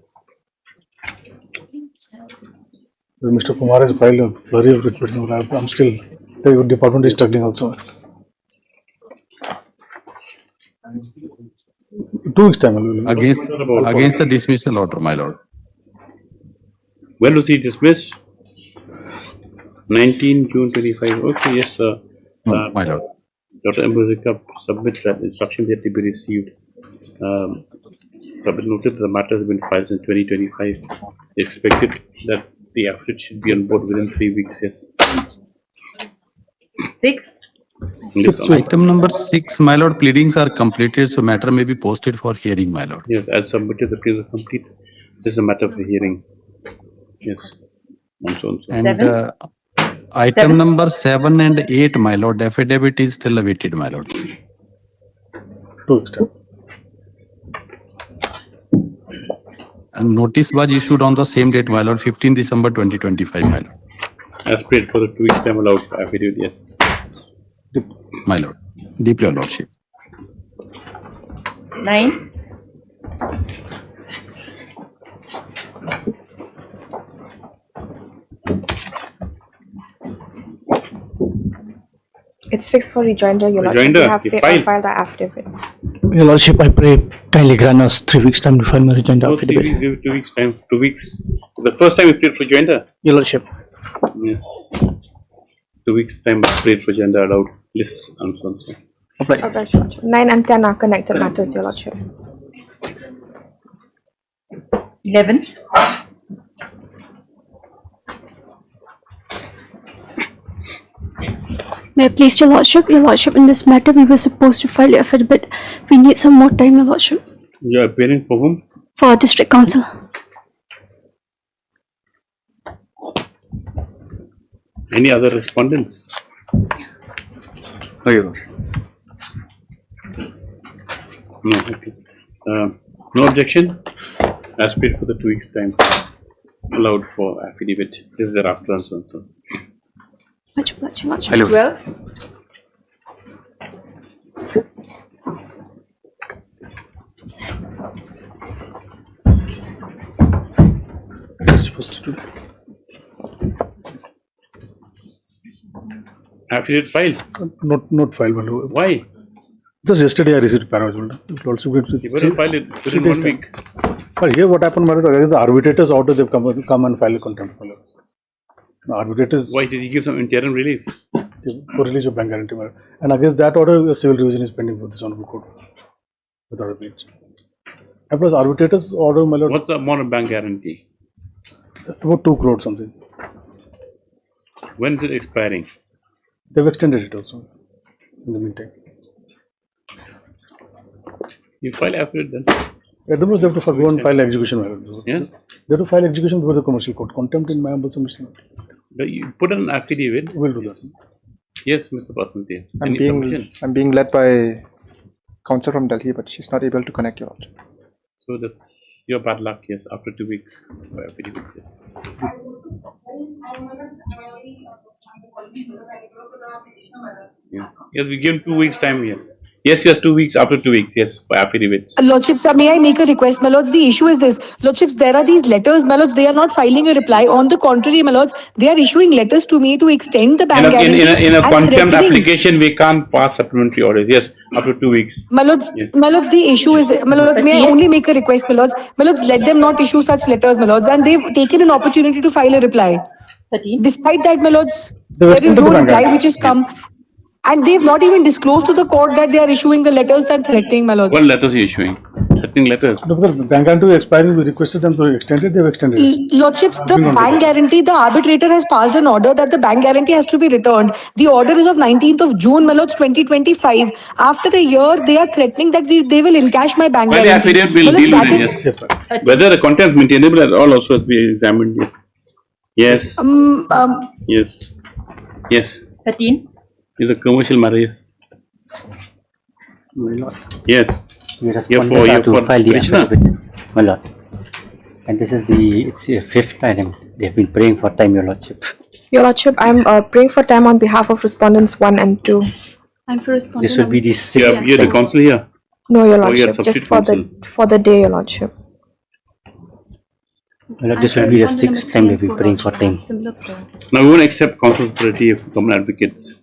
Mr. Kumar has filed a flurry of reports. I'm still, the department is struggling also. 2 weeks time. Against the dismissal order, my lord. When was he dismissed? 19 June 25. Okay, yes, sir. My lord. Dr. Ambrosia submits that instruction that to be received. Submit noted the matter has been filed in 2025. Expected that the affidavit should be on board within 3 weeks. Yes. 6. Item number 6, my lord, pleadings are completed, so matter may be posted for hearing, my lord. Yes, as submitted, the pleadings are complete. This is a matter for hearing. Yes. And item number 7 and 8, my lord, affidavit is still awaited, my lord. 2 weeks time. And notice was issued on the same date, my lord, 15 December 2025, my lord. As paid for the 2 weeks time allowed for affidavit, yes. My lord, deep your lordship. 9. It's fixed for rejoinder, Your Lordship. Rejoinder, We you have filed the affidavit. Your Lordship, I pray kindly grant us 3 weeks time to file my rejoinder No, affidavit. 2 weeks time. 2 weeks. The first time we played for joinder. Your Lordship. Yes. 2 weeks time played for joinder allowed. Lists and so on. So. Alright, Your Lordship. 9 and 10 are connected matters, Your Lordship. 11. May I please, Your Lordship? Your Lordship, in this matter, we were supposed to file the affidavit. We need some more time, Your Lordship. You are appearing for whom? For District Council. Any other respondents? No, Your Lordship. No, okay. No objection? As paid for the 2 weeks time allowed for affidavit. This is thereafter and so on. So. Much. 12. Affidavit filed? Not filed. Well, why? Just yesterday I received parallel. It also gets You better file it within 1 week. But here what happened, the arbitrators order they've come and file a contempt. Arbitrators. Why did he give some interim relief? For release of bank guarantee. And against that order, a civil revision is pending for this honorable court. Without appeals. And plus arbitrators order, my lord. What's the amount of bank guarantee? About 2 crore something. When is it expiring? They've extended it also in the meantime. You file affidavit then? At the most, they have to go and file execution. Yes? They have to file execution before the commercial court. Contempt in my humble submission. You put an affidavit. We'll do that. Yes, Mr. Basanti. I'm being led by counsel from Delhi, but she's not able to connect you out. So that's your bad luck, yes, after 2 weeks by affidavit, yes. Yeah. Yes, we give him 2 weeks time, yes. Yes, 2 weeks, after 2 weeks, yes, by affidavit. Lordships, may I make a request, my lords? The issue is this. Lordships, there are these letters, my lords, they are not filing a reply. On the contrary, my lords, they are issuing letters to me to extend the bank guarantee. In a contempt application, we can't pass supplementary orders, yes, after 2 weeks. My lords, Yes. the issue is, my lords, may I only make a request, my lords? My lords, let them not issue such letters, my lords, and they've taken an opportunity to file a reply. 13. Despite that, my lords, there is no reply which has come. And they've not even disclosed to the court that they are issuing the letters and threatening, my lords. What letters are you issuing? Threatening letters? No, because bank guarantee is expiring, we requested them to extend it, they've extended it. Lordships, the bank guarantee, the arbitrator has passed an order that the bank guarantee has to be returned. The order is of 19th of June, my lords, 2025. After a year, they are threatening that they will encash my bank Well, the guarantee. affidavit will deal with it, yes. Whether the content is maintainable at all also has to be examined, yes. Yes. Yes. 13. Is a commercial matter, yes. My lord. Yes. We responded to file the affidavit, my lord. And this is it's a 5th item. They have been praying for time, Your Lordship. Your Lordship, I'm praying for time on behalf of respondents 1 and 2. I'm for respondent. This will be the You sixth have, you're the time. counsel here. No, Your Oh, you're Lordship, just substitute for the day, Your Lordship. My Lord, this will be the sixth time we will be praying for time. Now, we won't accept counsel authority of common advocates.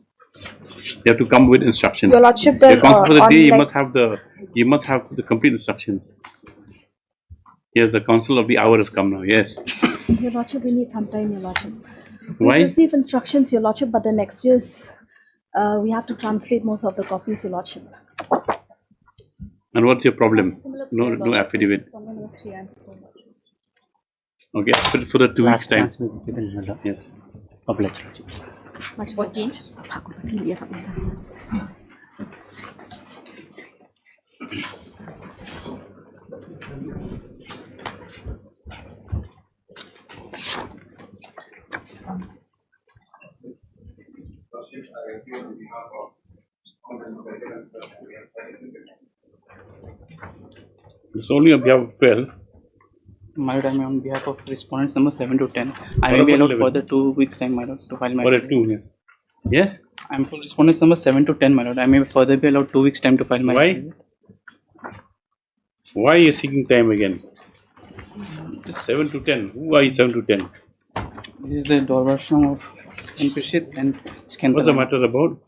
They have to come with instructions. Your Lordship, If you're then, counsel for the on day, next- you must have the complete instructions. Yes, the counsel of the hour has come now. Yes. Your Lordship, we need some time, Your Lordship. Why? We receive instructions, Your Lordship, but the next year's we have to translate most of the copies, Your Lordship. And what's your problem? No affidavit. Okay, for the 2 weeks Last time. chance will be given, Your Lord. Yes. Obliged, Lordship. Much 14. It's only on behalf of 12. My Lord, I am on behalf of respondents number 7 to 10. I What may be about allowed 11? further 2 weeks time, my Lord, to file my What at affidavit. 2? Yes. I am for respondents number 7 to 10, my Lord. I may further be allowed 2 weeks time to file my Why? affidavit. Why are you seeking time again? 7 to 10. Who are you 7 to 10? This is the version of implicit and scandal. What's the matter about?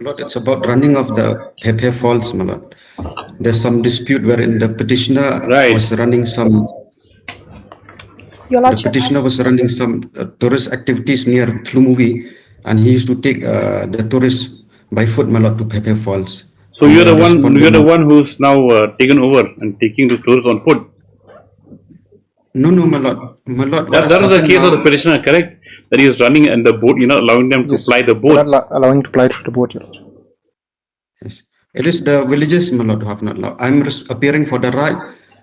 Lord, it's about running of the Pepe Falls, my Lord. There's some dispute wherein the petitioner was running some. Your The Lordship, petitioner was running some tourist activities near Tlumuvi, and he used to take the tourists by foot, my Lord, to Pepe Falls. So you're the one. You're the one who's now taken over and taking the tourists on foot. No, no, my Lord. My Lord. That was the case of the petitioner, correct? That he was running in the boat. You're not allowing them to ply the boats. allowing to ply through the boat, Your Lordship. Yes. It is the villages, my Lord, who have not allowed. I'm appearing for the right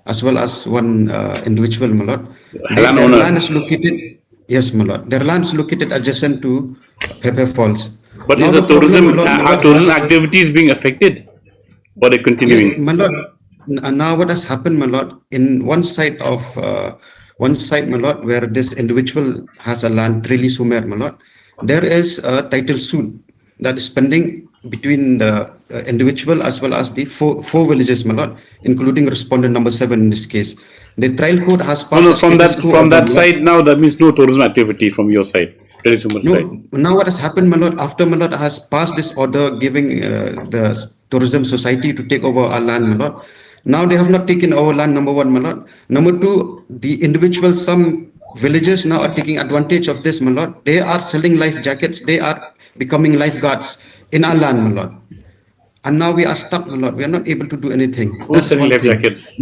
as well as one individual, my Lord. Their land is located. Yes, my Lord. Their land is located adjacent to Pepe Falls. But Now is the problem, tourism my Lord, what tourism has- activities being affected? Or they continuing? Yes, my Lord. Now what has happened, my Lord, in one side, my Lord, where this individual has a land, Trili Sumer, my Lord, there is a title suit that is pending between the individual as well as the four villages, my Lord, including respondent number 7 in this case. The trial court has passed. No, a from status that quo from order, that my Lord. side now, that means no tourism activity from your side, Trili Sumer side. No, now what has happened, my Lord, after my Lord has passed this order giving the tourism society to take over our land, my Lord. Now they have not taken our land, number 1, my Lord. Number 2, the individuals, some villages now are taking advantage of this, my Lord. They are selling life jackets. They are becoming lifeguards in our land, my Lord. And now we are stuck, my Lord. We are not able to do anything. Who's selling life jackets?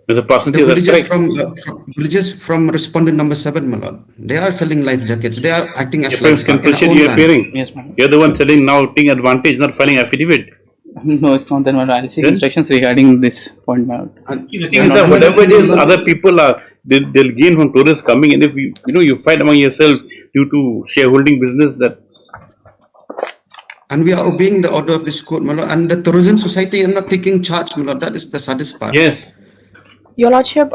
There's a The prostitute. That's villages correct. from villages from respondent number 7, my Lord. They are selling life jackets. They are acting as Can lifeguards in our Prashid, own you're land. appearing. Yes, ma'am. You're the one selling now, taking advantage, not filing affidavit. No, it's not that, my Lord. I'll seek Then? instructions regarding this point, my Lord. See, the thing is that whatever it is, other people are they'll gain from tourists coming, and if you fight among yourselves due to shareholding business, that's. And we are obeying the order of this court, my Lord. And the tourism society are not taking charge, my Lord. That is the saddest part. Yes. Your Lordship,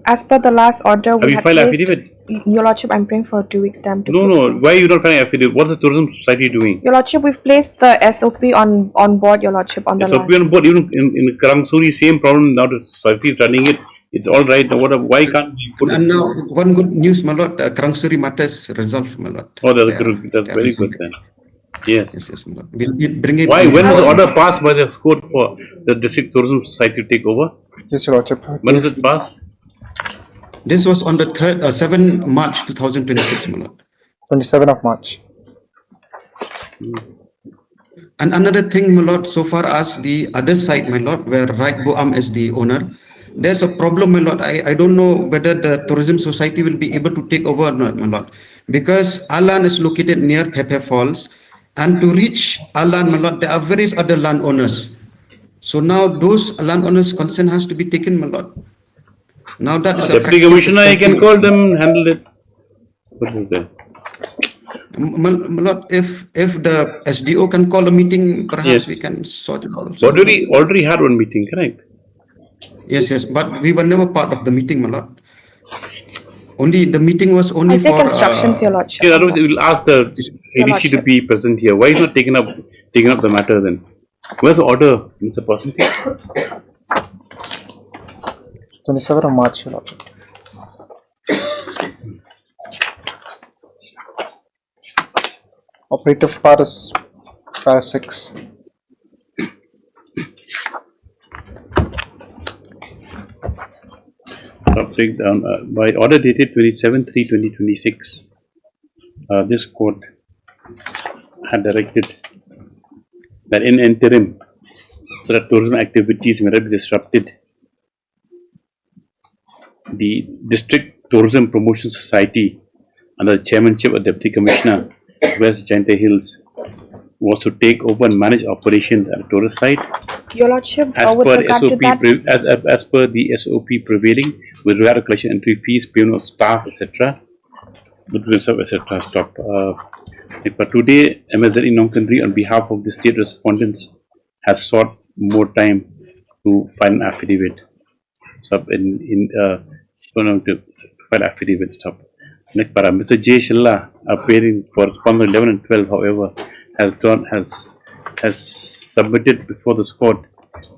as per the last order, Have we you had filed placed- affidavit? Your Lordship, I'm praying for 2 weeks time to. No. Why are you not filing affidavit? What's the tourism society doing? Your Lordship, we've placed the SOP on board, Your Lordship, on the It's line. on board. Even in Karangsuri, same problem. Now the society is running it. It's all right. Now, why can't we put And now, one good news, my Lord. Karangsuri matter is resolved, my Lord. Oh, that's good. That's very good then. Yes. Yes, my Lord. We'll bring it. Why? When was the order passed by the court for the district tourism society to take over? Yes, Your Lordship. When was it passed? This was on the 7 March 2026, my Lord. 27th of March. And another thing, my Lord, so far as the other side, my Lord, where Right Boam is the owner, there's a problem, my Lord. I don't know whether the tourism society will be able to take over or not, my Lord. Because our land is located near Pepe Falls. And to reach our land, my Lord, there are various other landowners. So now those landowners' consent has to be taken, my Lord. Now that is a Deputy Commissioner, I can call them, handle it. What is that? My Lord, if the SDO can call a meeting, perhaps Yes. we can sort it out. Already had one meeting, correct? Yes, but we were never part of the meeting, my Lord. Only the meeting was only I'll take for instructions, Your Lordship. Yeah, otherwise we will ask the ADC to be present here. Why is not taken up the matter then? Where's the order, Mr. Person? 27 of March, Your Lordship. Operative Paras 6. Breakdown by order dated 27/3/2026. This court had directed that in interim, so that tourism activities may not be disrupted, the District Tourism Promotion Society, under the chairmanship of Deputy Commissioner West Jaintia Hills, was to take over and manage operations at the tourist site Your Lordship, as with per regard to SOP that, as per the SOP prevailing with regard to collection entry fees, payment of staff, etc. etc. Stop. But today, MSZE non-country on behalf of the state respondents has sought more time to file an affidavit. Stop to file affidavit. Stop. Next para Mr. J. Shilla, appearing for respondent 11 and 12, however, has submitted before this court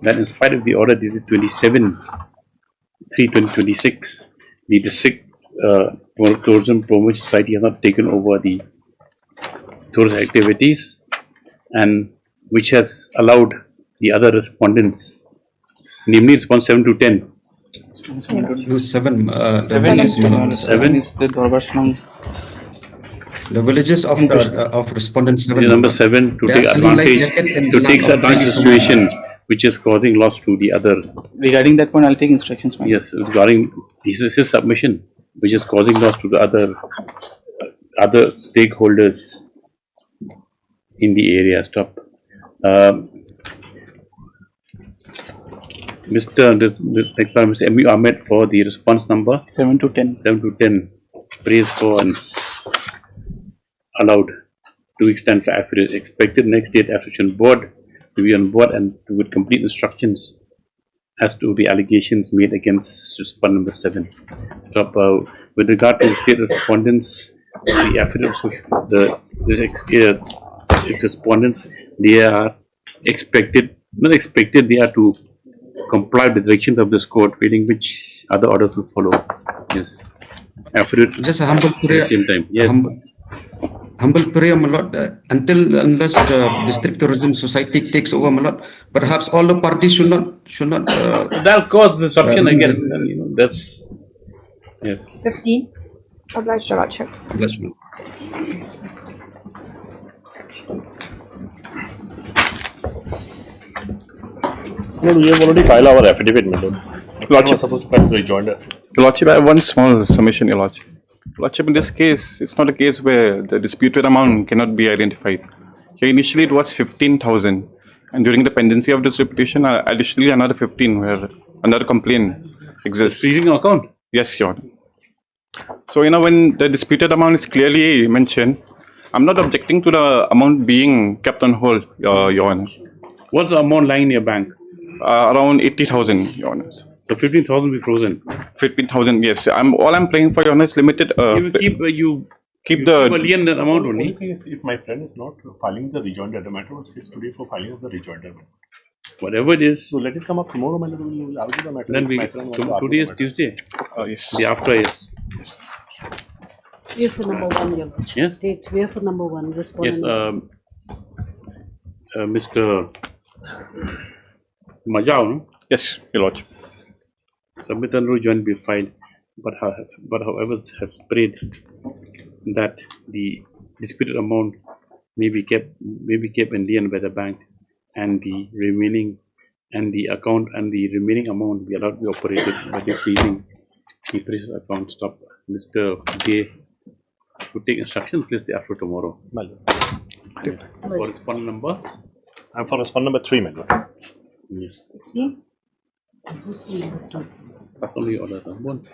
that in spite of the order dated 27/3/2026, the District Tourism Promotion Society has not taken over the tourist activities, and which has allowed the other respondents, namely response 7 to 10. No, 7. The Seven is the Dorbash. The villages of respondent 7. Number 7 to take advantage of the situation which is causing loss to the other. Regarding that point, I'll take instructions, ma'am. Yes, regarding this is his submission, which is causing loss to the other stakeholders in the area. Stop. Mr. M. Ahmed for the response number 7 to 10. 7 to 10. Praise for and allowed 2 weeks time for affidavit. Expected next date affidavit board to be on board and with complete instructions as to the allegations made against respondent number 7. Stop. With regard to the state respondents, the affidavit, the respondents, they are expected, not expected, they are to comply with the directions of this court, waiting which other orders will follow. Yes. Affidavit. Just a humble prayer. At the same time. Yes. Humble prayer, my lord, unless the District Tourism Society takes over, my lord, perhaps all the parties should not. That'll cause disruption again. And, that's. Yeah. 15. Obliged, Your Lordship. Bless me. No, we have already filed our affidavit, my lord. Lordship. Supposed to file the rejoinder. Your Lordship, I have one small submission, Your Lordship. Lordship, in this case, it's not a case where the disputed amount cannot be identified. Here, initially, it was 15,000, and during the pendency of this reputation, additionally another 15, where another complaint exists. Freezing account? Yes, Your Honor. So, when the disputed amount is clearly mentioned, I'm not objecting to the amount being kept on hold, Your Honor. What's the amount lying in your bank? Around 80,000, Your Honor. So 15,000 be frozen. 15,000, yes. All I'm paying for, Your Honor, is limited. You keep the alien that amount only. Only thing is, if my friend is not filing the rejoinder, the matter was fixed today for filing of the rejoinder. Whatever it is. So let it come up tomorrow, my lord. We will argue the matter. Then today is Tuesday. Yes. The after is. We are for number 1, Your Lordship. Yes. State, we are for number 1. Respondent. Yes, Mr. Majao, no? Yes, Your Lordship. Submit and rejoin be filed, but however has spread that the disputed amount may be kept in lien by the bank, and the remaining account and the remaining amount be allowed to be operated by the freezing the precious account. Stop. Mr. J. to take instructions, please the after tomorrow. For respondent number? I'm for respondent number 3, my lord. Yes. 16. That's only order. One.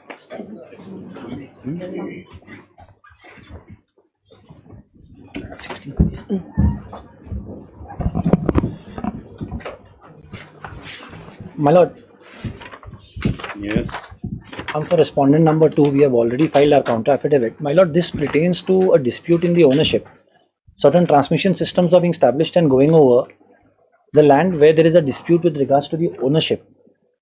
My lord. Yes. For respondent number 2, we have already filed our counter affidavit. My lord, this pertains to a dispute in the ownership. Certain transmission systems are being established and going over the land where there is a dispute with regards to the ownership.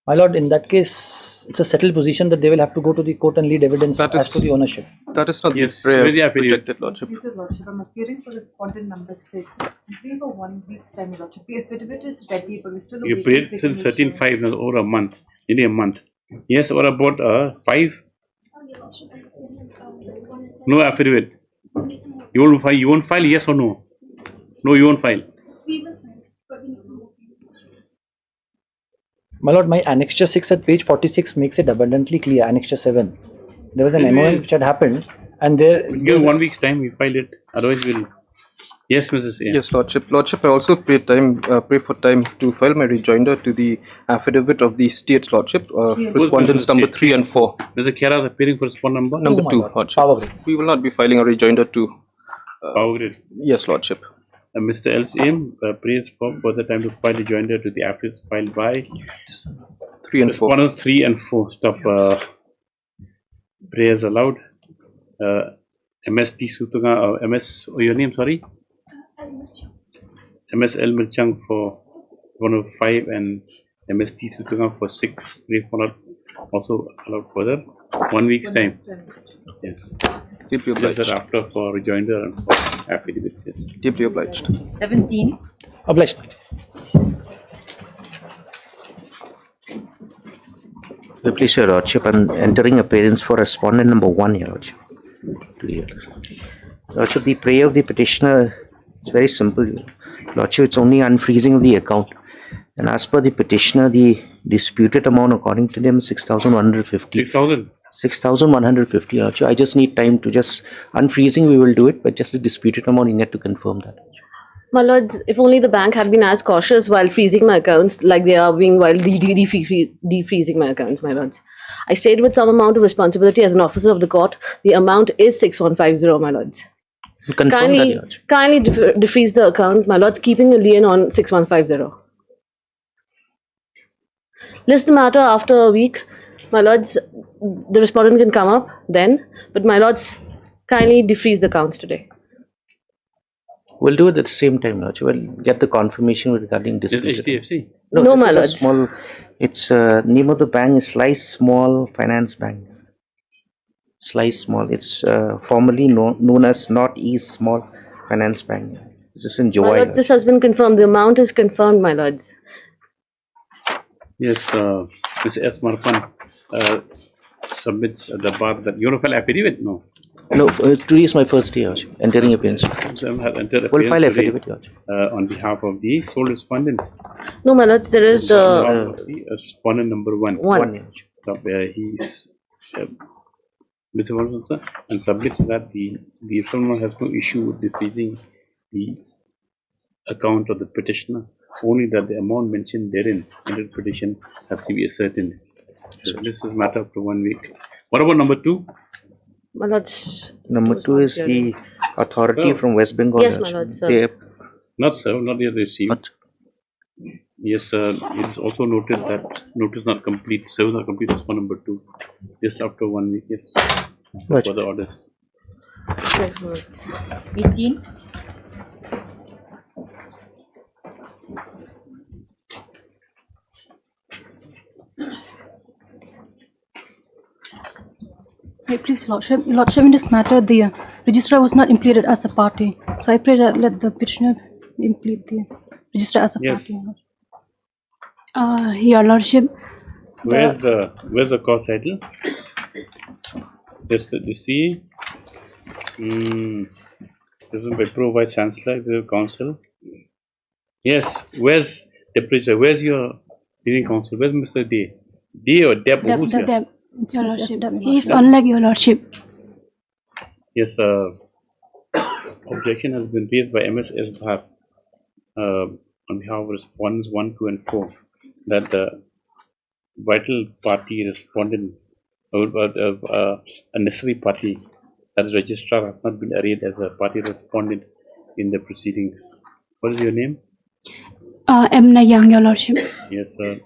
My lord, in that case, it's a settled position that they will have to go to the court and lead evidence as to the ownership. That is not Yes, the prayer very affidavit. rejected, Lordship. Yes, Your Lordship, I'm appearing for respondent number 6. I'm appearing for 1 week's time, Your Lordship. The affidavit is ready, but we're still You awaiting paid till signature. 13.5 now, over a month, nearly a month. Yes, or about 5? No affidavit. You won't file, yes or no? No, you won't file. My lord, my annexure 6 at page 46 makes it abundantly clear. Annexure 7. There was an MON which had happened, and Give 1 week's time, we file it. Otherwise, we'll. Yes, Mrs. A. Yes, Lordship. Lordship, I also pray for time to file my rejoinder to the affidavit of the state's Lordship, respondents number 3 and 4. There's a Kera appearing for respondent number? Number 2, Lordship. We will not be filing a rejoinder to. Power grid. Yes, Lordship. Mr. L.C.M. Prays for further time to file the joinder to the affidavit filed by 3 and 4. Respondents 3 and 4. Stop. Prayers allowed. MST Sutunga, MS, your name, sorry? MS L Mirchang for 105 and MST Sutunga for 6. Pray for not also allowed further. 1 week's time. Yes. Deeply obliged. Just after for rejoinder and for affidavit. Yes. Deeply obliged. 17. Obliged. Please, Your Lordship, I'm entering appearance for respondent number 1, Your Lordship. Lordship, the prayer of the petitioner is very simple. Lordship, it's only unfreezing of the account. And as per the petitioner, the disputed amount according to them is 6,150. 6,000? 6,150, Lordship. I just need time to just unfreezing, we will do it, but just the disputed amount, you need to confirm that. My lords, if only the bank had been as cautious while freezing my accounts like they are being while defreezing my accounts, my lords. I stayed with some amount of responsibility as an officer of the court. The amount is 6150, my lords. Confirm Kindly defreeze the account, my lords, keeping a lien on 6150. List the matter after a week, my lords. The respondent can come up then, but my lords, kindly defreeze the accounts today. We'll do it at the same time, Lordship. We'll get the confirmation regarding dispute. HDFC? No, this my is lords. a small, it's name of the bank is Slice Small Finance Bank. Slice Small. It's formerly known as Northeast Small Finance Bank. This is in My July. lords, this has been confirmed. The amount is confirmed, my lords. Yes, Mr. S. Marpan submits the bar that you want to file affidavit? No. No, today is my first day, Lordship. Entering appearance. We'll file affidavit, Lordship. On behalf of the sole respondent. No, my lords, there is On behalf the of the respondent number 1. He's Mr. Watson, sir, and submits that the respondent has no issue with defreezing the account of the petitioner, only that the amount mentioned therein in the petition has to be ascertained. So this is matter up to 1 week. What about number 2? my lords. Number 2 is the authority from West Bengal. Yes, my lord, sir. They- Not sir, not yet received. Yes, sir. It is also noted that notice not complete, service not complete for number 2. Just after 1 week, yes. Right. For the orders. 18. Hey, please, Lordship. Lordship, in this matter, the registrar was not impleaded as a party. So I pray that let the petitioner implead the registrar as a Yes. party. Your Lordship. Where's the cause title? Yes, you see. This is Petro Vice Chancellor, the council. Yes, where's the preacher? Where's your leading council? Where's Mr. D? D or Deb? Who's here? Deb. Your Lordship. He is on leg, Your Lordship. Yes, objection has been raised by MS Bhar on behalf of respondents 1, 2, and 4 that the vital party respondent, a necessary party, that is registrar, has not been arrayed as a party respondent in the proceedings. What is your name? M. Nayang, Your Lordship. Yes, sir.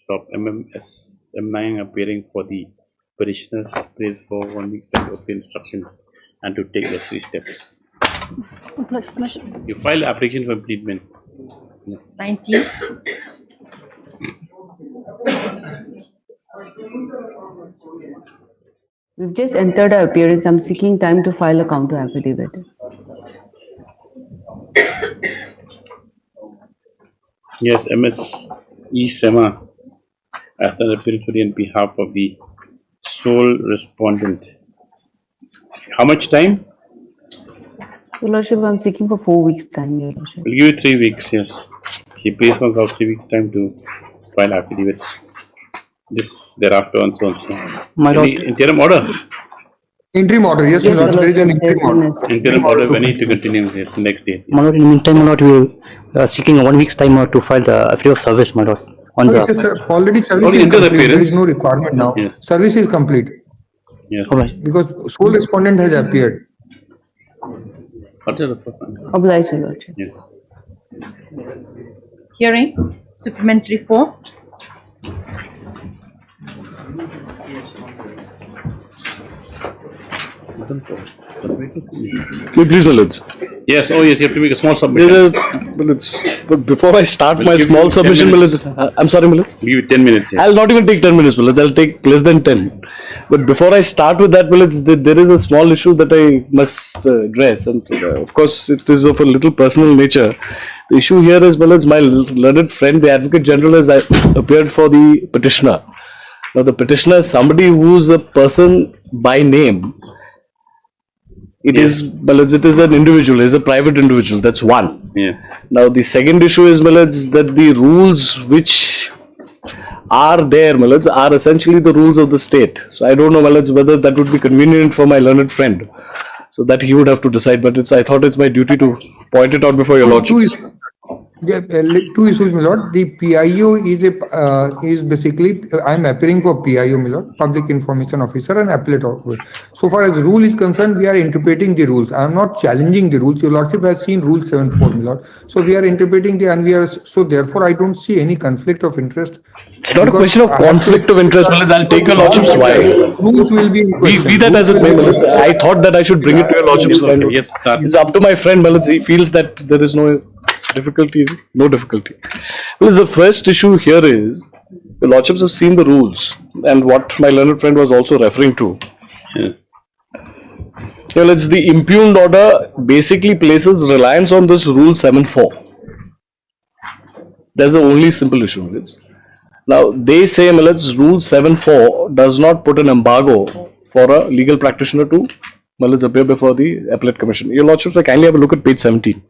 Stop. MMS M9 appearing for the petitioner's place for 1 week time to obtain instructions and to take necessary steps. You file application for impleadment. 19. We've just entered our appearance. I'm seeking time to file a counter affidavit. Yes, MS E. Sema as an appeal on behalf of the sole respondent. How much time? Your Lordship, I'm seeking for 4 weeks' time, Your Lordship. We'll give you 3 weeks, yes. He pays for about 3 weeks' time to file affidavits. This thereafter and so on. My lord. Any interim order? Interim order, yes, Yes, my lord, Your there is an Lordship, interim order. Interim order, we need to continue here the next day. My lord, in the meantime, my lord, we are seeking 1 week's time to file the affidavit of service, my lord. On Yes, the sir, already service Only is enter the complete. There is appearance. no requirement now. Yes. Service is complete Yes. all right. because sole respondent has appeared. What is the first one? Obliged, Your Lordship. Yes. Hearing. Supplementary 4. Please, my lords. Yes, oh yes, you have to make a small submission. But before I start We'll my give you small 10 submission, my minutes. lords, I'm sorry, my lords. We'll give you 10 minutes. Yes. I'll not even take 10 minutes, my lords. I'll take less than 10. But before I start with that, my lords, there is a small issue that I must address. And of course, it is of a little personal nature. The issue here is, my lords, my learned friend, the Advocate General, has appeared for the petitioner. Now, the petitioner is somebody who's a person by name. It is, well, it is an individual, it is a private individual, that's one. Yes. Now, the second issue is, Malaj, that the rules which are there, Malaj, are essentially the rules of the state. So, I don't know, Malaj, whether that would be convenient for my learned friend. So, that he would have to decide, but I thought it's my duty to point it out before your lordship. Yeah, two issues, my lord. The PIO is basically I'm appearing for PIO, my lord, Public Information Officer and Appellate Officer. So far as rule is concerned, we are interpreting the rules. I am not challenging the rules. Your lordship has seen Rule 7.4, my lord. So we are interpreting and we are so therefore I don't see any conflict of interest. It's not a question of conflict of interest, Malaj. I'll take your lordship's why. Rules will be in question. Be that as it may, Malaj. I thought that I should bring it to your lordship's mind. Yes, It's up to my friend, Malaj. He feels that there is no difficulty, no difficulty. Because the first issue here is, the lordships have seen the rules and what my learned friend was also referring to. Yes. Well, it's the impugned order basically places reliance on this Rule 7.4. That's the only simple issue with it. Now, they say, Malaj, Rule 7.4 does not put an embargo for a legal practitioner to, Malaj, appear before the Appellate Commission. Your lordships, kindly have a look at page 17.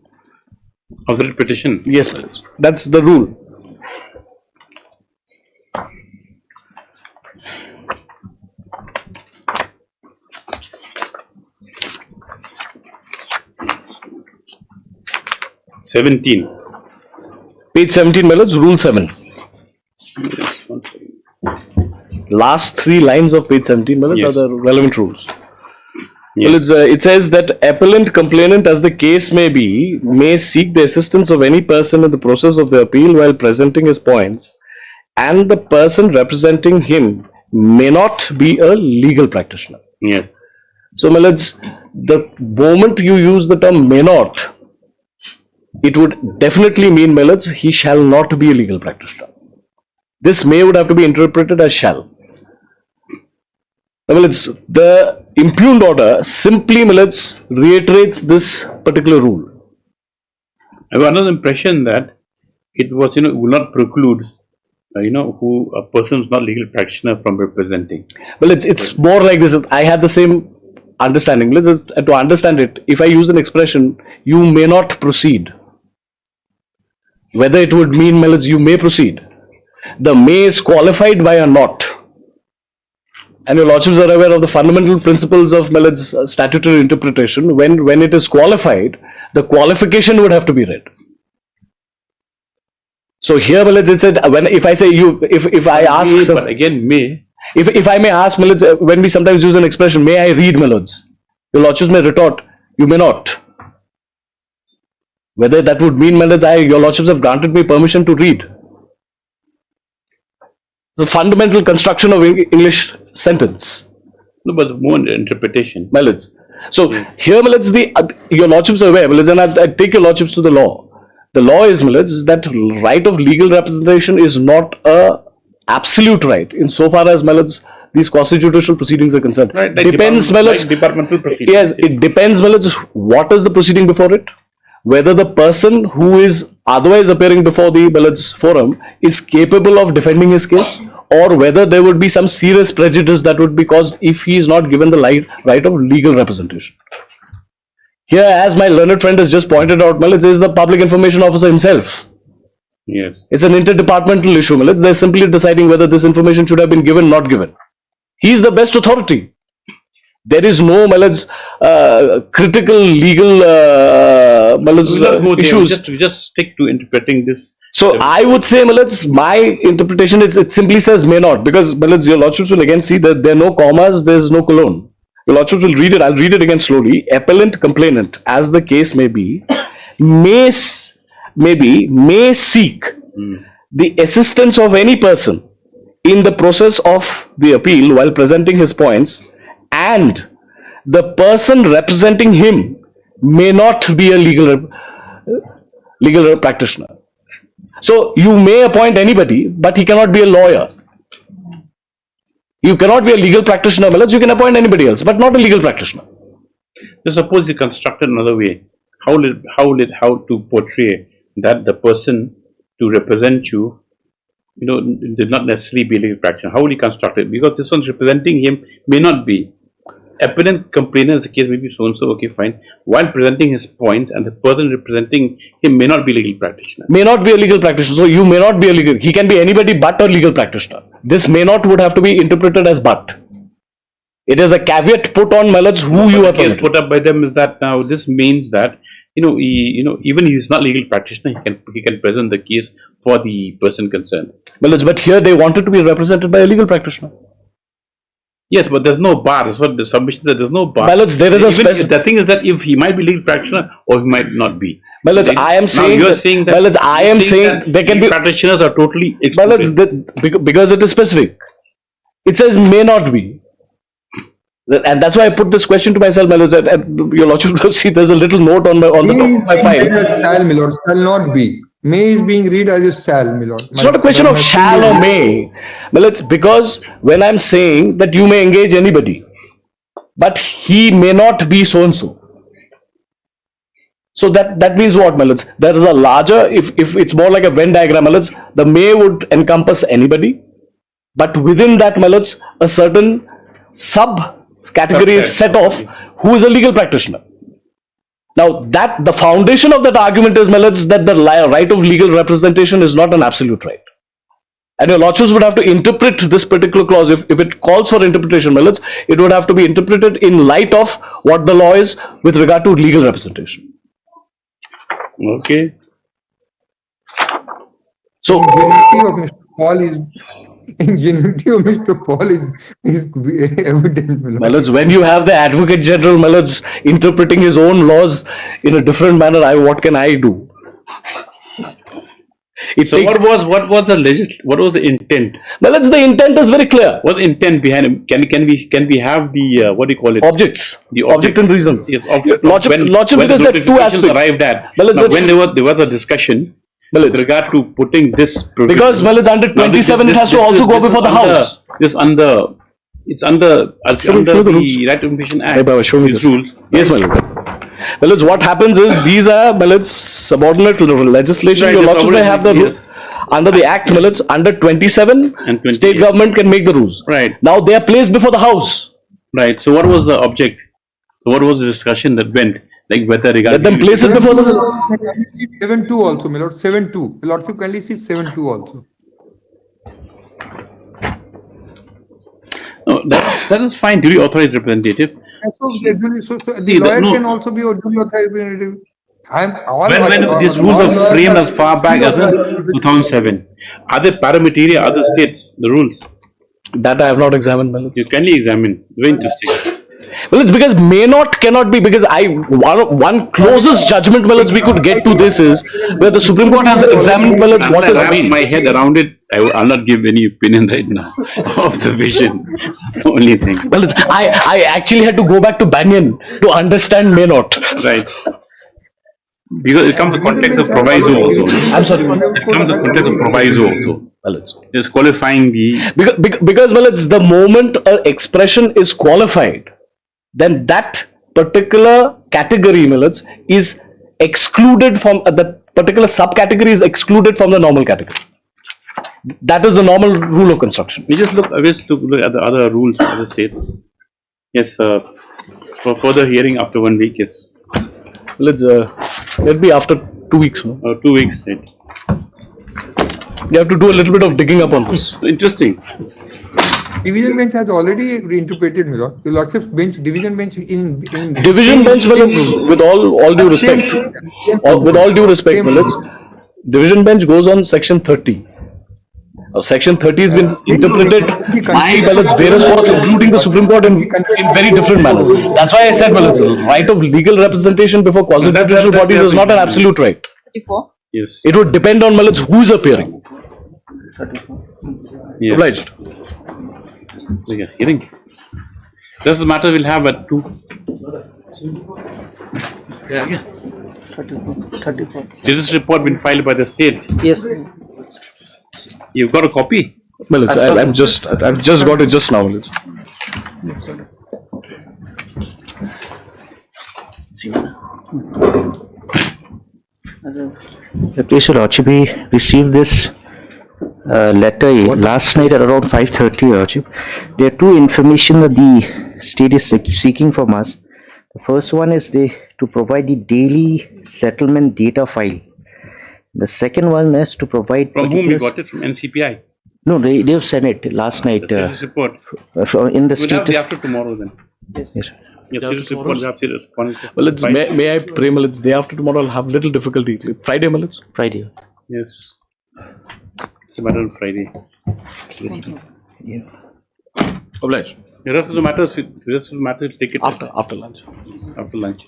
Of the petition? Yes, Malaj. That's the rule. Page 17, Malaj, Rule 7. Last 3 lines of page 17, Malaj, Yes. are the relevant rules. Yes. Well, it says that appellant, complainant, as the case may be, may seek the assistance of any person in the process of the appeal while presenting his points, and the person representing him may not be a legal practitioner. Yes. So, Malaj, the moment you use the term may not, it would definitely mean, Malaj, he shall not be a legal practitioner. This may would have to be interpreted as shall. Well, it's the impugned order simply, Malaj, reiterates this particular rule. I have another impression that it was, will not preclude, who a person is not legal practitioner from representing. Well, it's more like this. I had the same understanding. To understand it, if I use an expression, you may not proceed. Whether it would mean, Malaj, you may proceed. The may is qualified by a not. And your lordships are aware of the fundamental principles of Malaj's statutory interpretation. When it is qualified, the qualification would have to be read. So here, Malaj, it said, if I say you, if I ask, May, but again, may. If I may ask, Malaj, when we sometimes use an expression, may I read, Malaj? Your lordships may retort, you may not. Whether that would mean, Malaj, your lordships have granted me permission to read. the fundamental construction of English sentence. No, but more interpretation. My lords. So here, my lords, your lordships are aware, my lords, and I take your lordships to the law. The law is, my lords, that right of legal representation is not a absolute right insofar as, my lords, these quasi-judicial proceedings are concerned. Right, Depends, my lords. Departmental proceedings. Yes, it depends, my lords, what is the proceeding before it? Whether the person who is otherwise appearing before the, my lords, forum is capable of defending his case, or whether there would be some serious prejudice that would be caused if he is not given the right of legal representation. Here, as my learned friend has just pointed out, my lords, is the public information officer himself. Yes. It's an interdepartmental issue, my lords. They're simply deciding whether this information should have been given, not given. He is the best authority. There is no, my lords, critical legal my lords, issues. We just stick to interpreting this. So I would say, my lords, my interpretation, it simply says may not, because, my lords, your lordships will again see that there are no commas, there is no colon. Your lordships will read it, I'll read it again slowly. Appellant, complainant, as the case may be, may seek the assistance of any person in the process of the appeal while presenting his points, and the person representing him may not be a legal practitioner. So you may appoint anybody, but he cannot be a lawyer. You cannot be a legal practitioner, my lords. You can appoint anybody else, but not a legal practitioner. So suppose you construct it another way. How to portray that the person to represent you, did not necessarily be a legal practitioner. How will you construct it? Because this one's representing him may not be. Appellant, complainant, the case may be so and so, okay, fine. While presenting his points, and the person representing him may not be a legal practitioner. May not be a legal practitioner. So you may not be a legal. He can be anybody but a legal practitioner. This may not would have to be interpreted as but. It is a caveat put on, my lords, who you are. The case put up by them is that now this means that even he is not legal practitioner, he can present the case for the person concerned. My lords, but here they wanted to be represented by a legal practitioner. Yes, but there's no bar. That's what the submission that there's no bar. My lords, there is a the thing is that if he might be legal practitioner or he might not be. My lords, I am saying you're saying that. My lords, I am saying there can be practitioners are totally excluded. My lords, because it is specific. It says may not be. And that's why I put this question to myself, my lords. Your lordship will see there's a little note on the top of my file. Shall, my lord, shall not be. May is being read as a shall, my lord. It's not a question of shall or may. Well, it's because when I'm saying that you may engage anybody, but he may not be so and so. So that means what, my lords? There is a larger, if it's more like a Venn diagram, my lords, the may would encompass anybody, but within that, my lords, a certain sub-category is set off who is a legal practitioner. Now, the foundation of that argument is, my lords, that the right of legal representation is not an absolute right. And your lordships would have to interpret this particular clause. If it calls for interpretation, my lords, it would have to be interpreted in light of what the law is with regard to legal representation. Okay. So, ingenuity of Mr. Paul is evident. My lords, when you have the Advocate General, my lords, interpreting his own laws in a different manner, what can I do? So what was the intent? My lords, the intent is very clear. What's the intent behind it? Can we have the what do you call it? Objects. The object and reasons. Yes, Lordship, because there are two aspects. Arrived at. Now, when there was a discussion with regard to putting this provision, because under 27 it has to also go before the House. It's under the Right to Information Act. Rules. Yes, my lord. Well, what happens is these are, subordinate legislation. Your lordship may have the rules under the Act. Under 27, and state government can make the rules. Right. Now they are placed before the House. Right. So what was the object? So what was the discussion that went? Like whether regarding. Let them place it before the. 7.2 also, my lord. 7.2. Lordship kindly see 7.2 also. No, that is fine. Duly authorized representative. So the lawyer can also be a duly authorized representative. When these rules are framed as far back as 2007, are there parameteria, other states, the rules? That I have not examined, my lord. You kindly examine. Very interesting. Well, it's because may not cannot be, because one closest judgment, well, we could get to this is where the Supreme Court has examined, well, what is wrap my head around it. I'll not give any opinion right now. Observation. It's the only thing. Well, I actually had to go back to Banyan to understand may not. Right. Because it comes to context of proviso also. I'm sorry. It comes to context of proviso also. Well, it's qualifying the... Because well, it's the moment an expression is qualified, then that particular category, Millets, is excluded from the particular subcategory is excluded from the normal category. That is the normal rule of construction. We just look at the other rules, other states. Yes, for further hearing after 1 week, yes. Let's let be after 2 weeks. 2 weeks, right. You have to do a little bit of digging up on this. Interesting. Division bench has already reinterpreted, my lord. The lordship's bench, division bench in division bench, Millets, with all due respect, with all due respect, Millets, division bench goes on section 30. Section 30 has been interpreted by various courts, including the Supreme Court, in very different manners. That's why I said, right of legal representation before quasi-judicial bodies is not an absolute right. 34. Yes. It would depend on who is appearing. Yes. Obliged. Yeah, hearing. That's the matter we'll have at 2. Yeah. 34. Is this report been filed by the state? Yes. You've got a copy? Well, I've just got it just now. Please, Your Lordship, we received this letter last night at around 5:30, Your Lordship. There are two information that the state is seeking from us. The first one is to provide the daily settlement data file. The second one is to provide... From whom you got it? From NCPI? No, they have sent it last night. This report. In the we'll status... have the after tomorrow then. Yes. This report, we have to respond. Well, may I pray, Millets, day after tomorrow I'll have little difficulty. Friday, Millets? Friday. Yes. It's a matter of Friday. Yeah. Obliged. The rest of the matters, take it after lunch. After lunch.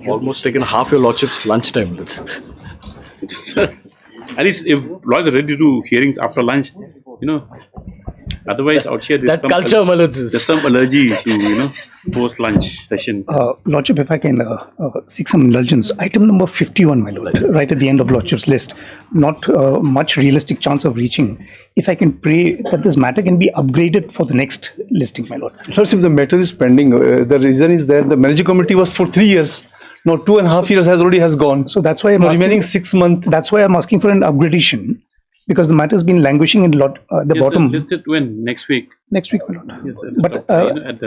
Almost taken half your lordship's lunchtime, Millets. At least if lawyers are ready to do hearings after lunch, otherwise out here there's some allergy to post lunch session. Lordship, if I can seek some indulgence, item number 51, my lord, right at the end of Lordship's list, not much realistic chance of reaching. If I can pray that this matter can be upgraded for the next listing, my lord. Lordship, the matter is pending. The reason is that the managing committee was for 3 years. Now 2.5 years has gone. So that's why I'm remaining 6 months. That's why I'm asking for an upgradation, because the matter has been languishing in the bottom. Listed when? Next week? Next week, my lord. Yes, but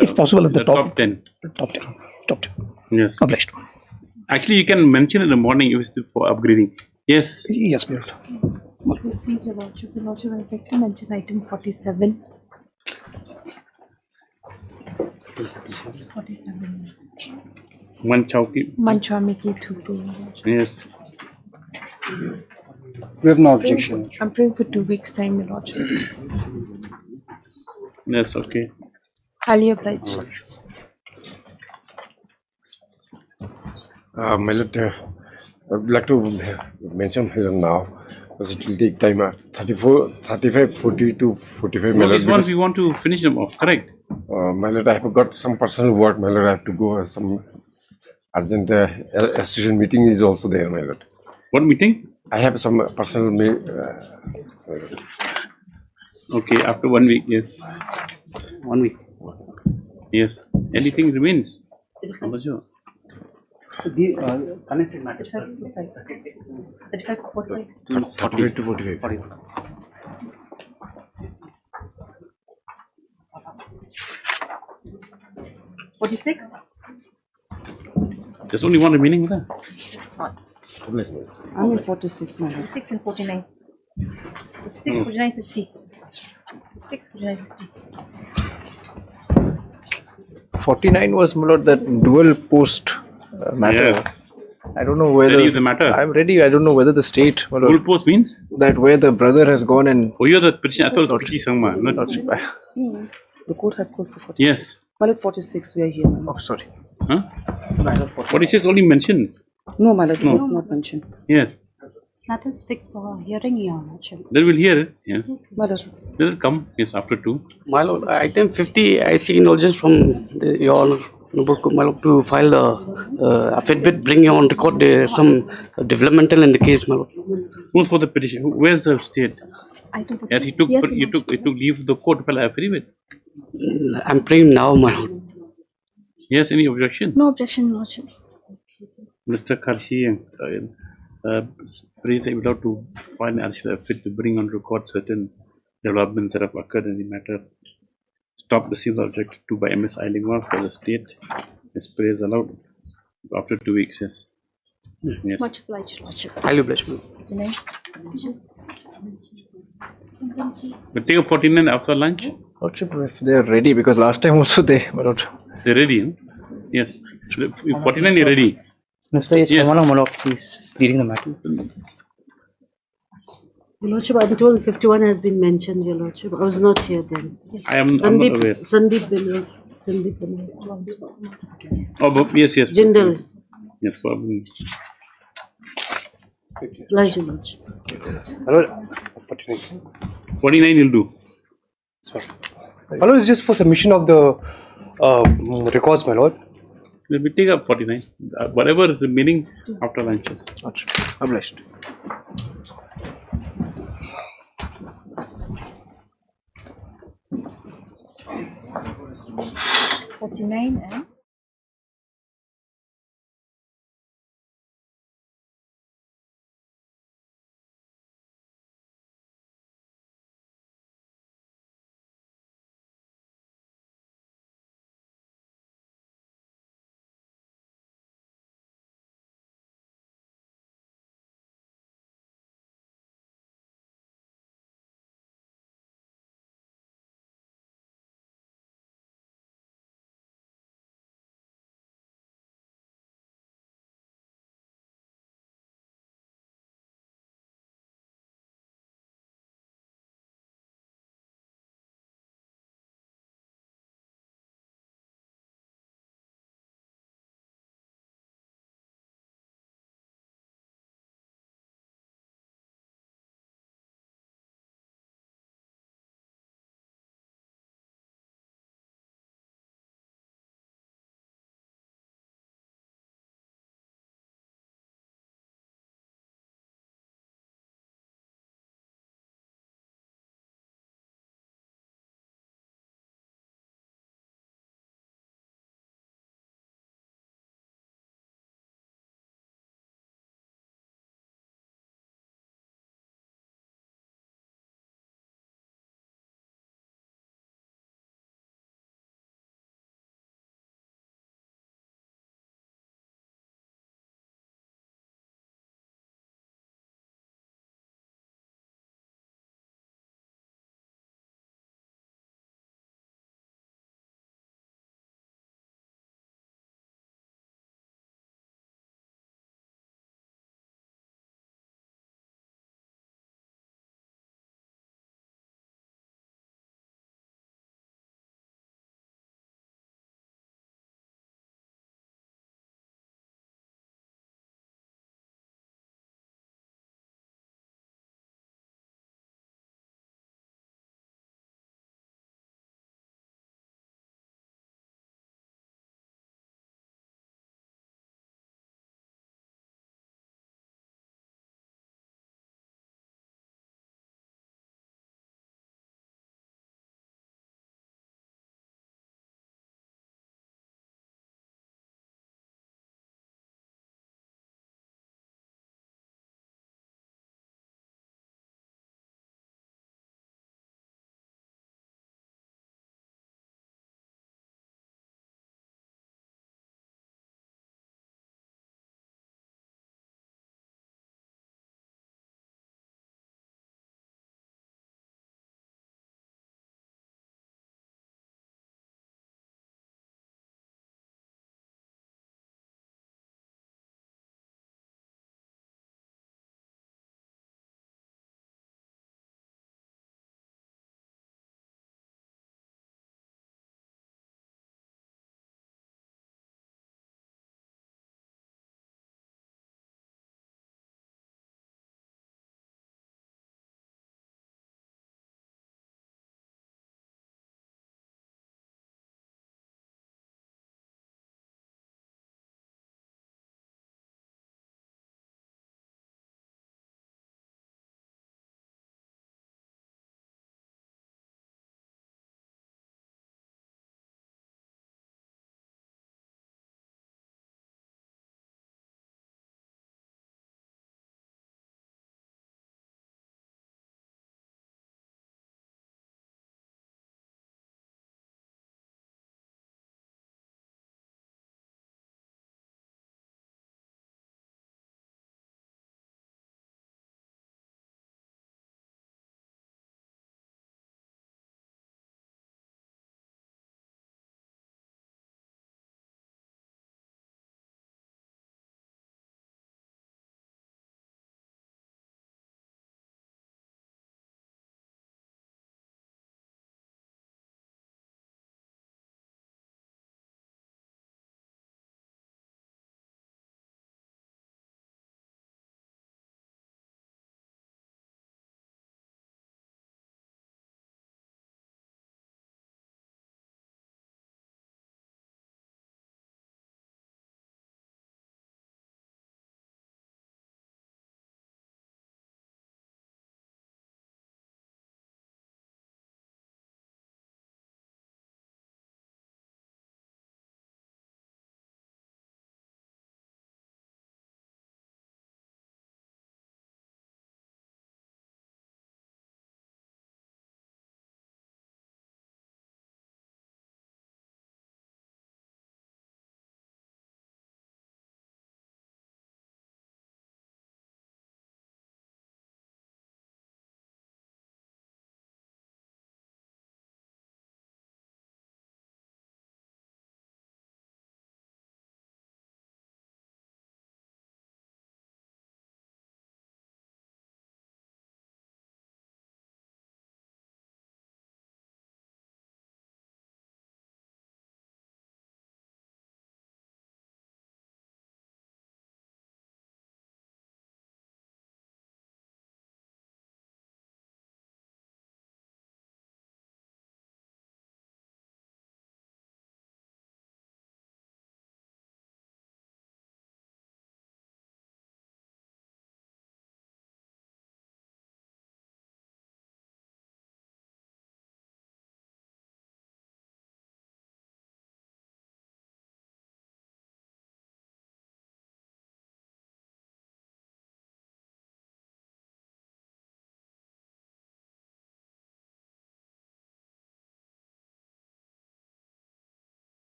if possible, at the top 10. Top 10. Yes. Obliged. Actually, you can mention in the morning if it's for upgrading. Yes. Yes, my lord. Please, Your Lordship, I would like to mention item 47. 47. Manchami ki thupu. Yes. We have no objection. I'm praying for 2 weeks' time, Your Lordship. Yes, okay. Highly obliged. My lord, I would like to mention here now, because it will take time, 35, 40 to 45 Well, these ones we want to finish them off, correct? My lord, I have got some personal work, my lord. I have to go, some urgent association meeting is also there, my lord. What meeting? I have some personal Okay, after 1 week, yes. 1 week. Yes. Anything remains? The connected matters. 35 to 45. 38 to 45. 46? There's only one remaining there. I'm in 46, my lord. 46 and 49. 46, 49, 50. 46, 49, 50. 49 was, my lord, that dual post matter. Yes. I don't know whether... Ready is the matter. I'm ready. I don't know whether the state... My lord, Dual post means? That where the brother has gone and... Oh, you're the petition. I thought it was petition, not... The court has called for 46. Yes. My lord, 46, we are here. Oh, sorry. Huh? My lord, 46. 46 only mentioned. No, my lord, it No. was not mentioned. Yes. This matter is fixed for hearing, Your Lordship. They will hear it. Yeah. My lord. They will come. Yes, after 2. My lord, item 50, I seek indulgence from your honorable court, my lord, to file the affidavit, bring on record some developmental in the case, my lord. Who's for the petition? Where's the state? That he took, Yes, he took leave of the court to file affidavit. I'm praying now, my lord. Yes, any objection? No objection, Your Lordship. Mr. Karshi and prays I'm allowed to file an affidavit to bring on record certain developments that have occurred in the matter. Stop received objected to by MS Eilingwa for the state. His praise allowed after 2 weeks. Yes. Yes. Much obliged, Your Lordship. Highly obliged, my lord. But take a 49 after lunch. Lordship, if they're ready, because last time also they were not. They're ready. Huh? Yes. If 49 is ready. Mr. H. Yes. Malok, please, leading the matter. Your Lordship, I'm told 51 has been mentioned, Your Lordship. I was not here then. Yes. I'm not aware. Sandeep Binod. Sandeep Binod. Oh, yes, yes. Jindal is. Yes, probably. Obliged, Your Lordship. 49 will do. My lord, it's just for submission of the records, my lord. Let me take up 49. Whatever is the meaning after lunches. Obliged. And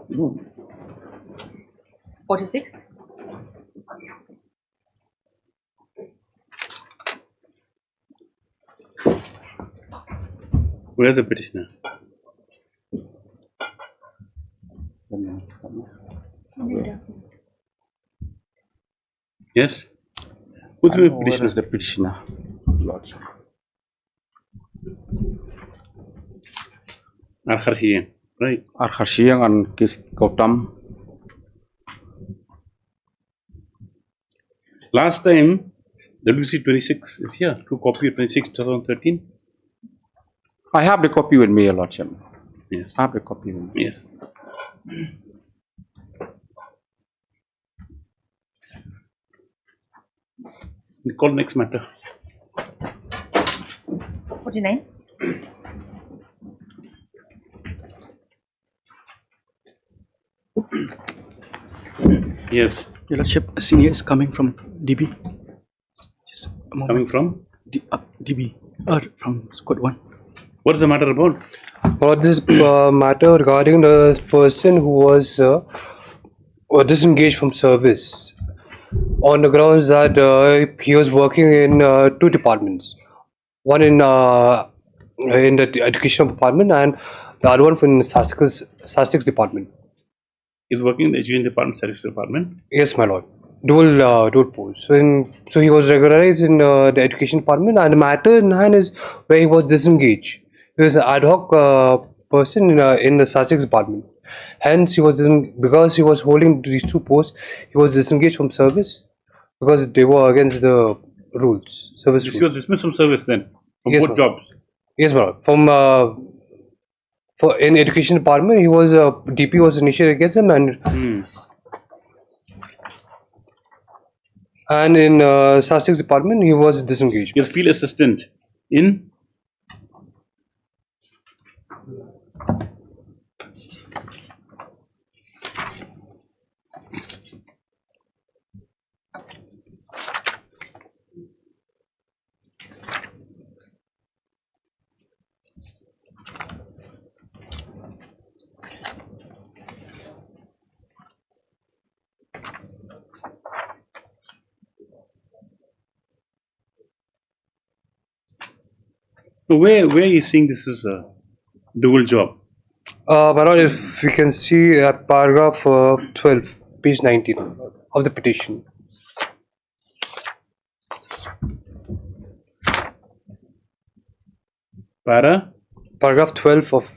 No. 46. Where's the petitioner? Yes? Who's the petitioner? Where is the petitioner? Lordship. Archival, right? Archival and case Contempt. Last time, WC 26 is here. True copy of 26 2013. I have the copy with me, Your Lordship. Yes. I have the copy with me. Yes. We call next matter. 49. Yes. Your Lordship, a senior is coming from DB. Just a moment. Coming from? DB. From Squad 1. What is the matter about? This matter regarding the person who was disengaged from service on the grounds that he was working in two departments. One in the education department and the other one from the statistics department. He's working in the education department, statistics department? Yes, my lord. Dual post. So he was regularized in the education department, and the matter in hand is where he was disengaged. He was an ad hoc person in the statistics department. Hence, because he was holding these two posts, he was disengaged from service because they were against the rules. Service rules. He was dismissed from service then? From Yes, both ma'am. jobs? Yes, ma'am. In education department, he was DP was initiated against him, and in statistics department, he was disengaged. He was field assistant in? So where are you seeing this is a dual job? My lord, if we can see at paragraph 12, page 19 of the petition. Paragraph 12 of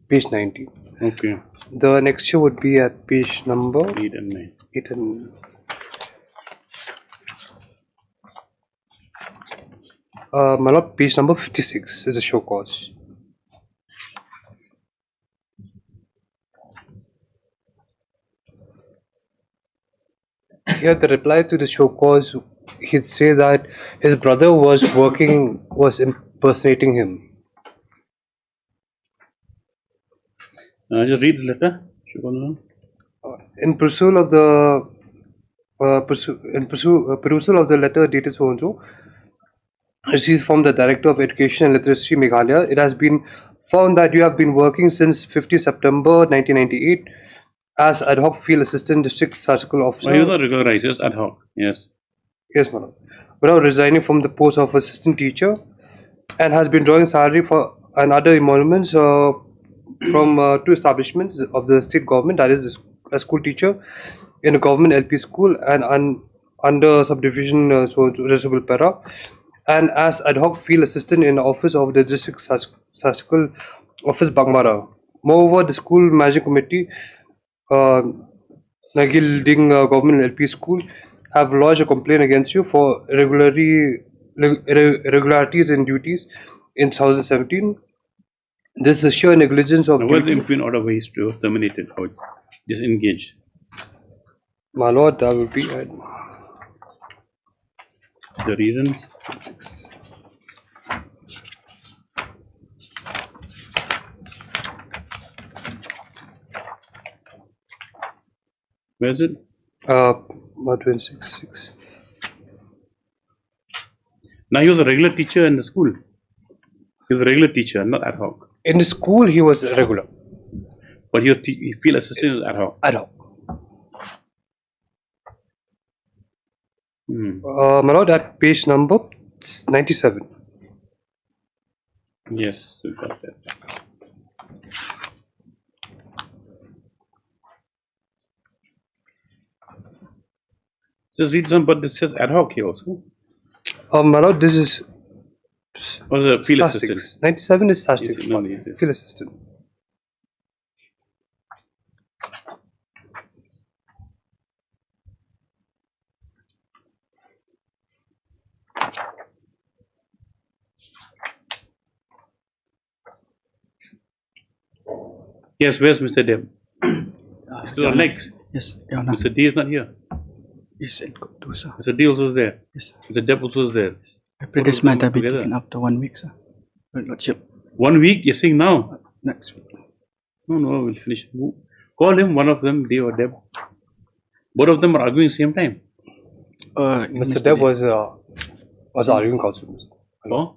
page 19. Okay. The next year would be at page number 8 and 9. 8 and my lord, page number 56 is a show cause. Here, the reply to the show cause, he'd say that his brother was impersonating him. Just read the letter. In perusal of the perusal of the letter dated so and so, received from the Director of Education and Literacy, Meghalaya, it has been found that you have been working since 15 September 1998 as ad hoc field assistant district statistical officer. He was not recognized, just ad hoc. Yes. Yes, madam. Without resigning from the post of assistant teacher, and has been drawing salary for and other emoluments from two establishments of the state government, that is a school teacher in a government LP school and under subdivision Reservoir Para, and as ad hoc field assistant in the office of the district statistical office Bangmara. Moreover, the school managing committee Nagil Ding government LP school have lodged a complaint against you for irregularities in duties in 2017. This is sheer negligence of. What is the impugn order where he was terminated or disengaged? My lord, that will be the reasons. Where is it? 26. Now he was a regular teacher in the school. He was a regular teacher, not ad hoc. In the school, he was regular. But your field assistant is ad hoc. Ad hoc. My lord, at page number 97. Yes, we got that. Just read some, but this says ad hoc here also. My lord, this is Or the field statistics. assistant. 97 is statistics. Yes, no, yes, yes. Field assistant. Yes, where's Mr. Deb? Still on legs. Yes, Your Honor. Mr. D is not here. Yes, it could do, sir. Mr. D also is there. Yes, sir. Mr. Deb also is there. I pray this matter be taken after 1 week, sir. Your Lordship. 1 week? You're saying now? Next week. No, we'll finish. Call him, one of them, D or Deb. Both of them are arguing same time. Mr. Deb was arguing counsel. Oh?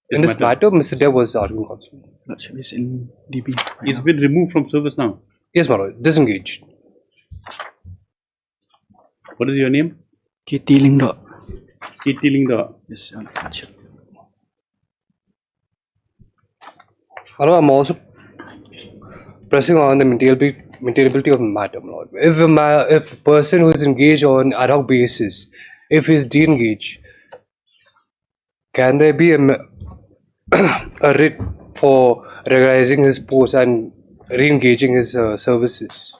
In this matter, Mr. Deb was arguing counsel. Lordship is in DB. He's been removed from service now. Yes, my lord. Disengaged. What is your name? Kitty Lingdo. Kitty Lingdo. Yes, Your Lordship. I'm also pressing on the maintainability of the matter, my lord. If a person who is engaged on ad hoc basis, if he is de-engaged, can there be a writ for regularizing his post and re-engaging his services?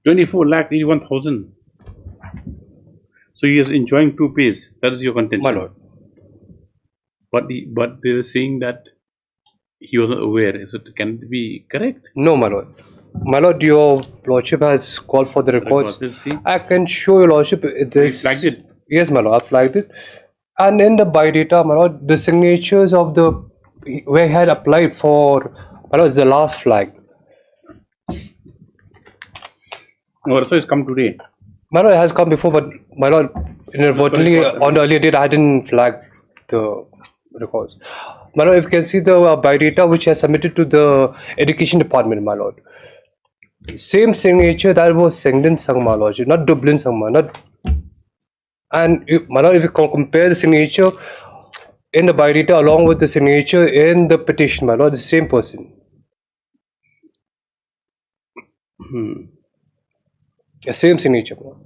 24,81,000. So he is enjoying 2 pays. That is your contention. My lord. But they are saying that he wasn't aware. Is it, can it be correct? No, my lord. My lord, your lordship has called for the records. I can show your lordship this. You flagged it? Yes, my lord, I flagged it. And in the by data, my lord, the signatures of the where he had applied for, my lord, is the last flag. Oh, so it's come today. My lord, it has come before, but my lord, inadvertently on the earlier date, I didn't flag the records. My lord, if you can see the by data which I submitted to the education department, my lord. Same signature that was Sengden Sang, my lord, not Dublin Sang, not. And my lord, if you compare the signature in the by data along with the signature in the petition, my lord, the same person. The same signature, my lord.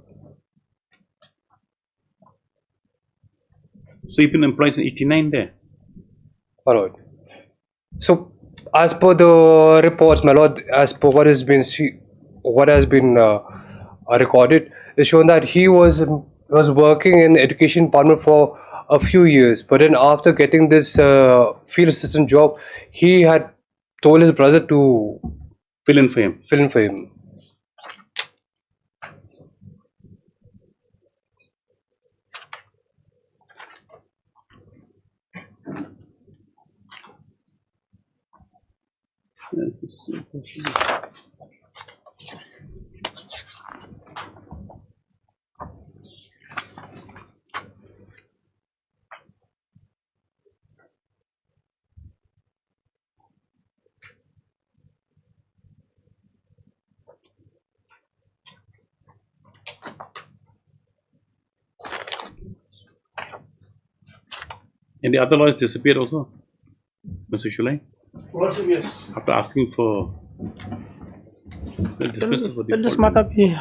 So you've been employed since 89 there? My lord. So, as per the reports, my lord, as per what has been recorded, it's shown that he was working in the education department for a few years. But then after getting this field assistant job, he had told his brother to fill in for him. And the other lawyers disappeared also, Mr. Shulai? Yes. After asking for the dismissal for Will this default. matter be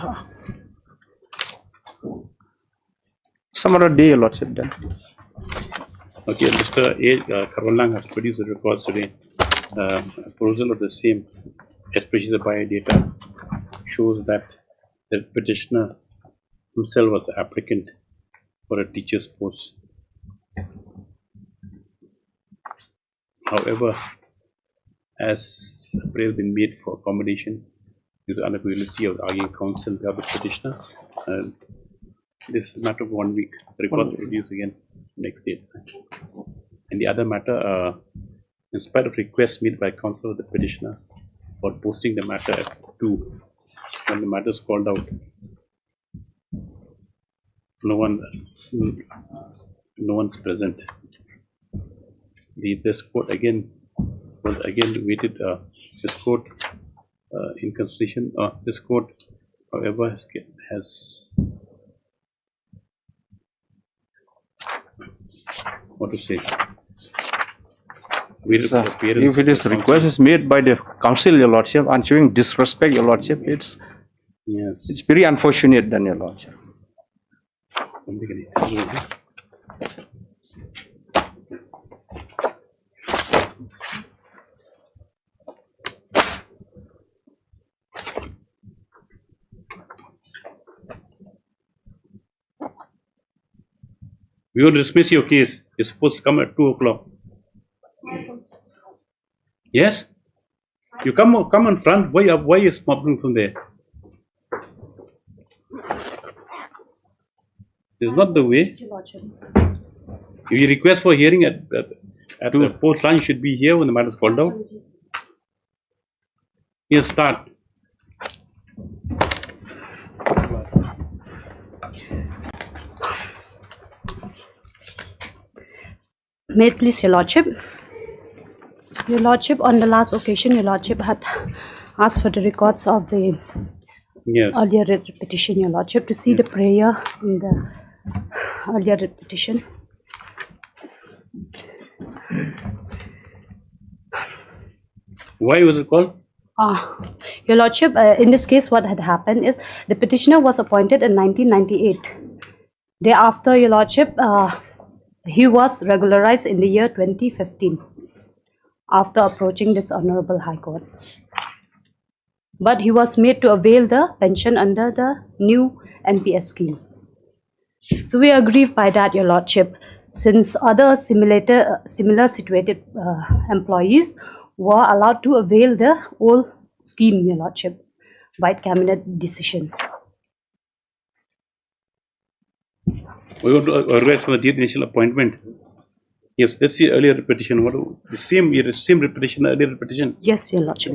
some other day, Your Lordship, then? Okay, Mr. A. Karwalang has produced the records today. Perusal of the same, especially the biodata, shows that the petitioner himself was the applicant for a teacher's post. However, as a prayer has been made for accommodation due to unavailability of the arguing counsel on behalf of the petitioner, this is a matter of 1 week. The records will produce again next day. And the other matter, in spite of requests made by counsel of the petitioner for posting the matter at 2, when the matter is called out, no one's present. this court again was again waited. This court in constitution. This court, however, has what to say. So, if it is request is made by the council, your lordship, and showing disrespect, your lordship, it's very unfortunate, then, your lordship. We will dismiss your case. You're supposed to come at 2 o'clock. Yes? You come on front. Why are you smuggling from there? This is not the way. If you request for hearing at the post lunch, should be here when the matter is called out. Here, start. May it please your lordship. Your lordship, on the last occasion, your lordship had asked for the records of the earlier writ petition, your lordship, to see the prayer in the earlier writ petition. Why was it called? Your lordship, in this case, what had happened is the petitioner was appointed in 1998. Thereafter, your lordship, he was regularized in the year 2015 after approaching this Honorable High Court. But he was made to avail the pension under the new NPS scheme. So we agree by that, your lordship, since other similar situated employees were allowed to avail the old scheme, your lordship, by cabinet decision. We want to organize for the date initial appointment. Yes, let's see earlier repetition. What the same repetition, earlier repetition. Yes, your lordship.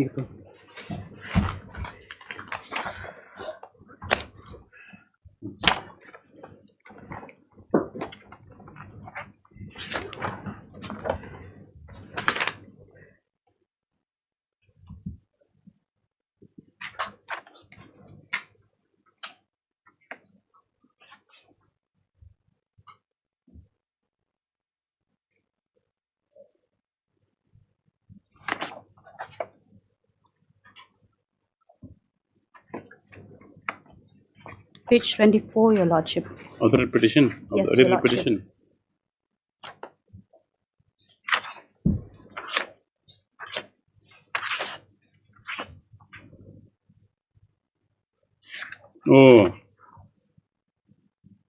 Page 24, your lordship. Of the repetition? Yes, of the your lordship. repetition. Oh,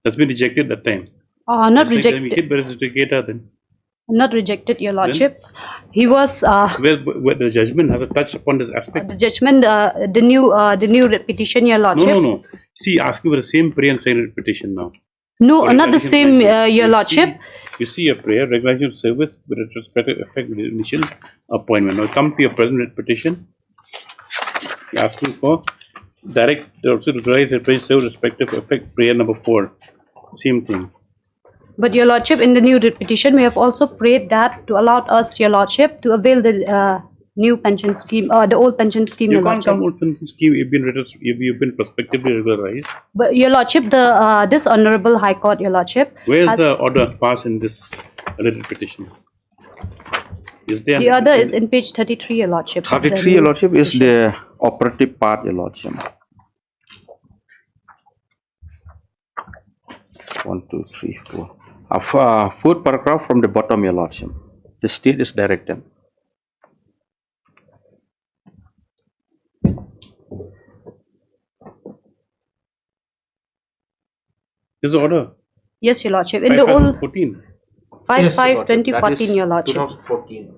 that's been rejected that time. Not It's like rejected. then. Not rejected, your lordship. He was Where the judgment has touched upon this aspect. the judgment, the new petition, your lordship. No. See, asking for the same prayer and same repetition now. No, not the same, your lordship. You see a prayer, regulation of service with retrospective effect with the initial appointment. Now come to your present petition. You're asking for direct, also regularize the serve respective effect prayer number 4. Same thing. But your lordship, in the new petition, we have also prayed that to allow us, your lordship, to avail the new pension scheme, the old pension scheme, You your can't lordship. come old pension scheme. You've been prospectively regularized. But your lordship, the this Honorable High Court, your lordship, Where is has- the order passed in this written petition? Is there? the other is in page 33, your lordship. of the 33, new your lordship, is petition. the operative part, your lordship. 1, 2, 3, 4. Fourth paragraph from the bottom, your lordship. The state is directed. This is the order. Yes, your lordship. In the old 14. 5/5/2014, your lordship. 2014.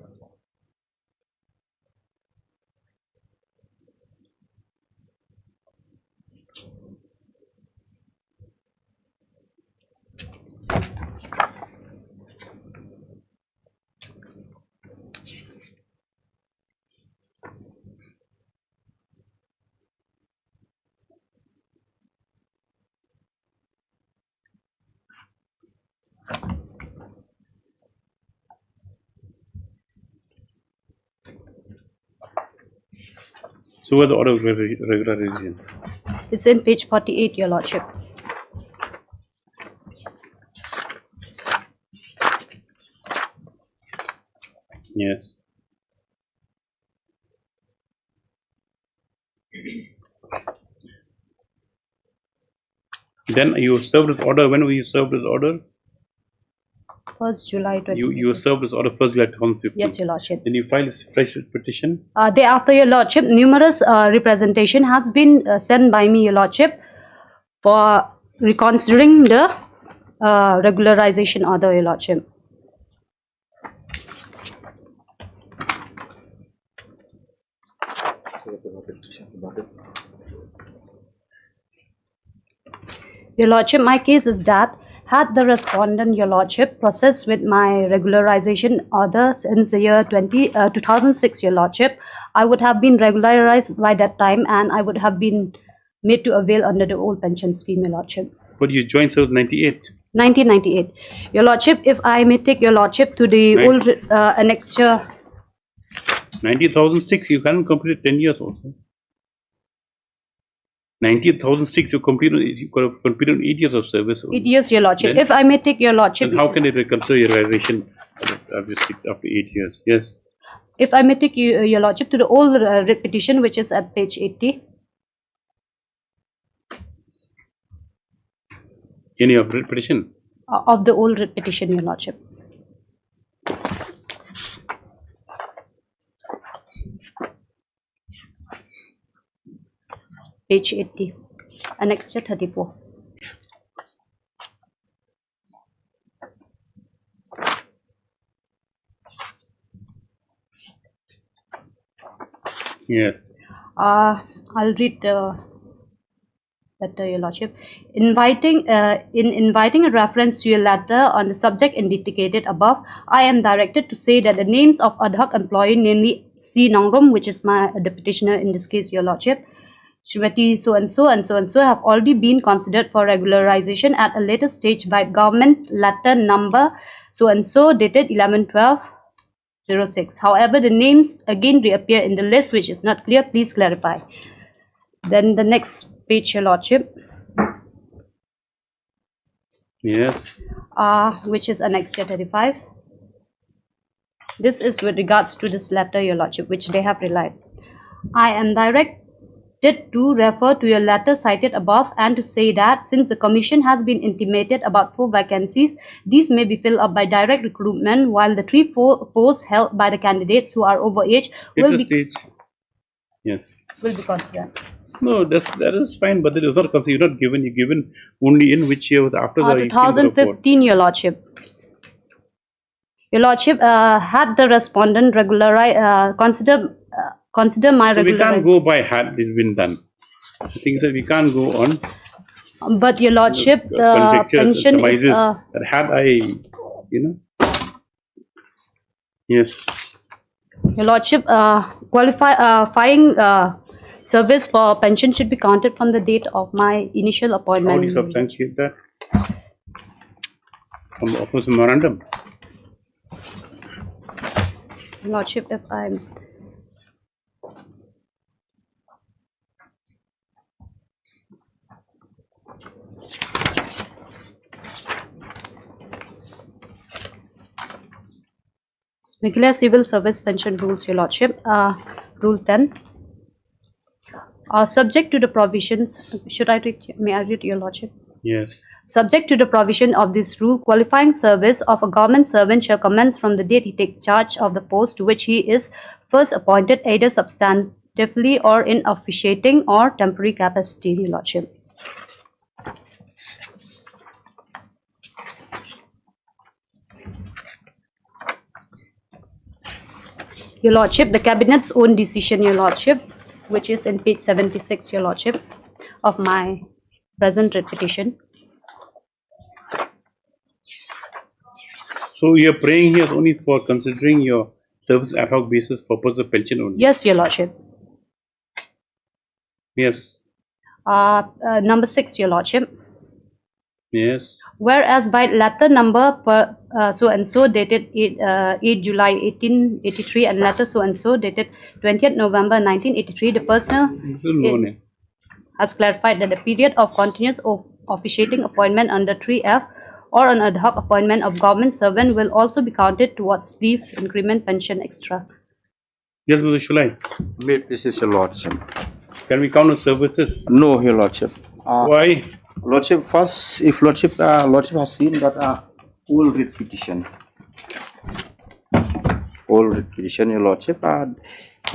So where's the order of regularization? It's in page 48, Your Lordship. Yes. Then you served this order. When were you served this order? 1st July 20. You served this order 1st July 2015. Yes, Your Lordship. Then you filed a fresh petition. Thereafter, Your Lordship, numerous representation has been sent by me, Your Lordship, for reconsidering the regularization order, Your Lordship. Your Lordship, my case is that had the respondent, Your Lordship, processed with my regularization order since the year 2006, Your Lordship, I would have been regularized by that time and I would have been made to avail under the old pension scheme, Your Lordship. But you joined service 98. 1998. Your Lordship, if I may take Your Lordship to the old annexure. 90,006, you haven't completed 10 years also. 90,006, you could have completed 8 years of service. 8 years, Your Lordship. Then, if I may take Your Lordship. Then how can it reconsider your realization after 8 years? Yes. If I may take Your Lordship to the old writ petition, which is at page 80. Any of writ petition? Of the old writ petition, Your Lordship. Page 80, annexure 34. Yes. I'll read the letter, Your Lordship. In inviting a reference to your letter on the subject indicated above, I am directed to say that the names of ad hoc employee, namely C. Nongrom, which is the petitioner in this case, Your Lordship, Shrimati so and so and so and so, have already been considered for regularization at a later stage by government letter number so and so dated 11/12/06. However, the names again reappear in the list, which is not clear. Please clarify. Then the next page, Your Lordship. Yes. Which is annexure 35. This is with regards to this letter, Your Lordship, which they have relied. I am directed to refer to your letter cited above and to say that since the Commission has been intimated about 4 vacancies, these may be filled up by direct recruitment, while the 3 posts held by the candidates who are overage will be considered. No, that is fine, but it is not considered. You're not given. You're given only in which year after the 2015, Your Lordship. Your Lordship, had the respondent consider my so we can't go by had it's been done. I think that we can't go on. But Your Lordship, the pension is that had I, yes. Your Lordship, qualifying service for pension should be counted from the date of my initial appointment. How do you substantiate that? From the office memorandum. Your Lordship, if I'm Meghalaya Civil Service Pension Rules, Your Lordship, Rule 10. Subject to the provisions, may I read, Your Lordship? Yes. Subject to the provision of this rule, qualifying service of a government servant shall commence from the date he takes charge of the post to which he is first appointed, either substantively or in officiating or temporary capacity, Your Lordship. Your Lordship, the Cabinet's own decision, Your Lordship, which is in page 76, Your Lordship, of my present writ petition. So you're praying here only for considering your service ad hoc basis for purpose of pension only? Yes, Your Lordship. Yes. Number 6, Your Lordship. Yes. Whereas by letter number per so and so dated 8 July 1883 and letter so and so dated 20th November 1983, the person has clarified that the period of continuous officiating appointment under 3F or an ad hoc appointment of government servant will also be counted towards leave, increment, pension, extra. Yes, Mr. Shulai. This is your lordship. Can we count on services? No, your lordship. Why? Lordship, first, if lordship has seen that whole writ petition, your lordship,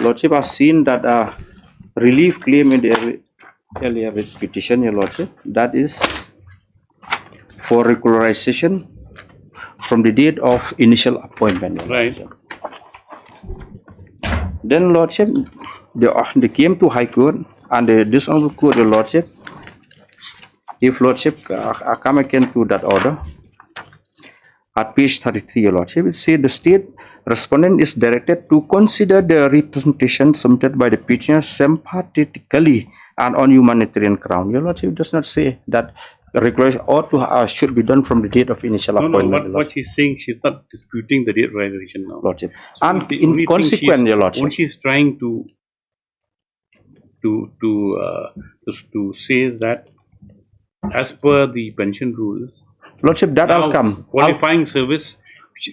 lordship has seen that relief claim in the earlier writ petition, your lordship, that is for regularization from the date of initial appointment. Right. Then lordship, they came to High Court and the dishonorable court, your lordship. If lordship come again to that order, at page 33, your lordship, it says the state respondent is directed to consider the representation submitted by the petitioner sympathetically and on humanitarian ground. Your lordship does not say that regularization ought to should be done from the date of initial appointment. No, what she's saying, she's not disputing the date regularization now. Lordship. So And in consequence, your lordship. What she's trying to say that as per the pension rules, lordship, that will come. Qualifying service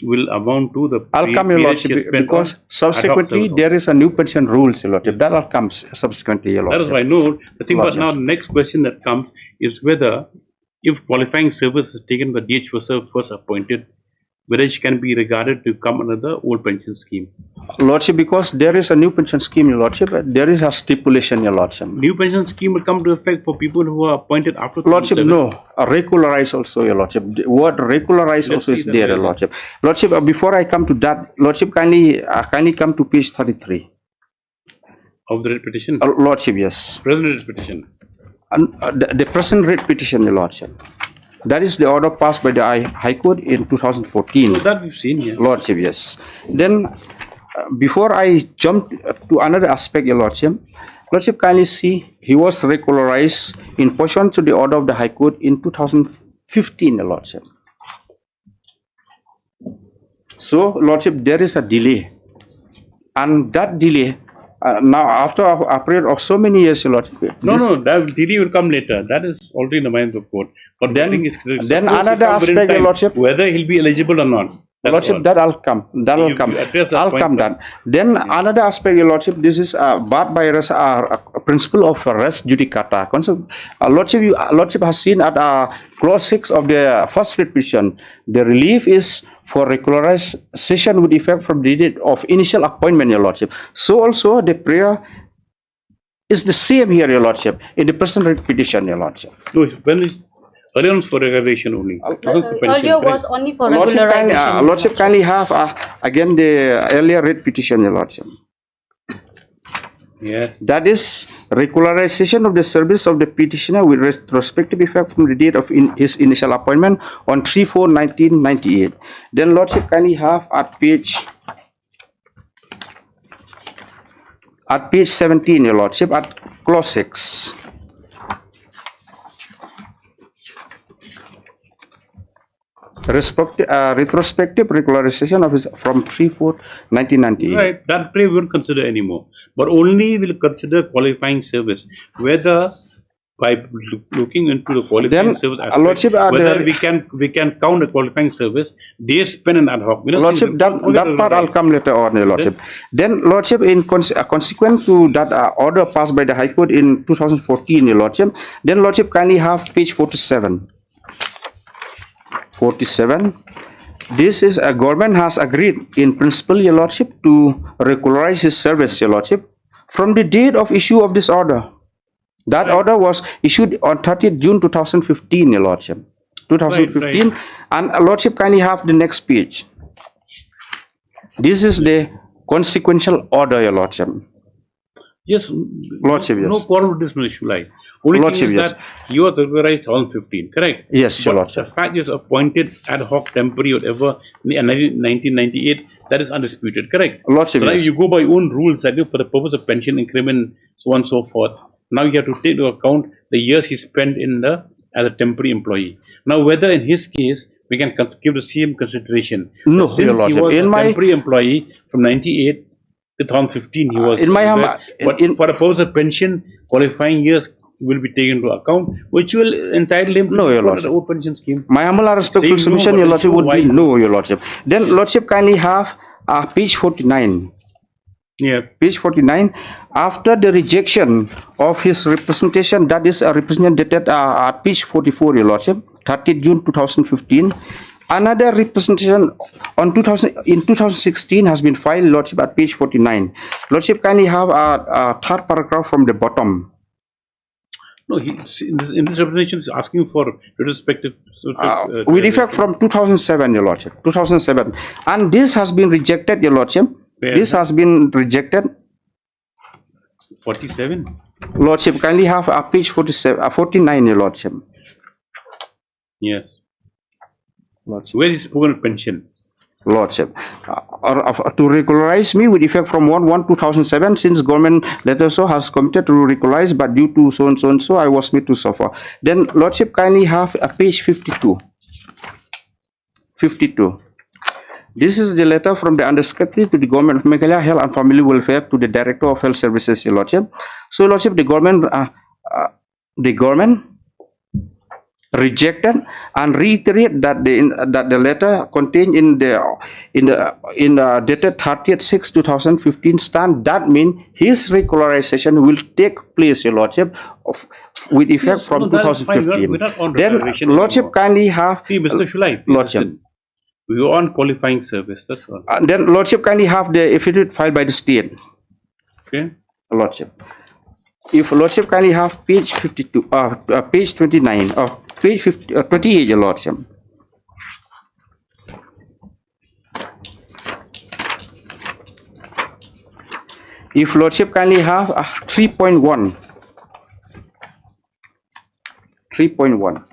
will amount to the I'll come, your period she lordship, spent because on subsequently ad hoc there is a new pension rules, your lordship. That will come subsequently, your That is lordship. why I know. The thing about Lordship. now, the next question that comes is whether, if qualifying service is taken by the first appointed, whether she can be regarded to come under the old pension scheme. Lordship, because there is a new pension scheme, your lordship, there is a stipulation, your lordship. New pension scheme will come to effect for people who are appointed after Lordship, 37. no. Regularize also, your lordship. The word regularize Let's also see is that there, your later. lordship. Lordship, before I come to that, lordship, kindly come to page 33. Of the writ petition? Lordship, yes. Present writ petition. And, the present writ petition, your lordship. That is the order passed by the High Court in 2014. So that we've seen here. Lordship, yes. Then, before I jump to another aspect, your lordship, lordship, kindly see, he was regularized in pursuant to the order of the High Court in 2015, your lordship. So, lordship, there is a delay, and that delay, now after a period of so many years, your lordship. No, that delay will come later. That is already in the mind of the court. But Then suppose another he comes within aspect, your time, lordship. whether he'll be eligible or not. That's Lordship, all. that I'll come. That will You come. address that I'll point come first. that. Then another aspect, your lordship. This is barred by a principle of res judicata. Lordship has seen at clause 6 of the first writ petition, the relief is for regularization with effect from the date of initial appointment, your lordship. So also the prayer is the same here, your lordship, in the present writ petition, your lordship. No, when is earlier on for regularization only. Earlier was only for Lordship, regularization. lordship, kindly have again the earlier writ petition, your lordship. Yes. That is regularization of the service of the petitioner with retrospective effect from the date of his initial appointment on 3/4/1998. Then lordship, kindly have at page 17, your lordship, at clause 6. Retrospective regularization of his from 3/4/1998. Right, that play we won't consider anymore. But only will consider qualifying service. Whether by looking into the qualifying Then, service aspect, lordship, whether we can count a qualifying service, they spend an ad hoc. Lordship, that part I'll come later on, your lordship. Then, lordship, in consequent to that order passed by the High Court in 2014, your lordship, then lordship, kindly have page 47. 47. This is a government has agreed in principle, your lordship, to regularize his service, your lordship, from the date of issue of this order. That order was issued on 30th June 2015, your lordship. 2015. Right. And lordship, kindly have the next page. This is the consequential order, your lordship. Yes, lordship, yes. No quarrel with this, Mr. Shulai. Only Lordship, thing is yes. that you are regularized 2015, correct? Yes, your But lordship. the fact is appointed ad hoc, temporary, whatever, in 1998, that is undisputed, correct? Lordship, so now yes. you go by your own rules, that for the purpose of pension increment, so on and so forth. Now you have to take into account the years he spent in the as a temporary employee. Now, whether in his case we can give the same consideration. No, Since Your he Lordship. was In a my temporary employee from 98 to 2015, he was. in my but for the purpose of pension, qualifying years will be taken into account, which will entitle him No, Your to Lordship. the old pension scheme. My humble respectful Saying no, submission, but Your then Lordship, show would be why. no, Your Lordship. Then Lordship kindly have page 49. Yes. Page 49. After the rejection of his representation, that is a representation dated at page 44, Your Lordship, 30th June 2015. Another representation in 2016 has been filed, Lordship, at page 49. Lordship kindly have a third paragraph from the bottom. No, in this representation is asking for retrospective. With effect from 2007, Your Lordship, 2007. And this has been rejected, Your Lordship. This has been rejected. 47? Lordship, kindly have a page 47, 49, Your Lordship. Yes. Lordship. Where is spoken pension? Lordship, to regularize me with effect from 1/1/2007, since government letter so has committed to regularize, but due to so and so, I was made to suffer. Then Lordship, kindly have a page 52. 52. This is the letter from the Undersecretary to the Government of Meghalaya Health and Family Welfare to the Director of Health Services, Your Lordship. So, Lordship, the government rejected and reiterate that the letter contained in the dated 30th/6/2015 stand. That means his regularization will take place, Your Lordship, with effect from 2015. Then Lordship kindly have. See, Mr. Shulai, Lordship. We are on qualifying service. That's all. Then Lordship kindly have the affidavit filed by the state. Okay. Lordship. If Lordship kindly have page 52, page 29, or page 28, Your Lordship. If Lordship kindly have 3.1. 3.1.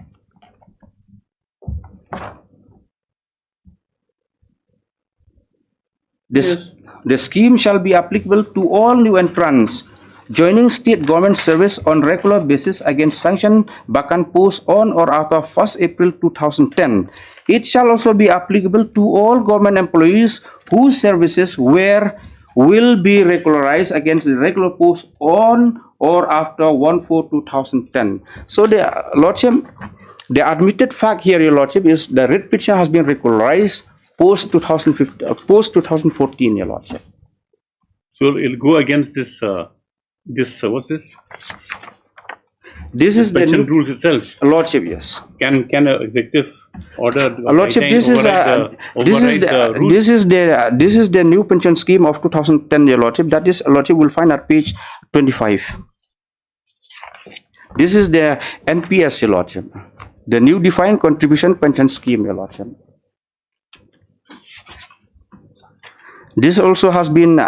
The scheme shall be applicable to all new entrants joining state government service on regular basis against sanctioned vacant posts on or after 1st April 2010. It shall also be applicable to all government employees whose services will be regularized against the regular posts on or after 1/4/2010. So the Lordship, the admitted fact here, Your Lordship, is the writ petition has been regularized post 2014, Your Lordship. So it'll go against this. What's this? This is the pension new rules itself. Lordship, yes. Can an executive order? Lordship, this is the new pension scheme of 2010, Your Lordship. That is, Lordship will find at page 25. This is the NPS, Your Lordship. The new defined contribution pension scheme, Your Lordship. This also has been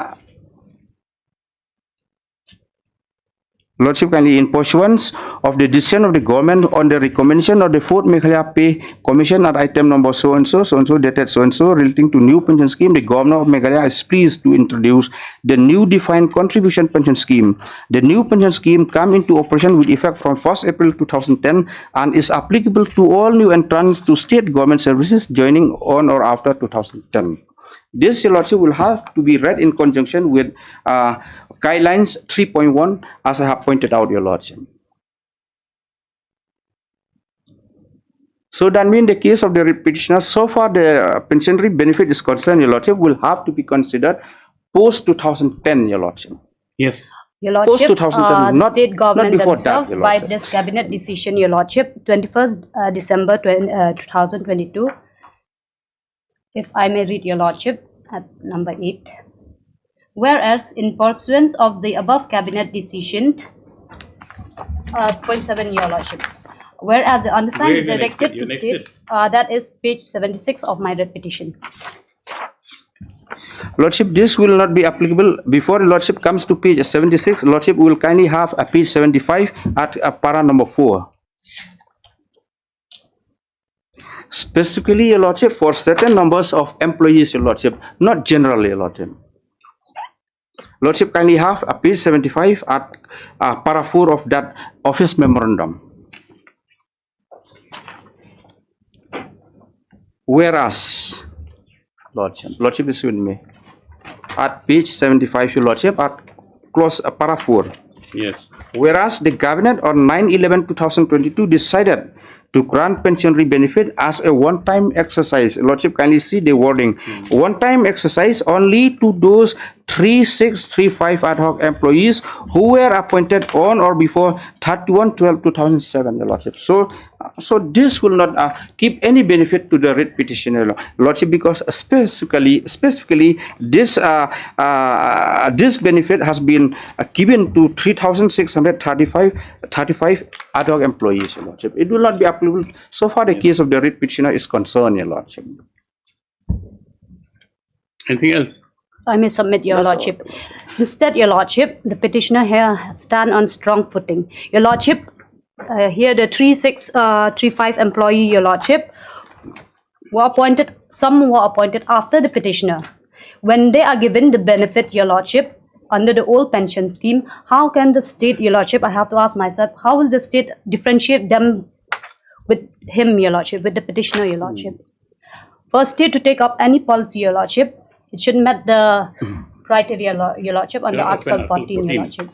Lordship, kindly in pursuance of the decision of the government on the recommendation of the 4th Meghalaya Pay Commission at item number so and so dated so and so relating to new pension scheme, the Governor of Meghalaya is pleased to introduce the new defined contribution pension scheme. The new pension scheme come into operation with effect from 1st April 2010 and is applicable to all new entrants to state government services joining on or after 2010. This, Your Lordship, will have to be read in conjunction with guidelines 3.1, as I have pointed out, Your Lordship. So that means the case of the petitioner, so far the pensionary benefit is concerned, Your Lordship, will have to be considered post 2010, Your Lordship. Yes. Your Lordship, post 2010, the state government before themselves, that, Your by Lordship. this cabinet decision, Your Lordship, 21st December 2022. If I may read, Your Lordship, at number 8. Whereas, in pursuance of the above cabinet decision, point 7, Your Lordship. Whereas the undersigned is directed to state, that is page 76 of my writ petition. Lordship, this will not be applicable. Before Lordship comes to page 76, Lordship will kindly have a page 75 at para number 4. Specifically, Your Lordship, for certain numbers of employees, Your Lordship, not generally, Your Lordship. Lordship, kindly have a page 75 at para 4 of that office memorandum. whereas, Lordship is with me. At page 75, Your Lordship, at clause para 4. Yes. Whereas the Cabinet on 9/11/2022 decided to grant pensionary benefit as a one-time exercise. Lordship, kindly see the wording. One-time exercise only to those 3635 ad hoc employees who were appointed on or before 31/12/2007, Your Lordship. So this will not give any benefit to the writ petitioner, Lordship, because specifically this this benefit has been given to 3,635 ad hoc employees, Your Lordship. It will not be applicable so far the case of the writ petitioner is concerned, Your Lordship. Anything else? I may submit, Your Lordship. Instead, Your Lordship, the petitioner here stand on strong footing. Your Lordship, here the 3635 employee, Your Lordship, were appointed, some were appointed after the petitioner. When they are given the benefit, Your Lordship, under the old pension scheme, how can the state, Your Lordship, I have to ask myself, how will the state differentiate them with him, Your Lordship, with the petitioner, Your Lordship? For a state to take up any policy, Your Lordship, it should meet the criteria, Your Lordship, under Article 14, Your Lordship.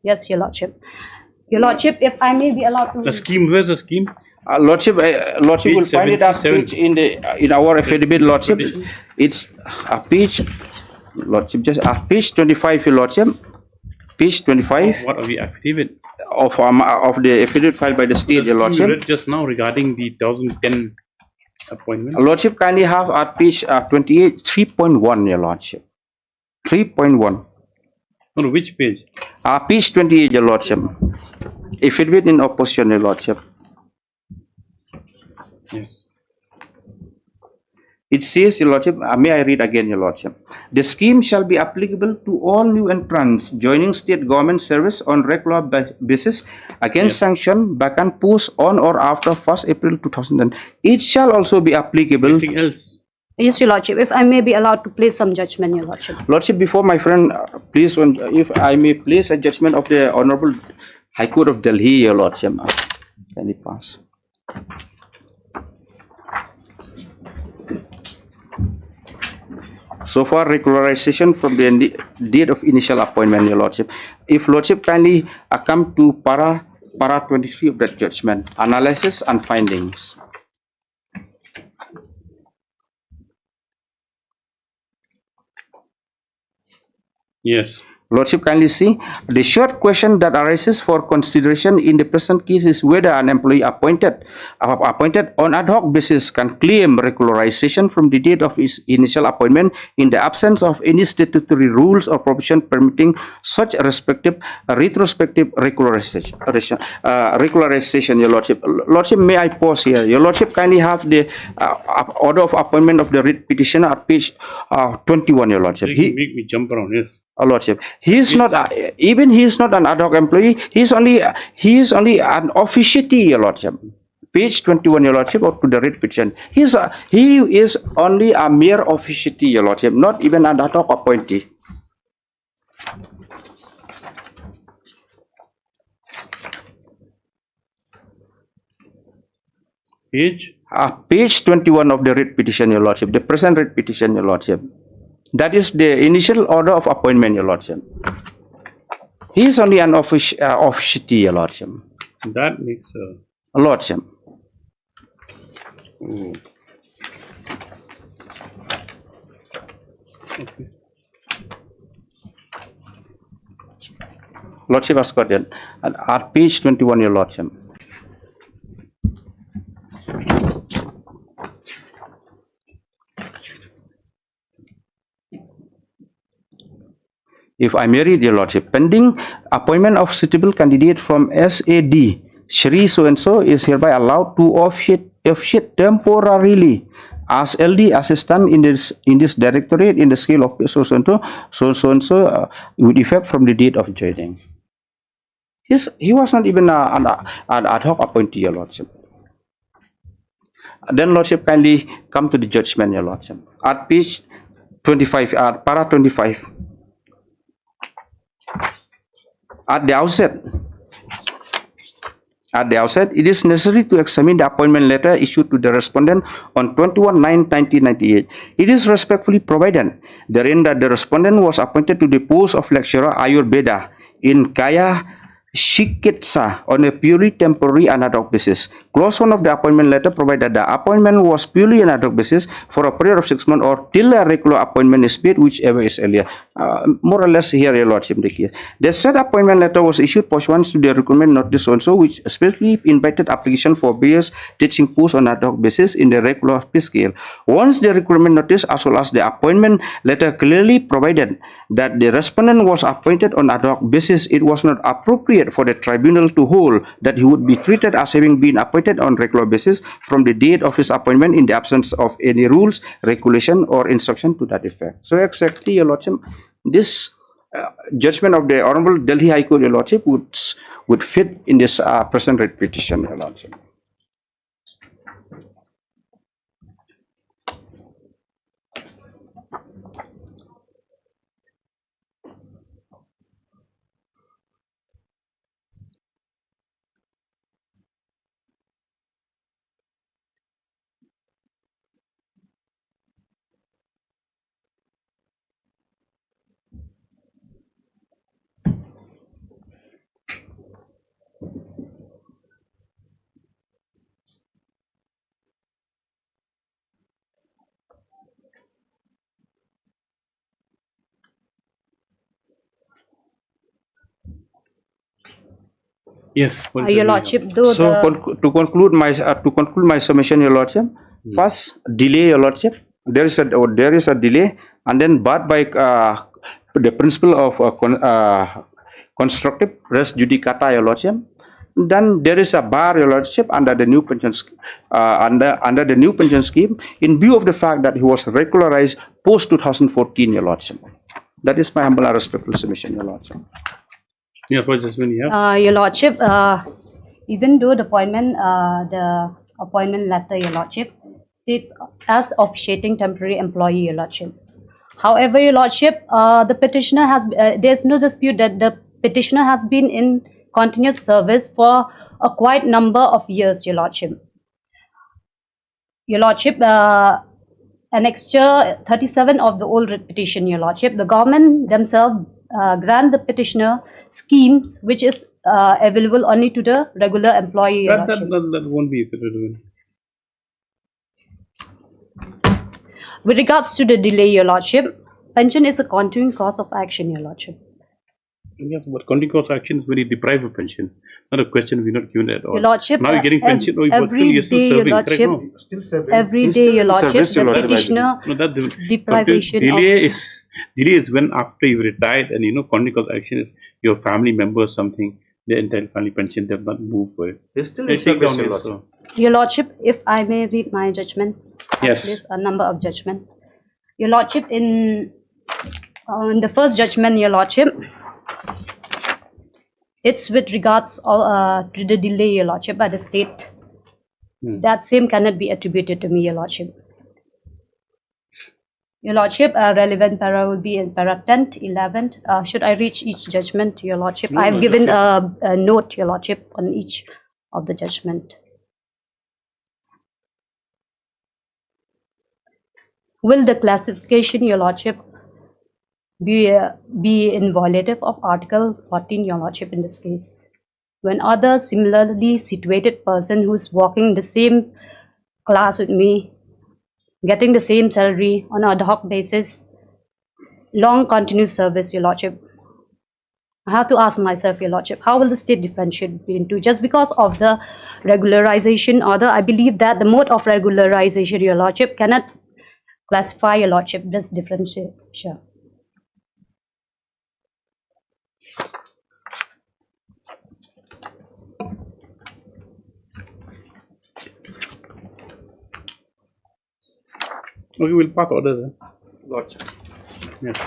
Yes, Your Lordship. Your Lordship, if I may be allowed to... The scheme, where's the scheme? Lordship will find it as page in our affidavit, Lordship. It's a page, Lordship, just page 25, Your Lordship. Page 25. What are the affidavit? Of the affidavit filed by the state, Your Lordship. You read just now regarding the 2010 appointment. Lordship, kindly have at page 28, 3.1, Your Lordship. 3.1. On which page? Page 28, Your Lordship. Affidavit in opposition, Your Lordship. Yes. It says, Your Lordship, may I read again, Your Lordship? The scheme shall be applicable to all new entrants joining state government service on regular basis against sanction, vacant posts on or after 1st April 2000. It shall also be applicable. Anything else? Yes, Your Lordship, if I may be allowed to place some judgment, Your Lordship. Lordship, before my friend, please, if I may place a judgment of the Honorable High Court of Delhi, Your Lordship. Can you pass? So far, regularization from the date of initial appointment, Your Lordship. If Lordship kindly come to para 23 of that judgment, analysis and findings. Yes. Lordship, kindly see, the short question that arises for consideration in the present case is whether an employee appointed on ad hoc basis can claim regularization from the date of his initial appointment in the absence of any statutory rules or provision permitting such retrospective regularization. Your Lordship. Lordship, may I pause here? Your Lordship, kindly have the order of appointment of the writ petitioner at page 21, Your Lordship. Make me jump around, yes. Lordship, he is not even he is not an ad hoc employee. He is only an officiate, Your Lordship. Page 21, Your Lordship, or to the writ petition. He is only a mere officiate, Your Lordship, not even an ad hoc appointee. Page 21 of the writ petition, Your Lordship. The present writ petition, Your Lordship. That is the initial order of appointment, Your Lordship. He is only an officiate, Your Lordship. That makes a Lordship. Okay. Lordship has got it. At page 21, Your Lordship. If I may read, Your Lordship, pending appointment of suitable candidate from SAD, Shri so-and-so is hereby allowed to officiate temporarily as LD assistant in this directorate in the scale of so-and-so with effect from the date of joining. He was not even an ad hoc appointee, Your Lordship. Then, Lordship, kindly come to the judgment, Your Lordship. At page 25, para 25. At the outset, At the outset, it is necessary to examine the appointment letter issued to the respondent on 21/9/1998. It is respectfully provided therein that the respondent was appointed to the post of lecturer Ayurveda in Kaya Shikitsa on a purely temporary and ad hoc basis. Clause 1 of the appointment letter provided the appointment was purely an ad hoc basis for a period of 6 months or till a regular appointment is made, whichever is earlier. More or less here, Your Lordship, the case. The said appointment letter was issued pursuant to the recruitment notice also, which especially invited application for various teaching posts on ad hoc basis in the regular pay scale. Once the recruitment notice as well as the appointment letter clearly provided that the respondent was appointed on ad hoc basis, it was not appropriate for the tribunal to hold that he would be treated as having been appointed on regular basis from the date of his appointment in the absence of any rules, regulation, or instruction to that effect. So exactly, Your Lordship, this judgment of the Honorable Delhi High Court, Your Lordship, would fit in this present writ petition, Your Lordship. Yes. Your Lordship, though So to conclude my submission, Your Lordship, first delay, Your Lordship. There is a delay, and then but by the principle of constructive res judicata, Your Lordship. Then there is a bar, Your Lordship, under the new pension under the new pension scheme, in view of the fact that he was regularized post 2014, Your Lordship. That is my humble and respectful submission, Your Lordship. Yeah, for judgment, yeah. Your Lordship, even though the appointment letter, Your Lordship, sits as officiating temporary employee, Your Lordship. However, Your Lordship, the petitioner has, there's no dispute that the petitioner has been in continuous service for a quite number of years, Your Lordship. Your Lordship, Annexure 37 of the old writ petition, Your Lordship, the government themselves grant the petitioner schemes which is available only to the regular employee, Your Lordship. That won't be relevant. With regards to the delay, Your Lordship, pension is a continuing cause of action, Your Lordship. Yes, but continuing cause of action is very deprived of pension. Not a question we're not given at all. Your Lordship, now you're getting pension. every day, Your Lordship, every day, Your Lordship, the petitioner deprivation delay is when after you retired and continuing cause of action is your family member or something, the entire family pension, they have not moved for it. They still take service, down Your it, so. Your Lordship, if I may read my judgment, yes. there's a number of judgment. Your Lordship, in the first judgment, Your Lordship, it's with regards to the delay, Your Lordship, by the state. That same cannot be attributed to me, Your Lordship. Your Lordship, relevant para will be in para 10th, 11th. Should I reach each judgment, Your Lordship? No, I've given a note, Your Lordship, on each of the judgment. Will the classification, Your Lordship, be inviolative of Article 14, Your Lordship, in this case? When other similarly situated person who's walking the same class with me, getting the same salary on an ad hoc basis, long continuous service, Your Lordship, I have to ask myself, Your Lordship, how will the state differentiate between two? Just because of the regularization order, I believe that the mode of regularization, Your Lordship, cannot classify, Your Lordship, this differentiation. Okay, we'll pass order then. Lordship. Yes.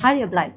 Highly obliged.